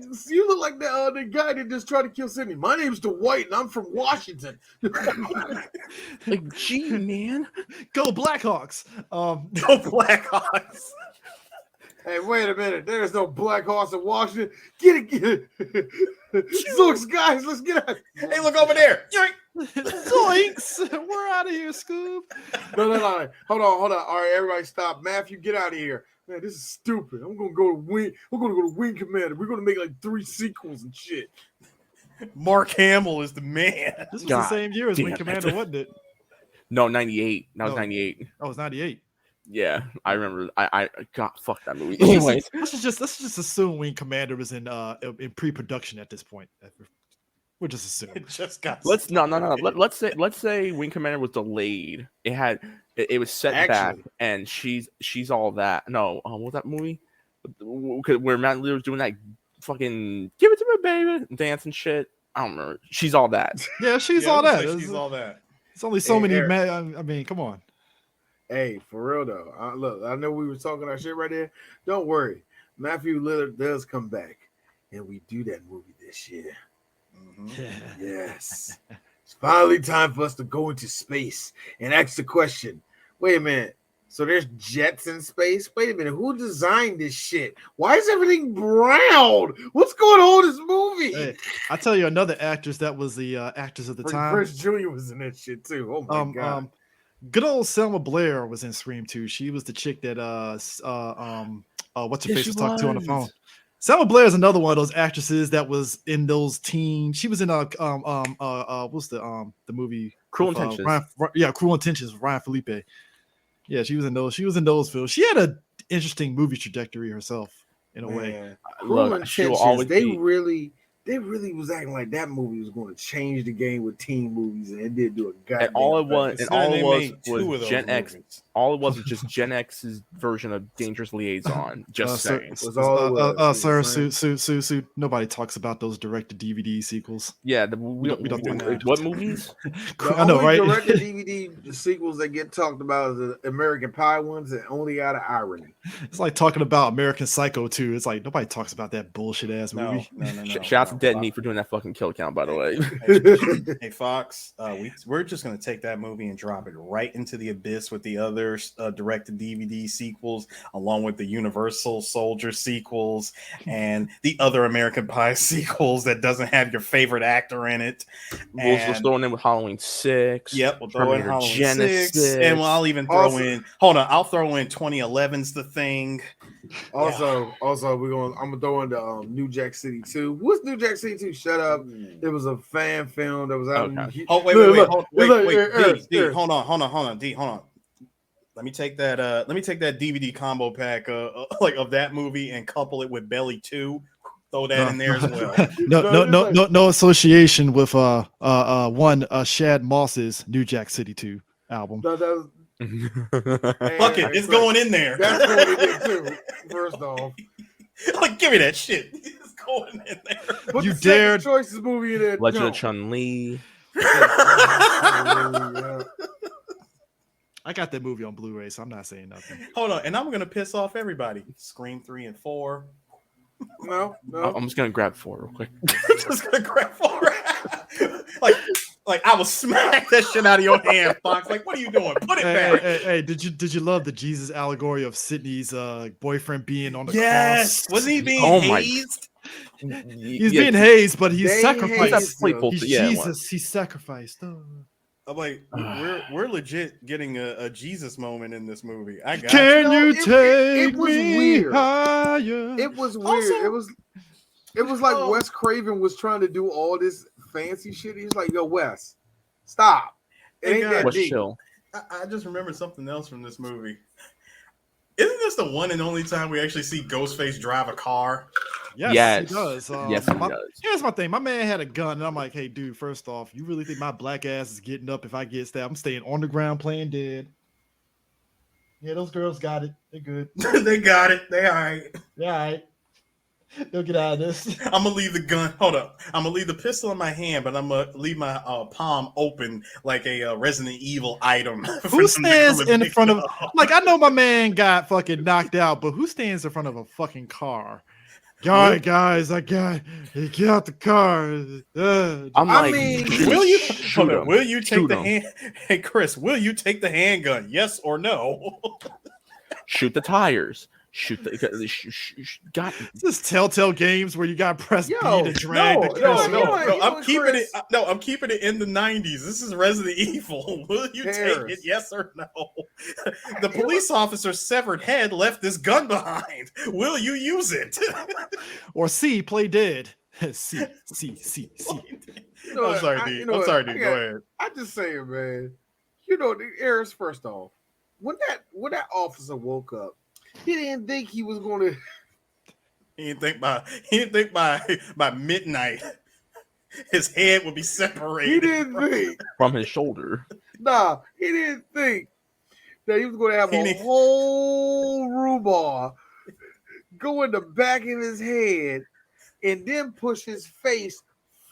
the guy that just tried to kill Sydney. My name's Dwight, and I'm from Washington. Like, gee, man. Go Blackhawks. Go Blackhawks. Hey, wait a minute. There's no black horse in Washington. Get it. Zooks, guys, let's get out. Hey, look over there. Zoinks! We're out of here, Scoob. No. Hold on. All right, everybody stop. Matthew, get out of here. Man, this is stupid. I'm gonna go to Wing. We're gonna go to Wing Commander. We're gonna make like 3 sequels and shit. Mark Hamill is the man. This was the same year as Wing Commander, wasn't it? No, 98. That was 98. Oh, it was 98. Yeah, I remember. I got fuck that movie. Anyways, let's just assume Wing Commander was in pre-production at this point. We'll just assume. It just got. No. Let's say Wing Commander was delayed. It was set back, and she's all that. No, what was that movie? Where Matt Lee was doing that fucking "Give It to Me, Baby" dance and shit. I don't remember. She's all that. Yeah, she's all that. She's all that. It's only so many. I mean, come on. Hey, for real though. Look, I know we were talking our shit right there. Don't worry, Matthew Lillard does come back, and we do that movie this year. Mm-hmm. Yes, it's finally time for us to go into space and ask the question. Wait a minute. So there's jets in space? Wait a minute. Who designed this shit? Why is everything brown? What's going on in this movie? Hey, I'll tell you another actress that was the actors of the time. Prince Jr. was in that shit too. Oh my god. Good old Selma Blair was in Scream 2. She was the chick that what's her face was talking to on the phone. Selma Blair is another one of those actresses that was in those teen. She was in what's the movie? Cruel Intentions. Cruel Intentions with Ryan Felipe. Yeah, she was in those. She was in those films. She had an interesting movie trajectory herself in a way. Cruel Intentions. They really was acting like that movie was going to change the game with teen movies, and it did do a goddamn. And all it was Gen X. All it was just Gen X's version of Dangerous Liaison. Just saying. Sir, nobody talks about those direct-to-DVD sequels. Yeah, we don't what movies? I know, right? Direct-to-DVD sequels that get talked about is the American Pie ones, and only out of irony. It's like talking about American Psycho 2. It's like nobody talks about that bullshit-ass movie. No. Shout out to Dead Meat for doing that fucking kill count, by the way. Hey Fox, we're just gonna take that movie and drop it right into the abyss with the other direct-to-DVD sequels, along with the Universal Soldier sequels and the other American Pie sequels that doesn't have your favorite actor in it. We'll throw in with Halloween 6. Yep, we'll throw in Halloween 6, and I'll even throw in. Hold on, I'll throw in 2011's The Thing. Also, I'm gonna throw in the New Jack City 2. What's New Jack City 2? Shut up! It was a fan film that was out. Okay. Wait, D, hold on, D, hold on. Let me take that DVD combo pack of that movie and couple it with Belly 2. Throw that in there as well. No association with Shad Moss's New Jack City 2 album. Fuck it, it's going in there. That's going in there too. First off, like give me that shit. It's going in there. Put you dared choices movie in there. Legend of Chun-Li. I got that movie on Blu-ray, so I'm not saying nothing. Hold on, and I'm gonna piss off everybody. Scream 3 and 4. No. I'm just gonna grab 4 real quick. Just gonna grab 4. like I will smack that shit out of your hand, Fox. Like, what are you doing? Put it back. Hey, did you love the Jesus allegory of Sydney's boyfriend being on the cross? Yes, wasn't he being hazed? He's being hazed, but he's sacrificed. He's Jesus. He's sacrificed. I'm like, we're legit getting a Jesus moment in this movie. I got. Can you take it was me weird. higher? It was weird. Also, it was like Wes Craven was trying to do all this fancy shit. He's like, "Yo, Wes, stop." It ain't that deep. Chill. I just remembered something else from this movie. Isn't this the one and only time we actually see Ghostface drive a car? Yes. He does. Yes, he does. Here's my thing. My man had a gun, and I'm like, hey, dude, first off, you really think my black ass is getting up if I get stabbed? I'm staying on the ground playing dead. Yeah, those girls got it. They're good. They got it. They all right. Yeah, all right. They'll get out of this. I'm going to leave the gun. Hold up. I'm going to leave the pistol in my hand, but I'm going to leave my palm open like a Resident Evil item. Who stands in front of... Like, I know my man got fucking knocked out, but who stands in front of a fucking car? Guys, get out the car. Will you take the hand? Hey, Chris, will you take the handgun? Yes or no? Shoot the tires. shoot the got This Telltale Games where you got to press B to drag the cursor. I'm keeping it in the 90s. This is Resident Evil. Will you take it? Yes or no? The police officer's severed head left this gun behind. Will you use it? Or C, play dead. C. I'm sorry, D. I'm sorry, D. Go ahead. I just say it, man. The Harris, first off, when that officer woke up, he didn't think he was going to. He didn't think by midnight his head would be separated. He didn't think from his shoulder. Nah, he didn't think that he was going to have a whole rhubarb go in the back of his head and then push his face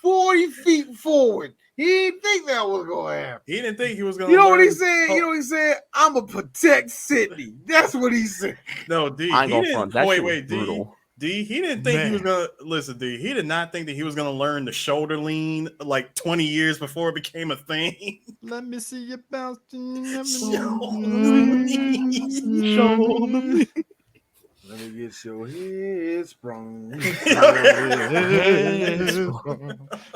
40 feet forward. He didn't think that was going to happen. He didn't think he was going to. You know what he said? You know what he said? I'm going to protect Sydney. That's what he said. No, D. I ain't gonna front. That shit was brutal. D, he didn't think he was gonna listen. D, he did not think that he was gonna learn the shoulder lean like 20 years before it became a thing. Let me see you bounce. Let me get your head sprung.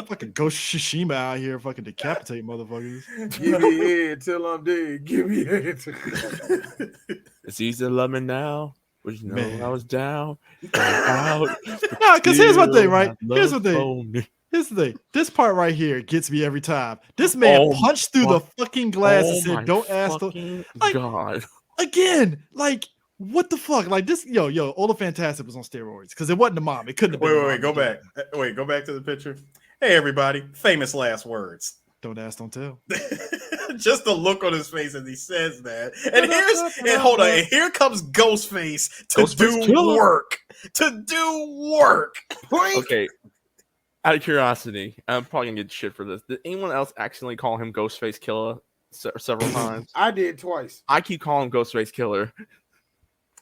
Fucking Ghost Tsushima out here, fucking decapitate motherfuckers. Give me head till I'm dead. Give me head. It's easy to love me now. But you know, Man. I was down. Out, No, because here's my thing, right? Here's the thing. thing. Here's the thing. This part right here gets me every time. This man punched through the fucking glass and said, "Don't ask the God." Again, like, what the fuck? Like this, yo, Ola Fantastic was on steroids because it wasn't the mom. It couldn't have been. Wait, go back. Go back to the picture. Hey, everybody. Famous last words. Don't ask, don't tell. Just the look on his face as he says that. And here comes Ghostface to do work. To do work. Okay. Out of curiosity, I'm probably gonna get shit for this. Did anyone else accidentally call him Ghostface Killer several times? I did twice. I keep calling him Ghostface Killer.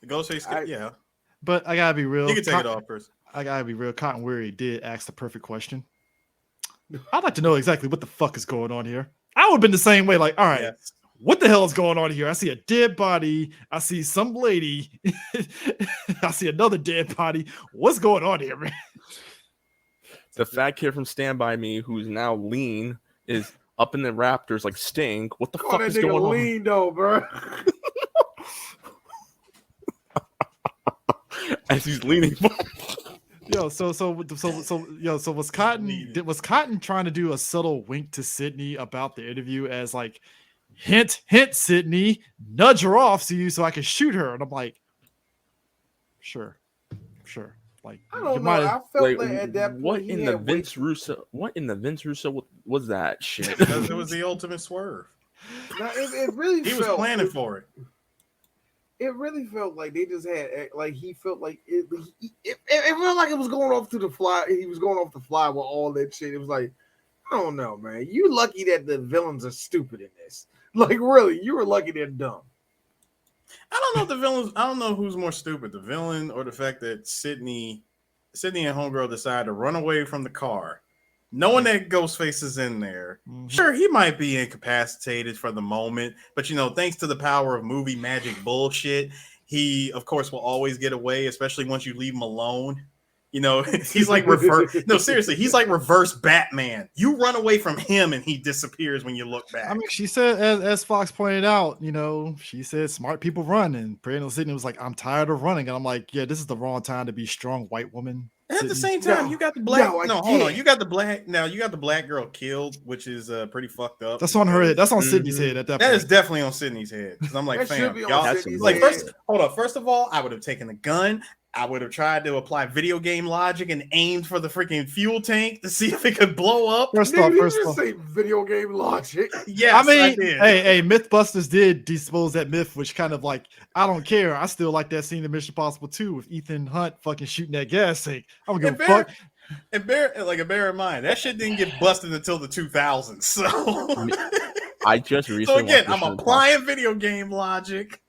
Ghostface, yeah. But I gotta be real. You can take it off first. I gotta be real. Cotton Weary did ask the perfect question. I'd like to know exactly what the fuck is going on here. I would have been the same way. Like, all right, what the hell is going on here? I see a dead body. I see some lady. I see another dead body. What's going on here, man? The fat kid from Stand By Me, who's now lean, is up in the Raptors like Sting. What the fuck is going on? Lean though, bro. As he's leaning. So was Cotton trying to do a subtle wink to Sydney about the interview as like, hint, Sydney, nudge her off so I can shoot her? And I'm like, sure. Like, I don't know. I felt like at that point, what in the Vince Russo was that shit? Because it was the ultimate swerve. No, it really he was planning for it. It really felt like they just had like he felt like it felt like it was going off to the fly. He was going off the fly with all that shit. It was like, I don't know, man. You lucky that the villains are stupid in this. Like, really, you were lucky they're dumb. I don't know if the villains. I don't know who's more stupid, the villain or the fact that Sydney and Homegirl decided to run away from the car, knowing that Ghostface is in there. Mm-hmm. Sure, he might be incapacitated for the moment, but thanks to the power of movie magic bullshit, he, of course, will always get away, especially once you leave him alone. He's like reverse. No, seriously, he's like reverse Batman. You run away from him and he disappears when you look back. I mean, she said, as Fox pointed out, she said smart people run, and Praying Sydney was like, I'm tired of running. And I'm like, yeah, this is the wrong time to be strong white woman. At the same time, you got the black. Hold on. You got the black. Now you got the black girl killed, which is pretty fucked up. That's on her head. That's on Sydney's head at that point. That is definitely on Sydney's head. Because I'm like, fam, y'all. Like, first of all, I would have taken a gun. I would have tried to apply video game logic and aimed for the freaking fuel tank to see if it could blow up. First off, say video game logic. Yes, I mean, I did. Hey, Mythbusters did dispose that myth, which kind of like, I don't care. I still like that scene in Mission Impossible 2 with Ethan Hunt fucking shooting that gas tank. I don't give a fuck. And bear in mind, that shit didn't get busted until the 2000s. So I just recently. So again, I'm applying video game logic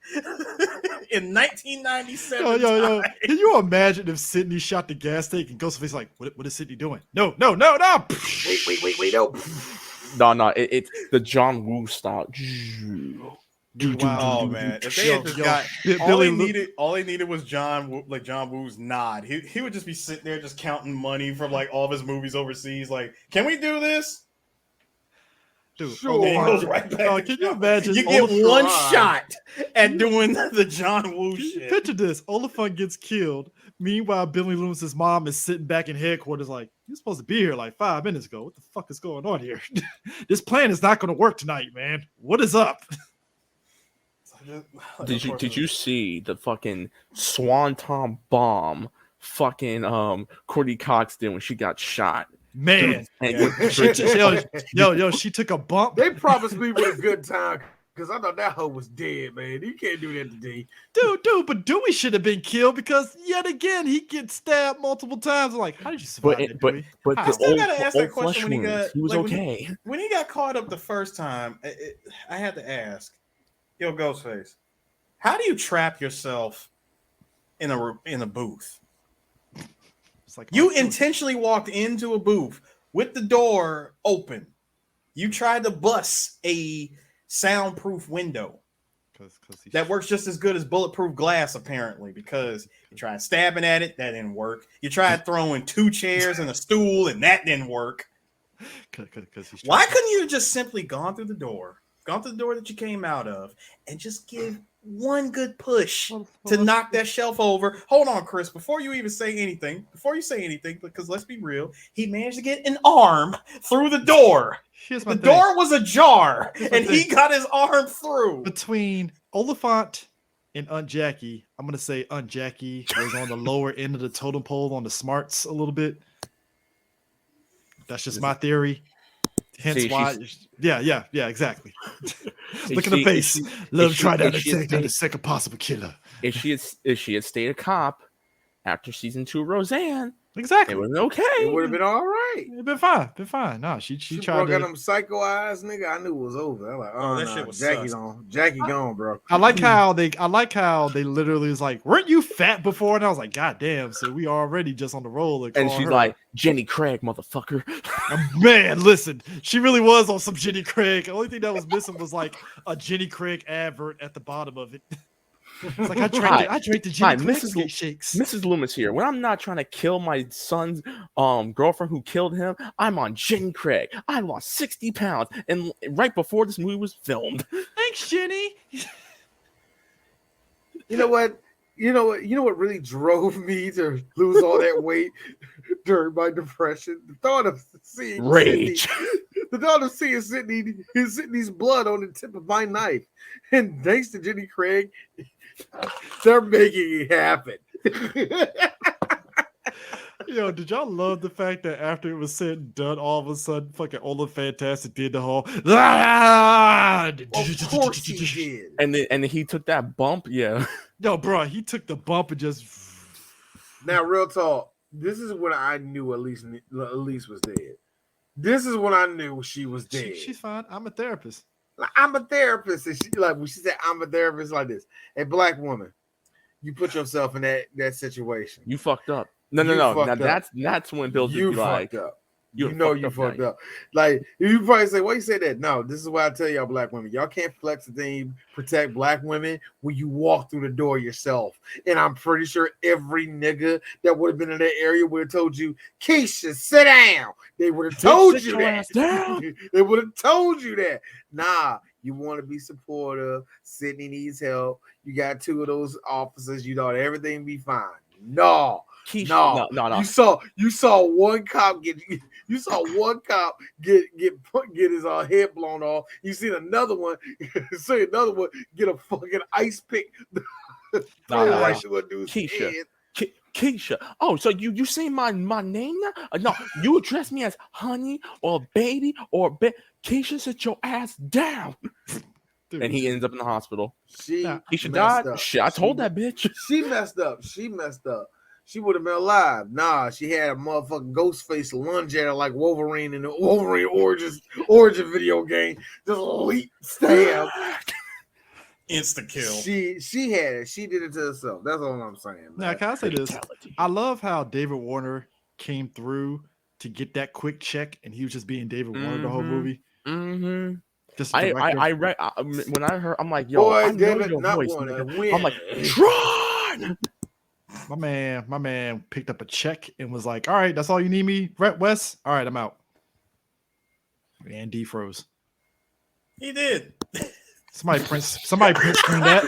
in 1997. Yo. Can you imagine if Sydney shot the gas tank and Ghostface like, what is Sydney doing? No. Wait, no. No, it's the John Woo style. Oh man, if they had just got all they needed was John Woo's nod. He would just be sitting there just counting money from like all of his movies overseas. Like, can we do this? Dude, Sure. And he goes right back. Can you imagine? You get one shot at doing the John Woo shit. Picture this: Oliphant gets killed. Meanwhile, Billy Loomis's mom is sitting back in headquarters, like, "You're supposed to be here like 5 minutes ago. What the fuck is going on here? This plan is not going to work tonight, man. What is up?" Did you see the fucking Swanton bomb fucking Courtney Cox did when she got shot? Man, yo, she took a bump. They promised me with a good time because I thought that hoe was dead, man. You can't do that today. Dude, but Dewey should have been killed because yet again he gets stabbed multiple times. I'm like, how did you survive that, Dewey? But I still gotta ask that question when he was okay. When he got caught up the first time, I had to ask, yo, Ghostface, how do you trap yourself in a booth? It's like, you intentionally walked into a booth with the door open. You tried to bust a soundproof window that works just as good as bulletproof glass, apparently, because you tried stabbing at it, that didn't work. You tried throwing 2 chairs and a stool, and that didn't work. Why couldn't you have just simply gone through the door that you came out of, and just give one good push to knock that shelf over? Hold on, Chris, before you say anything, because let's be real, he managed to get an arm through the door. The door was ajar, and he got his arm through. Between Oliphant and Aunt Jackie, I'm going to say Aunt Jackie was on the lower end of the totem pole on the smarts a little bit. That's just my theory. Hence why. Yeah, exactly. Look at the face. Love tried to take the second possible killer. If she had stayed a cop after season 2 of Roseanne, exactly, it would have been okay. It would have been all right. It'd been fine. No, she tried to. Got them psycho eyes, nigga. I knew it was over. I'm like, that shit was Jackie's on. Jackie gone, bro. I like how they literally was like, "Weren't you fat before?" And I was like, "God damn!" So we already just on the roll. And she's like, "Jenny Craig, motherfucker." Man, listen, she really was on some Jenny Craig. The only thing that was missing was like a Jenny Craig advert at the bottom of it. It's like I drank the Jenny Craig shakes. Mrs. Loomis here. When I'm not trying to kill my son's girlfriend who killed him, I'm on Jenny Craig. I lost 60 pounds, and right before this movie was filmed. Thanks, Jenny. You know what really drove me to lose all that weight during my depression? The thought of seeing rage. The thought of seeing Sydney's blood on the tip of my knife. And thanks to Jenny Craig, they're making it happen. Yo, did y'all love the fact that after it was said and done, all of a sudden fucking Ola Fantastic did the whole Of course he did. And then he took that bump, yeah. No, bro, he took the bump and just. Now, real talk. This is when I knew Elise was dead. This is when I knew she was dead. She's fine. I'm a therapist. I'm a therapist, and when she said I'm a therapist, like this, a black woman, you put yourself in that situation. You fucked up. No. Now that's when Bill just you be fucked like, up. You fucked up. Like, you probably say, why you say that? No, this is why I tell y'all black women, y'all can't flex the thing, protect black women when you walk through the door yourself. And I'm pretty sure every nigga that would have been in that area would have told you, Keisha, sit down. They would have told you that. They would have told you that. Nah, you want to be supportive. Sydney needs help. You got 2 of those officers. You thought everything be fine. No. Keisha, no. You saw one cop get his head blown off. You seen another one get a fucking ice pick. Right to a dude's head. Keisha. Oh, so you say my name now? No, you address me as honey or baby or Keisha, sit your ass down. Dude. And he ends up in the hospital. Keisha died. Shit, I told that bitch. She messed up. She would have been alive. Nah, she had a motherfucking ghost face lunge at her like Wolverine in the Wolverine origin video game. Just leap, stab. Insta kill. She had it. She did it to herself. That's all I'm saying. Now, can I say this? I love how David Warner came through to get that quick check, and he was just being David Warner the whole movie. Mm-hmm. When I heard, I'm like, yo, Boy, I know David, your not voice, one, nigga. win. I'm like, Tron. My man picked up a check and was like, all right, that's all you need me, Wes? All right, I'm out. And D froze. He did. Somebody print screen that.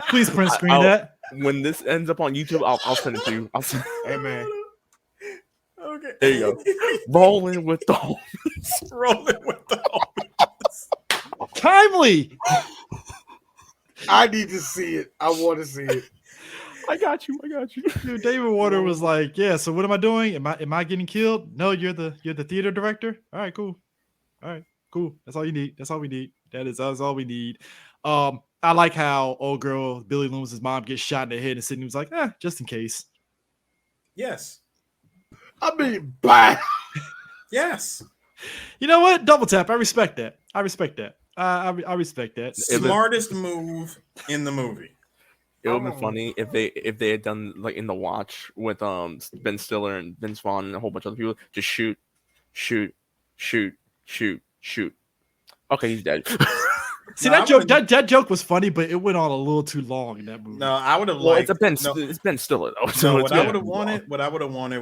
Please print screen that. When this ends up on YouTube, I'll send it to you. Hey, man. Okay. There you go. Rolling with the homies. Rolling with the homies. Timely. I need to see it. I want to see it. I got you. Dude, David Warner was like, yeah, so what am I doing? Am I getting killed? No, you're the theater director? All right, cool. That's all you need. That's all we need. That's all we need. I like how old girl Billy Loomis' mom gets shot in the head and Sydney was like, just in case. Yes. I mean, bye. Yes. You know what? Double tap. I respect that. I respect that. I respect that. Smartest move in the movie. It would have been funny if they had done like in The Watch with Ben Stiller and Vince Vaughn and a whole bunch of other people. Just shoot. Okay, he's dead. See, that joke was funny, but it went on a little too long in that movie. No, I would have Well, liked. it's Ben Stiller though. So what I would have wanted would I would have wanted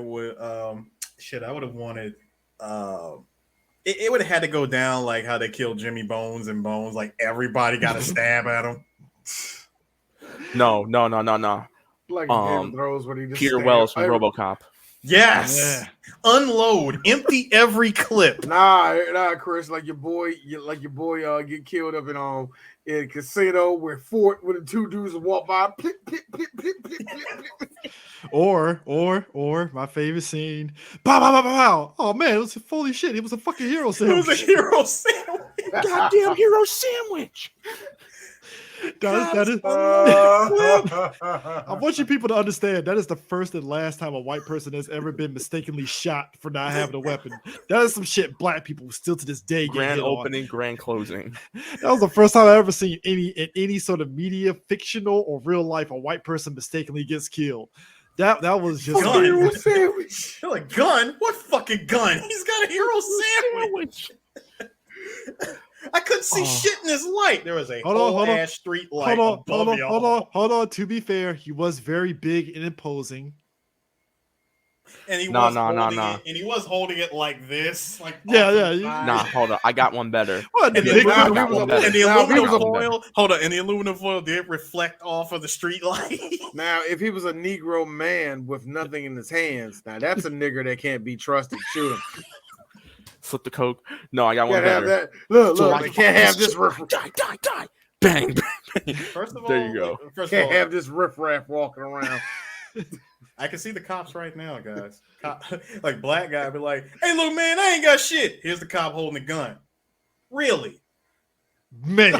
it would have had to go down like how they killed Jimmy Bones and Bones. Like everybody got a stab at him. No. Like Game of Thrones when he just Peter Wells from RoboCop. Yes. Yeah. Unload. Empty every clip. Nah, Chris. Like your boy get killed up in a casino where the two dudes walk by. Pip, pip, pip, pip, pip, pip, pip. Or my favorite scene. Pow, pow, pow, pow, pow. Oh man, it was holy shit. It was a fucking hero sandwich. It was a hero sandwich. Goddamn hero sandwich. That is I want you people to understand that is the first and last time a white person has ever been mistakenly shot for not having a weapon. That is some shit black people still to this day get Grand hit opening, on. grand closing. That was the first time I ever seen in any sort of media, fictional or real life, a white person mistakenly gets killed. That was just Gun. Hero sandwich. You're like, gun? What fucking gun? He's got a hero sandwich. I couldn't see shit in his light. There was a whole ass street light above y'all. Hold on. To be fair, he was very big and imposing. And he was holding it like this. Like Nah, hold on. I got one better. And the aluminum foil did reflect off of the street light. Now, if he was a Negro man with nothing in his hands, now that's a nigger that can't be trusted. Shoot him. Flip the coke. No, I got one better. Look, they can't have this Die. Bang. First of all, there you go. Can't have this riffraff walking around. I can see the cops right now, guys. Like black guy be like, "Hey, look, man, I ain't got shit." Here's the cop holding the gun. Really, man.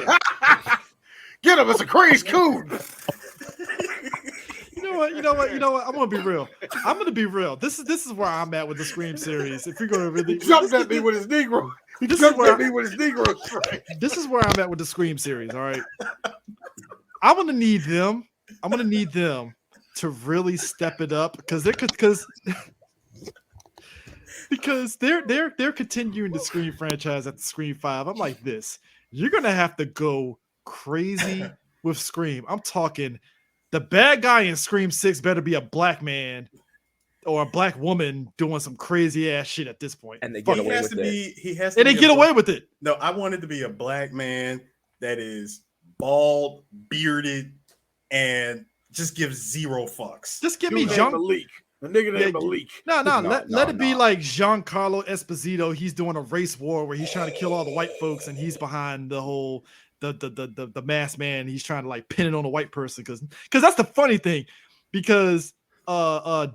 Get him! It's a crazy coon. You know what? I'm gonna be real. This is where I'm at with the Scream series. If you're gonna really jumped at me with his Negro. This is where I'm at with the Scream series. All right. I'm gonna need them to really step it up because they're continuing the Scream franchise at the Scream 5. I'm like this. You're gonna have to go crazy with Scream. I'm talking. The bad guy in Scream 6 better be a black man or a black woman doing some crazy ass shit at this point. And they get away with it. And they get away with it. No, I wanted to be a black man that is bald, bearded, and just gives zero fucks. Just give me Jean Malik. The nigga named Malik. Let it be like Giancarlo Esposito. He's doing a race war where he's trying to kill all the white folks and he's behind the whole the masked man. He's trying to like pin it on a white person because that's the funny thing, because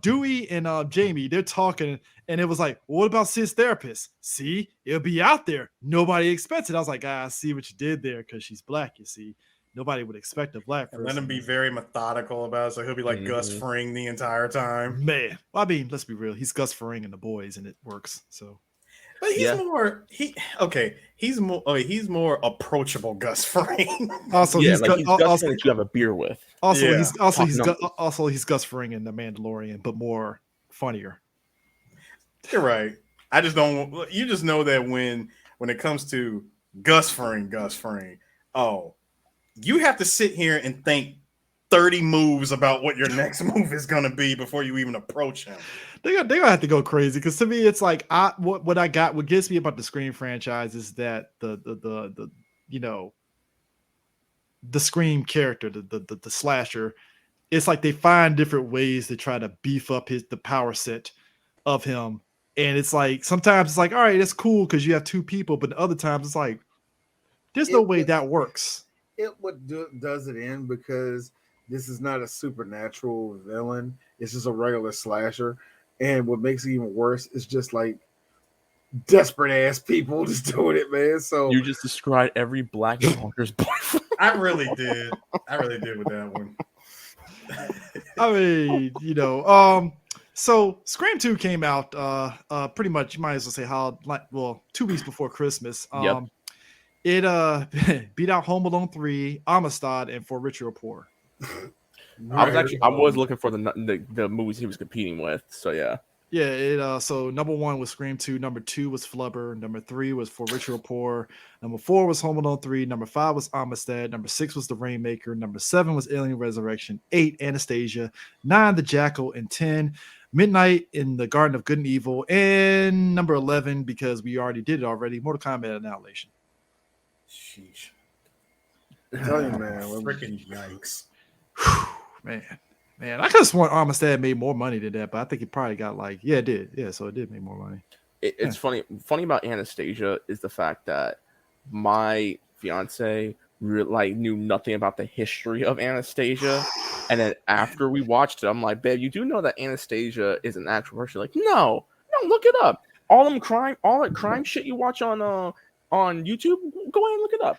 Dewey and Jamie, they're talking and it was like, well, what about Sid's therapist? See, it'll be out there. Nobody expects it. I was like, I see what you did there because she's black. You see, nobody would expect a black person. Let him be very methodical about it, so he'll be like Gus Fring the entire time. Man, well, I mean, let's be real. He's Gus Fring in The Boys, and it works. So. But he's more approachable Gus Fring. Also, he's Gus Fring that you have a beer with. He's Gus Fring in The Mandalorian, but more funnier. You're right. I just don't. You just know that when it comes to Gus Fring. Oh, you have to sit here and think 30 moves about what your next move is gonna be before you even approach him. They're gonna have to go crazy because to me it's like what gets me about the Scream franchise is that the you know the Scream character, the slasher, it's like they find different ways to try to beef up the power set of him. And it's like sometimes it's like, all right, that's cool because you have two people, but other times it's like there's no way that works. Does it end because this is not a supernatural villain. It's just a regular slasher. And what makes it even worse is just like desperate ass people just doing it, man. So you just described every black talker's boyfriend. I really did with that one. I mean, so Scream 2 came out pretty much, you might as well say 2 weeks before Christmas. Yep. It beat out Home Alone 3, Amistad, and For Richer or Poor. I was looking for the movies he was competing with. So yeah. Yeah, so number 1 was Scream 2, number 2 was Flubber, number 3 was For Richer or Poor, number 4 was Home Alone 3, number 5 was Amistad, number 6 was The Rainmaker, number 7 was Alien Resurrection, 8 Anastasia, 9 The Jackal, and 10 Midnight in the Garden of Good and Evil, and number 11, because we already did it already, Mortal Kombat Annihilation. Sheesh. Tell you, man. Freaking yikes. Man, I could have sworn Armistead made more money than that, but I think he probably got it did. Yeah, so it did make more money. It's funny about Anastasia is the fact that my fiance knew nothing about the history of Anastasia, and then after we watched it, I'm like, babe, you do know that Anastasia is an actual person? Like, no, look it up. All that crime shit you watch on YouTube, go ahead and look it up.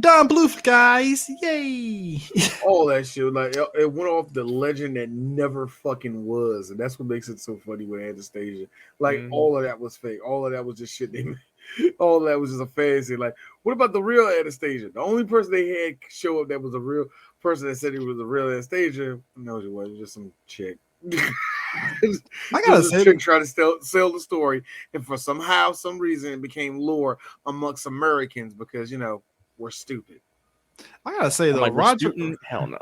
Don Bluth, guys, yay! All that shit, like it went off the legend that never fucking was, and that's what makes it so funny with Anastasia. Like all of that was fake. All of that was just shit they made. All of that was just a fantasy. Like, what about the real Anastasia? The only person they had show up that was a real person that said he was a real Anastasia. No, it wasn't. Just some chick. I gotta say, chick trying to sell the story, and for some reason, it became lore amongst Americans because we're stupid. I gotta say though, hell no.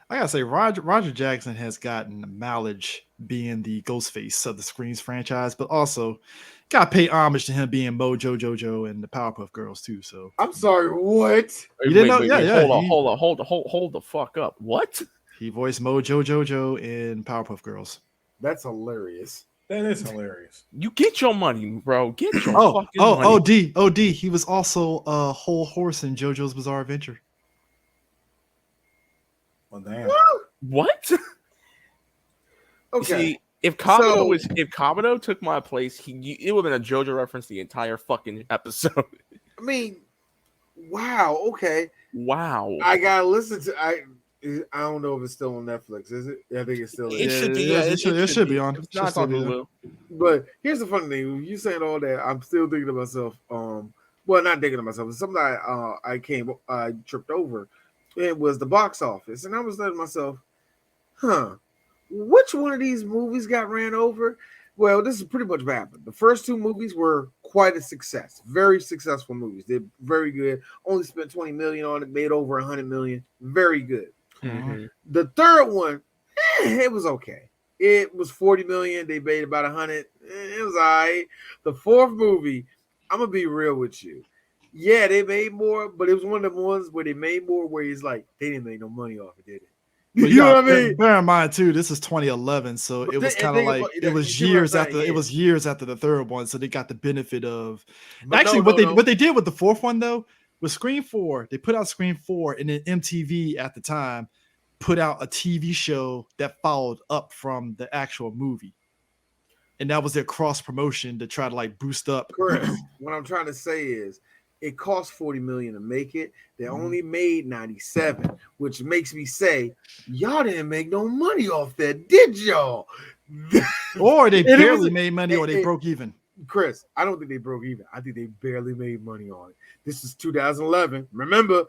I gotta say, Roger Jackson has gotten mileage being the Ghostface of the Screams franchise, but also gotta pay homage to him being Mojo Jojo and the Powerpuff Girls too. So I'm sorry, what? You didn't know? Yeah. Hold the fuck up. What? He voiced Mojo Jojo in Powerpuff Girls. That's hilarious. That is hilarious. You get your money, bro. Get your fucking money. OD. He was also a whole horse in JoJo's Bizarre Adventure. Well, damn. What? Okay. See, if Kabuto took my place, it would have been a JoJo reference the entire fucking episode. I mean, wow. Okay. Wow. I gotta listen to. I don't know if it's still on Netflix. Is it? I think it's still. It should be. Yeah, it should be on. It's not on Hulu. But here's the funny thing: you saying all that, I'm still thinking to myself. Well, not thinking to myself. It's something I tripped over. It was the box office, and I was letting myself, which one of these movies got ran over? Well, this is pretty much what happened. The first 2 movies were quite a success, very successful movies. They're very good. Only spent $20 million on it, made over $100 million. Very good. Mm-hmm. The third one, it was okay. It was $40 million. They made about 100. It was all right. The fourth movie, I'm gonna be real with you. Yeah, they made more, but it was one of the ones where they made more where he's like, they didn't make no money off it, did it? You know what I mean? Bear in mind too, this is 2011, so it was kind of like it was years after it was years after the third one, so they got the benefit of. Actually, what they did with the fourth one though was Scream 4. They put out Scream 4, and then MTV at the time put out a TV show that followed up from the actual movie, and that was their cross promotion to try to boost up. Correct. What I'm trying to say is, it cost $40 million to make it. They only made 97, which makes me say, y'all didn't make no money off that, did y'all? Or they barely made money, or they broke even. Chris, I don't think they broke even. I think they barely made money on it. This is 2011. Remember,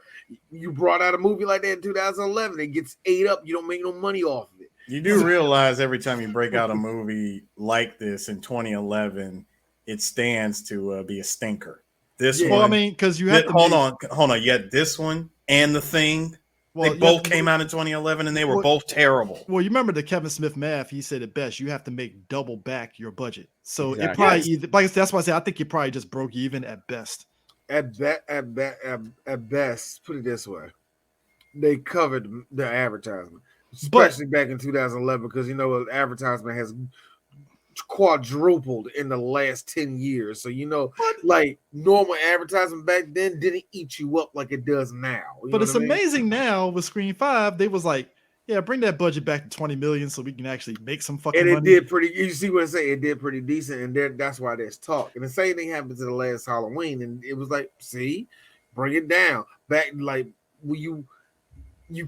you brought out a movie like that in 2011. It gets ate up. You don't make no money off of it. You do realize every time you break out a movie like this in 2011, it stands to be a stinker. This Yeah. one. Well, I mean, because you have to hold on. Yeah, this one and The Thing. Well, they both came out in 2011, and they were both terrible. Well, you remember the Kevin Smith math? He said it best. You have to make double back your budget. So Exactly. it probably either, like that's why I say I think you probably just broke even at best. At best, put it this way, they covered the advertisement, especially back in 2011, because advertisement has quadrupled in the last 10 years. So like normal advertising back then didn't eat you up like it does now. But it's amazing now with Screen 5, they was like, yeah, bring that budget back to 20 million so we can actually make some fucking money. And it did pretty, you see what I say, it did pretty decent, and that's why there's talk. And the same thing happened to the last Halloween, and it was like, see, bring it down. Back, like, you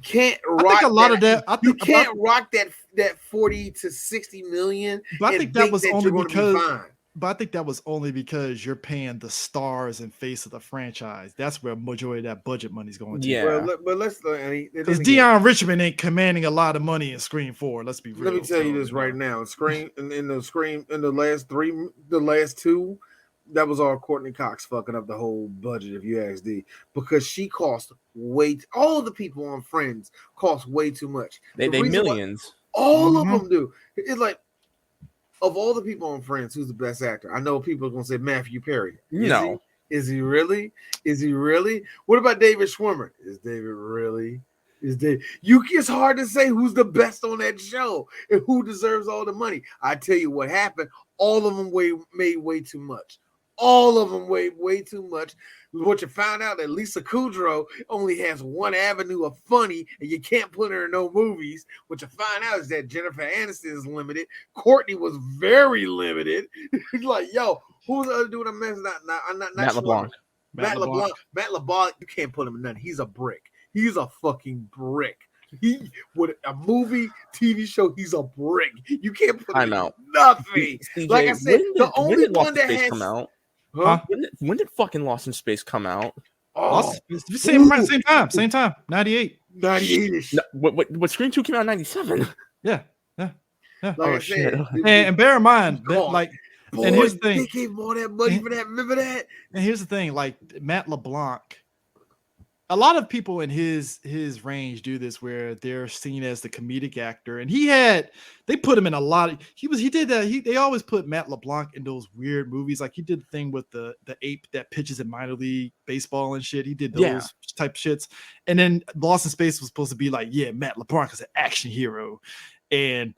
can't rock I think a lot of that. You can't rock that 40 to 60 million. But I think that was only because. But I think that was only because you're paying the stars and face of the franchise. That's where majority of that budget money's going to. Yeah, but let's because Deion Richmond ain't commanding a lot of money in Scream 4. Let's be real. Let me tell you this right now. Scream in the last two. That was all Courtney Cox fucking up the whole budget, if you ask D, because she cost all the people on Friends cost way too much. They millions. All of them do. It's like, of all the people on Friends, who's the best actor? I know people are gonna say Matthew Perry. Is he really? What about David Schwimmer? Is David really? It's hard to say who's the best on that show and who deserves all the money. I tell you what happened. All of them made way too much. All of them way too much. What you found out that Lisa Kudrow only has one avenue of funny, and you can't put her in no movies. What you find out is that Jennifer Aniston is limited. Courtney was very limited. Like, yo, who's the other dude I'm messing up? Not Matt LeBlanc. Matt LeBlanc, you can't put him in nothing. He's a brick. He's a fucking brick. He with a movie, TV show, he's a brick. You can't put him in nothing. CJ, like I said, the only one that has come out. Huh? When did fucking Lost in Space come out? Oh, same time, 98. 98-ish. No, what Scream 2 came out in 97? Yeah. Like shit. And bear in mind that, like, boy, and here's the thing. They gave him all that money for that. Remember that? And here's the thing, like Matt LeBlanc, a lot of people in his range do this where they're seen as the comedic actor, and they put him in a lot of, they always put Matt LeBlanc in those weird movies. Like he did the thing with the ape that pitches in minor league baseball and shit. He did those type of shits. And then Lost in Space was supposed to be like, yeah, Matt LeBlanc is an action hero. And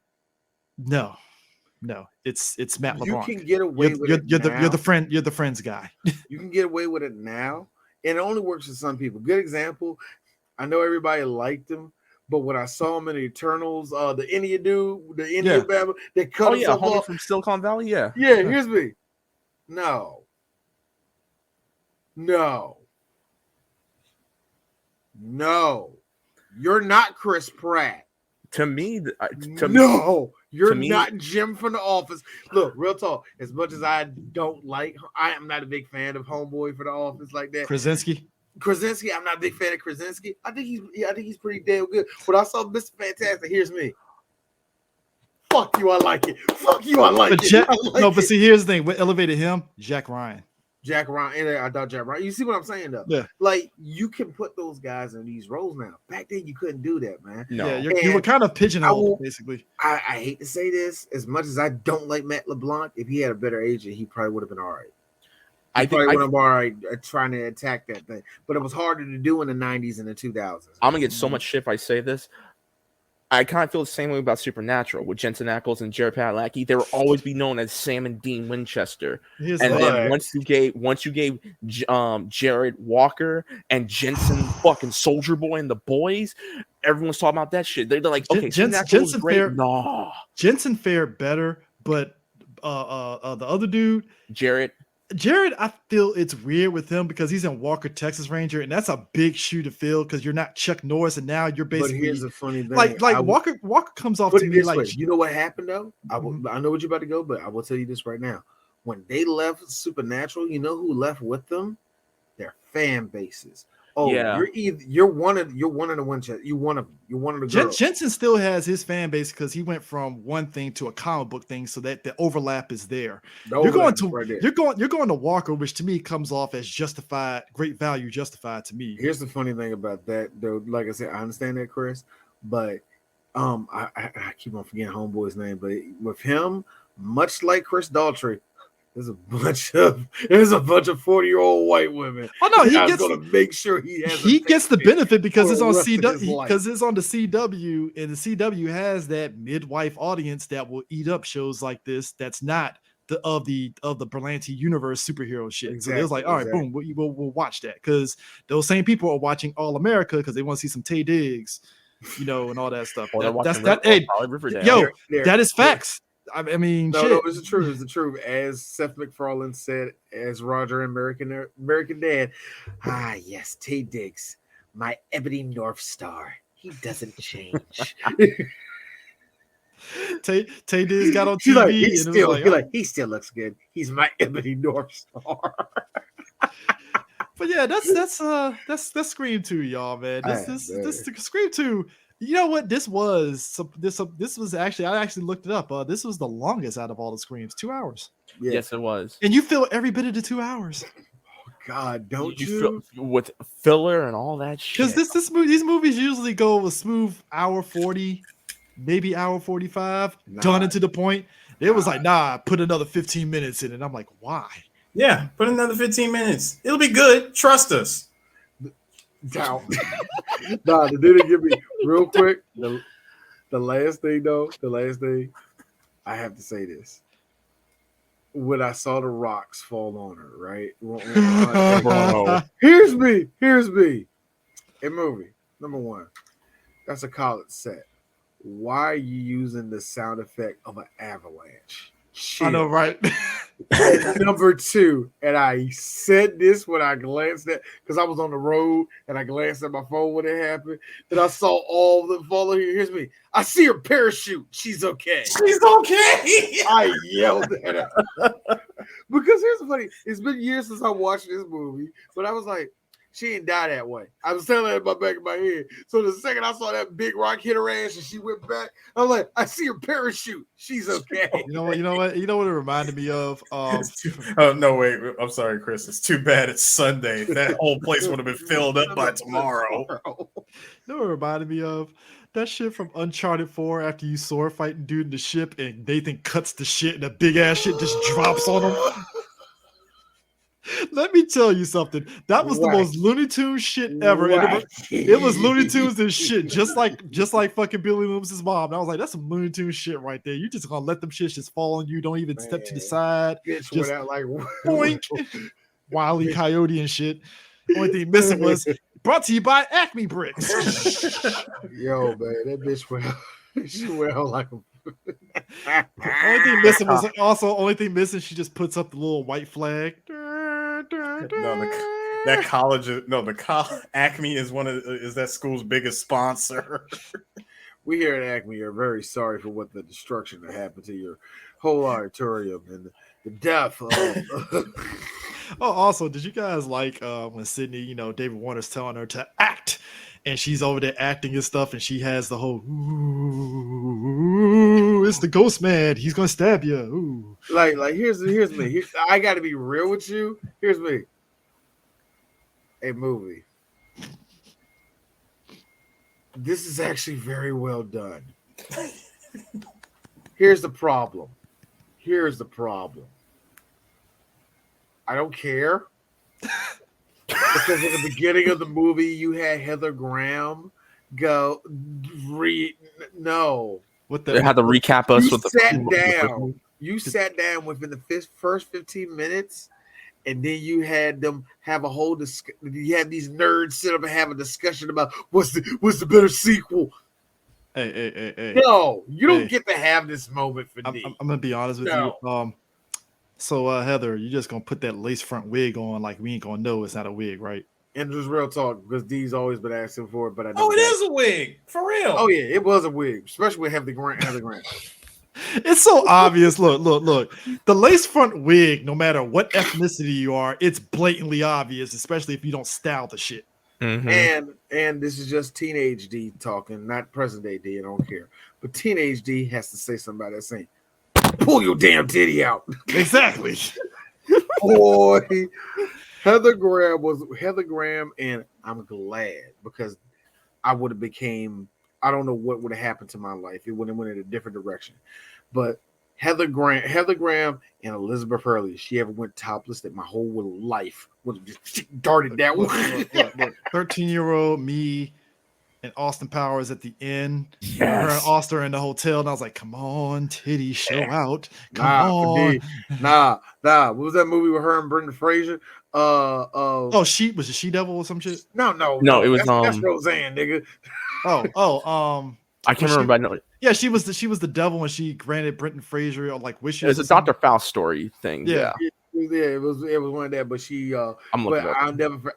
no, it's Matt LeBlanc. You can get away with it. You're the friends guy. You can get away with it now. And it only works for some people. Good example. I know everybody liked him, but when I saw him in the Eternals, the India dude, the India Babble, they cut himself off from Silicon Valley. Yeah. Here's me. No. You're not Chris Pratt. To me, you're not Jim from The Office. Look, real talk. As much as I am not a big fan of Homeboy for The Office like that. Krasinski, I'm not a big fan of Krasinski. I think he's pretty damn good. When I saw Mr. Fantastic, here's me. Fuck you, I like it. But see, here's the thing. What elevated him? Jack Ryan. I thought Jack Ryan. You see what I'm saying, though? Yeah. Like, you can put those guys in these roles now. Back then, you couldn't do that, man. No. Yeah, you were kind of pigeonholed, basically. I hate to say this. As much as I don't like Matt LeBlanc, if he had a better agent, he probably would have been all right. I probably would have been all right trying to attack that thing. But it was harder to do in the 90s and the 2000s. I'm going to get so much shit if I say this. I kind of feel the same way about Supernatural with Jensen Ackles and Jared Padalecki. They will always be known as Sam and Dean Winchester. Then once you gave Jared Walker and Jensen fucking Soldier Boy and the boys, everyone's talking about that shit. They're like, okay, Jensen great. Jensen fared better, but the other dude, Jared, I feel it's weird with him because he's in Walker, Texas Ranger, and that's a big shoe to fill because you're not Chuck Norris, and now you're basically. But here's the funny thing: like Walker comes off to me like. You know what happened though? I know what you're about to go, but I will tell you this right now: when they left Supernatural, you know who left with them? Their fan bases. Oh, Yeah. you're one of the Winchester. You're one of the girls. Jensen still has his fan base because he went from one thing to a comic book thing, so that the overlap is there. You're going to Walker, which to me comes off as justified, great value justified to me. Here's the funny thing about that, though. Like I said, I understand that, Chris, but I keep on forgetting homeboy's name, but with him, much like Chris Daltrey, there's a bunch of 40-year-old white women. Oh no, he gets to make sure he gets the benefit because it's on CW, because it's on the CW, and the CW has that midwife audience that will eat up shows like this. That's not of the Berlanti universe superhero shit. Exactly, so it was like, all right, boom, we'll watch that because those same people are watching All America because they want to see some Taye Diggs, and all that stuff. That is facts. I mean, no, it's the truth. It's the truth. As Seth MacFarlane said, as Roger in American Dad. Ah, yes, Taye Diggs, my ebony North Star. He doesn't change. Taye Diggs got on TV. He still looks good. He's my ebony North Star. But yeah, that's Scream 2, y'all, man. This Scream 2. You know what this was? This was actually, I actually looked it up. This was the longest out of all the Screams, 2 hours. Yeah. Yes, it was. And you feel every bit of the 2 hours. Oh God, don't you? Feel, with filler and all that shit. Because these movies usually go a smooth hour 40, maybe hour 45, done and to the point. It was like, nah, put another 15 minutes in it. I'm like, why? Yeah, put another 15 minutes. It'll be good. Trust us. Nah, the dude give me real quick. The last thing, I have to say this. When I saw the rocks fall on her, right? Here's me. A movie, number one. That's a college set. Why are you using the sound effect of an avalanche? I know, right? Number two, and I said this when I glanced at, because I was on the road and I glanced at my phone when it happened, and I saw all of them follow here. Here's me. I see her parachute. She's okay. She's okay. I yelled at her. Because here's the funny, it's been years since I watched this movie, but I was like, she ain't die that way. I was telling her in my back of my head. So the second I saw that big rock hit her ass and she went back, I'm like, I see her parachute. She's okay. You know what it reminded me of? No, wait. I'm sorry, Chris. It's too bad it's Sunday. That whole place would have been filled up by tomorrow. You know what it reminded me of? That shit from Uncharted 4 after you sword fighting dude in the ship and Nathan cuts the shit and the big ass shit just drops on him. Let me tell you something. That was the most Looney Tunes shit ever. It was Looney Tunes and shit, just like fucking Billy Loomis' mom. And I was like, that's some Looney Tunes shit right there. You just gonna let them shits just fall on you. Don't even step to the side. Bitch just went out like boink. Wile E. Coyote and shit. Only thing missing was brought to you by Acme Bricks. Yo, man, that bitch went out. She went out like a only thing missing, she just puts up the little white flag. Acme is that school's biggest sponsor. We here at Acme are very sorry for what the destruction that happened to your whole auditorium and the death of. Also, did you guys like when Sydney, David Warner's telling her to act, and she's over there acting and stuff, and she has the whole, ooh, it's the ghost man. He's gonna stab you. Ooh. Like here's me. I got to be real with you. Here's me. A movie. This is actually very well done. Here's the problem. I don't care. Because in the beginning of the movie, you had Heather Graham go no. They had to recap us with You sat down within the first 15 minutes, and then you had them have a whole you had these nerds sit up and have a discussion about what's the better sequel. Hey. No, you don't get to have this moment for me. I'm gonna be honest with you. So Heather, you just gonna put that lace front wig on like we ain't gonna know it's not a wig, right? And just real talk, because D's always been asking for it, but I it is a wig for real. Oh yeah, it was a wig, especially with Heather Grant. It's so obvious. Look. The lace front wig, no matter what ethnicity you are, it's blatantly obvious, especially if you don't style the shit. And this is just teenage D talking, not present day D. I don't care, but teenage D has to say something about that saying, "Pull your damn titty out." Exactly. Boy, Heather Graham, and I'm glad because I would have became. I don't know what would have happened to my life. It would have went in a different direction, but. Heather Graham, and Elizabeth Hurley. She ever went topless, that my whole life would have just darted that way. 13-year-old me and Austin Powers at the end. Yes. Her and Austin are in the hotel, and I was like, "Come on, titty, show out! Come on!" Nah. What was that movie with her and Brendan Fraser? She was a she devil or some shit. No. It was that's Roseanne, nigga. I can't remember. I know. Yeah, she was the devil, and she granted Brendan Fraser like wishes. It was a Dr. Faust story thing. Yeah. It was one of that. But she, I'm looking up.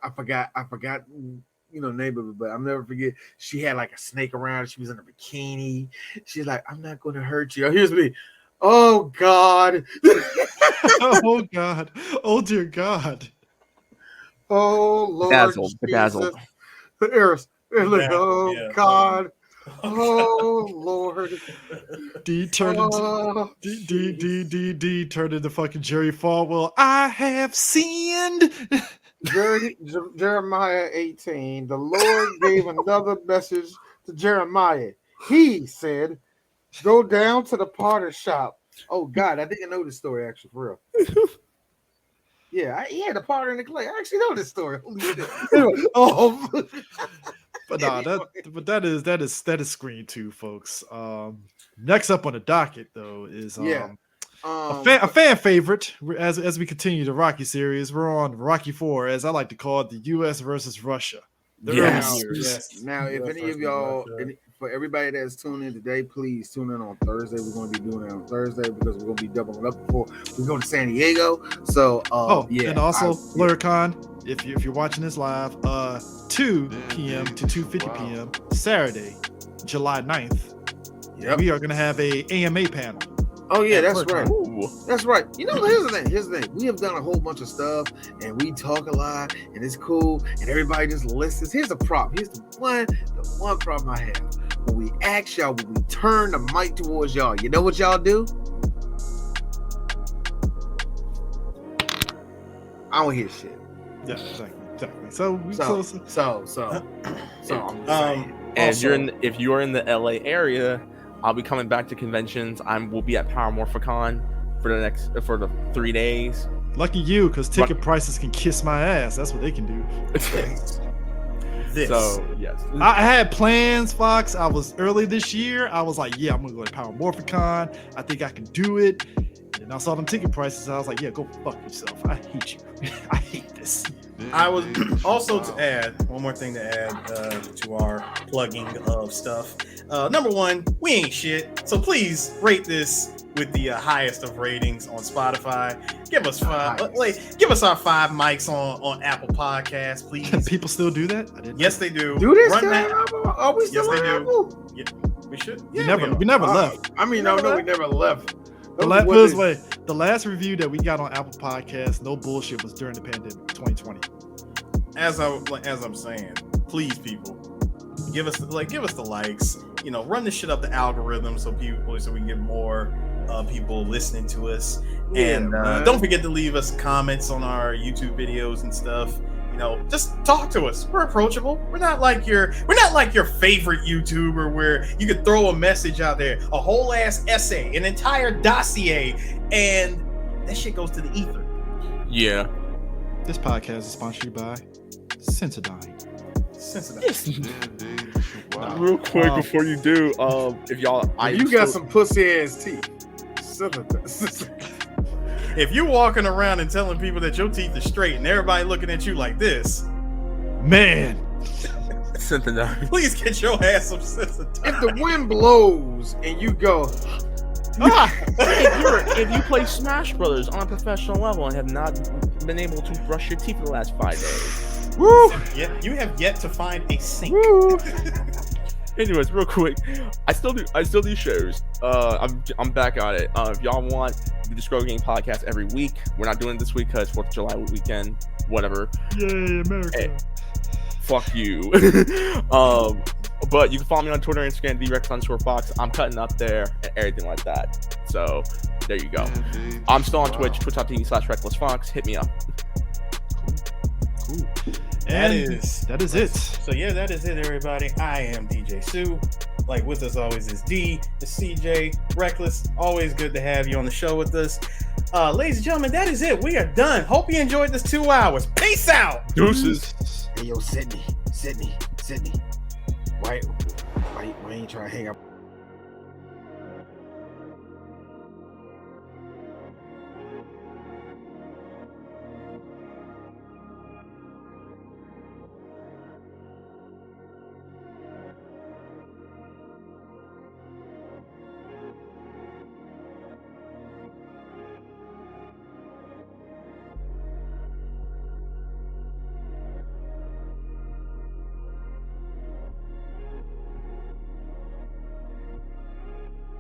I forgot. Name of it, but I'll never forget. She had like a snake around. She was in a bikini. She's like, "I'm not going to hurt you." Here's me. Oh God. Oh God. Oh dear God. Oh Lord. Bedazzled. God. Oh Lord. D turned into fucking Jerry Falwell. I have sinned. Jeremiah 18. The Lord gave another message to Jeremiah. He said, "Go down to the potter shop." Oh God, I didn't know this story actually for real. Yeah, he had a potter in the clay. I actually know this story. But that is Screen 2, folks. Next up on the docket though is a fan favorite as we continue the Rocky series. We're on Rocky 4, as I like to call it, the U.S. versus Russia. Yes. Now, if any of y'all, for everybody that's tuning in today, please tune in on Thursday. We're going to be doing it on Thursday because we're going to be doubling up before we go to San Diego. So, and also, Luricon, if you're watching this live, 2 p.m. to 2:50 p.m. Saturday, July 9th, we are going to have a AMA panel. Oh yeah, that's right. That's right. Here's the thing. We have done a whole bunch of stuff, and we talk a lot, and it's cool, and everybody just listens. Here's the problem. Here's the one problem I have. When we ask y'all, when we turn the mic towards y'all, you know what y'all do? I don't hear shit. Yeah, exactly. So if you're in the LA area, I'll be coming back to conventions. We'll be at Paramorphicon for the 3 days. Lucky you, because ticket prices can kiss my ass. That's what they can do. So yes, I had plans, Fox. I was early this year. I was like, yeah, I'm gonna go to Paramorphicon. I think I can do it. And I saw them ticket prices. I was like, yeah, go fuck yourself. I hate you. I hate this. I was also to add one more thing to add to our plugging of stuff. Number one, we ain't shit, so please rate this with the highest of ratings on Spotify. Give us give us our 5 mics on Apple Podcasts, please. Can people still do that? Yes, they do. Do they still? Are we still on Apple? Yeah, we should. Yeah, we never left. I mean, no, we never left. The last review that we got on Apple Podcasts, no bullshit, was during the pandemic, 2020. As I'm saying, please, people, give us the likes. Run this shit up the algorithm so we can get more people listening to us. And don't forget to leave us comments on our YouTube videos and stuff. Just talk to us. We're approachable. We're not like your favorite YouTuber where you could throw a message out there, a whole ass essay, an entire dossier, and that shit goes to the ether. Yeah. This podcast is sponsored by Sensodyne. Wow. Real quick before you do, if y'all, you got some pussy ass teeth. If you're walking around and telling people that your teeth are straight and everybody looking at you like this, man, Sensodyne. Please get your ass some Sensodyne. If the wind blows and you go, if you play Smash Brothers on a professional level and have not been able to brush your teeth for the last 5 days, woo! Yeah, you have yet to find a sink. Anyways, real quick, I still do shows. I'm back on it. If y'all want the Scroll Game podcast every week, we're not doing it this week because 4th of July weekend, whatever. Yay, America! fuck you. But you can follow me on Twitter, Instagram, @Rex_Fox. I'm cutting up there and everything like that. So there you go. I'm still on Twitch, twitch.tv/RecklessFox. Hit me up. Cool. That And is it. So yeah, that is it, everybody. I am DJ Sue. Like with us always is D, the CJ, Reckless. Always good to have you on the show with us. Ladies and gentlemen, that is it. We are done. Hope you enjoyed this 2 hours. Peace out. Deuces. Hey, yo, Sydney. Why ain't you trying to hang up?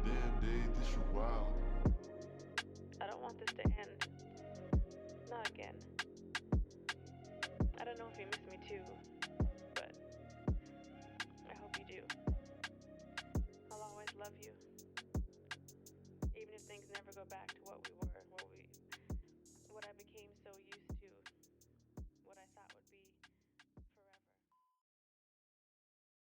Damn, Dave, this is wild. I don't want this to end. Not again. I don't know if you miss me too.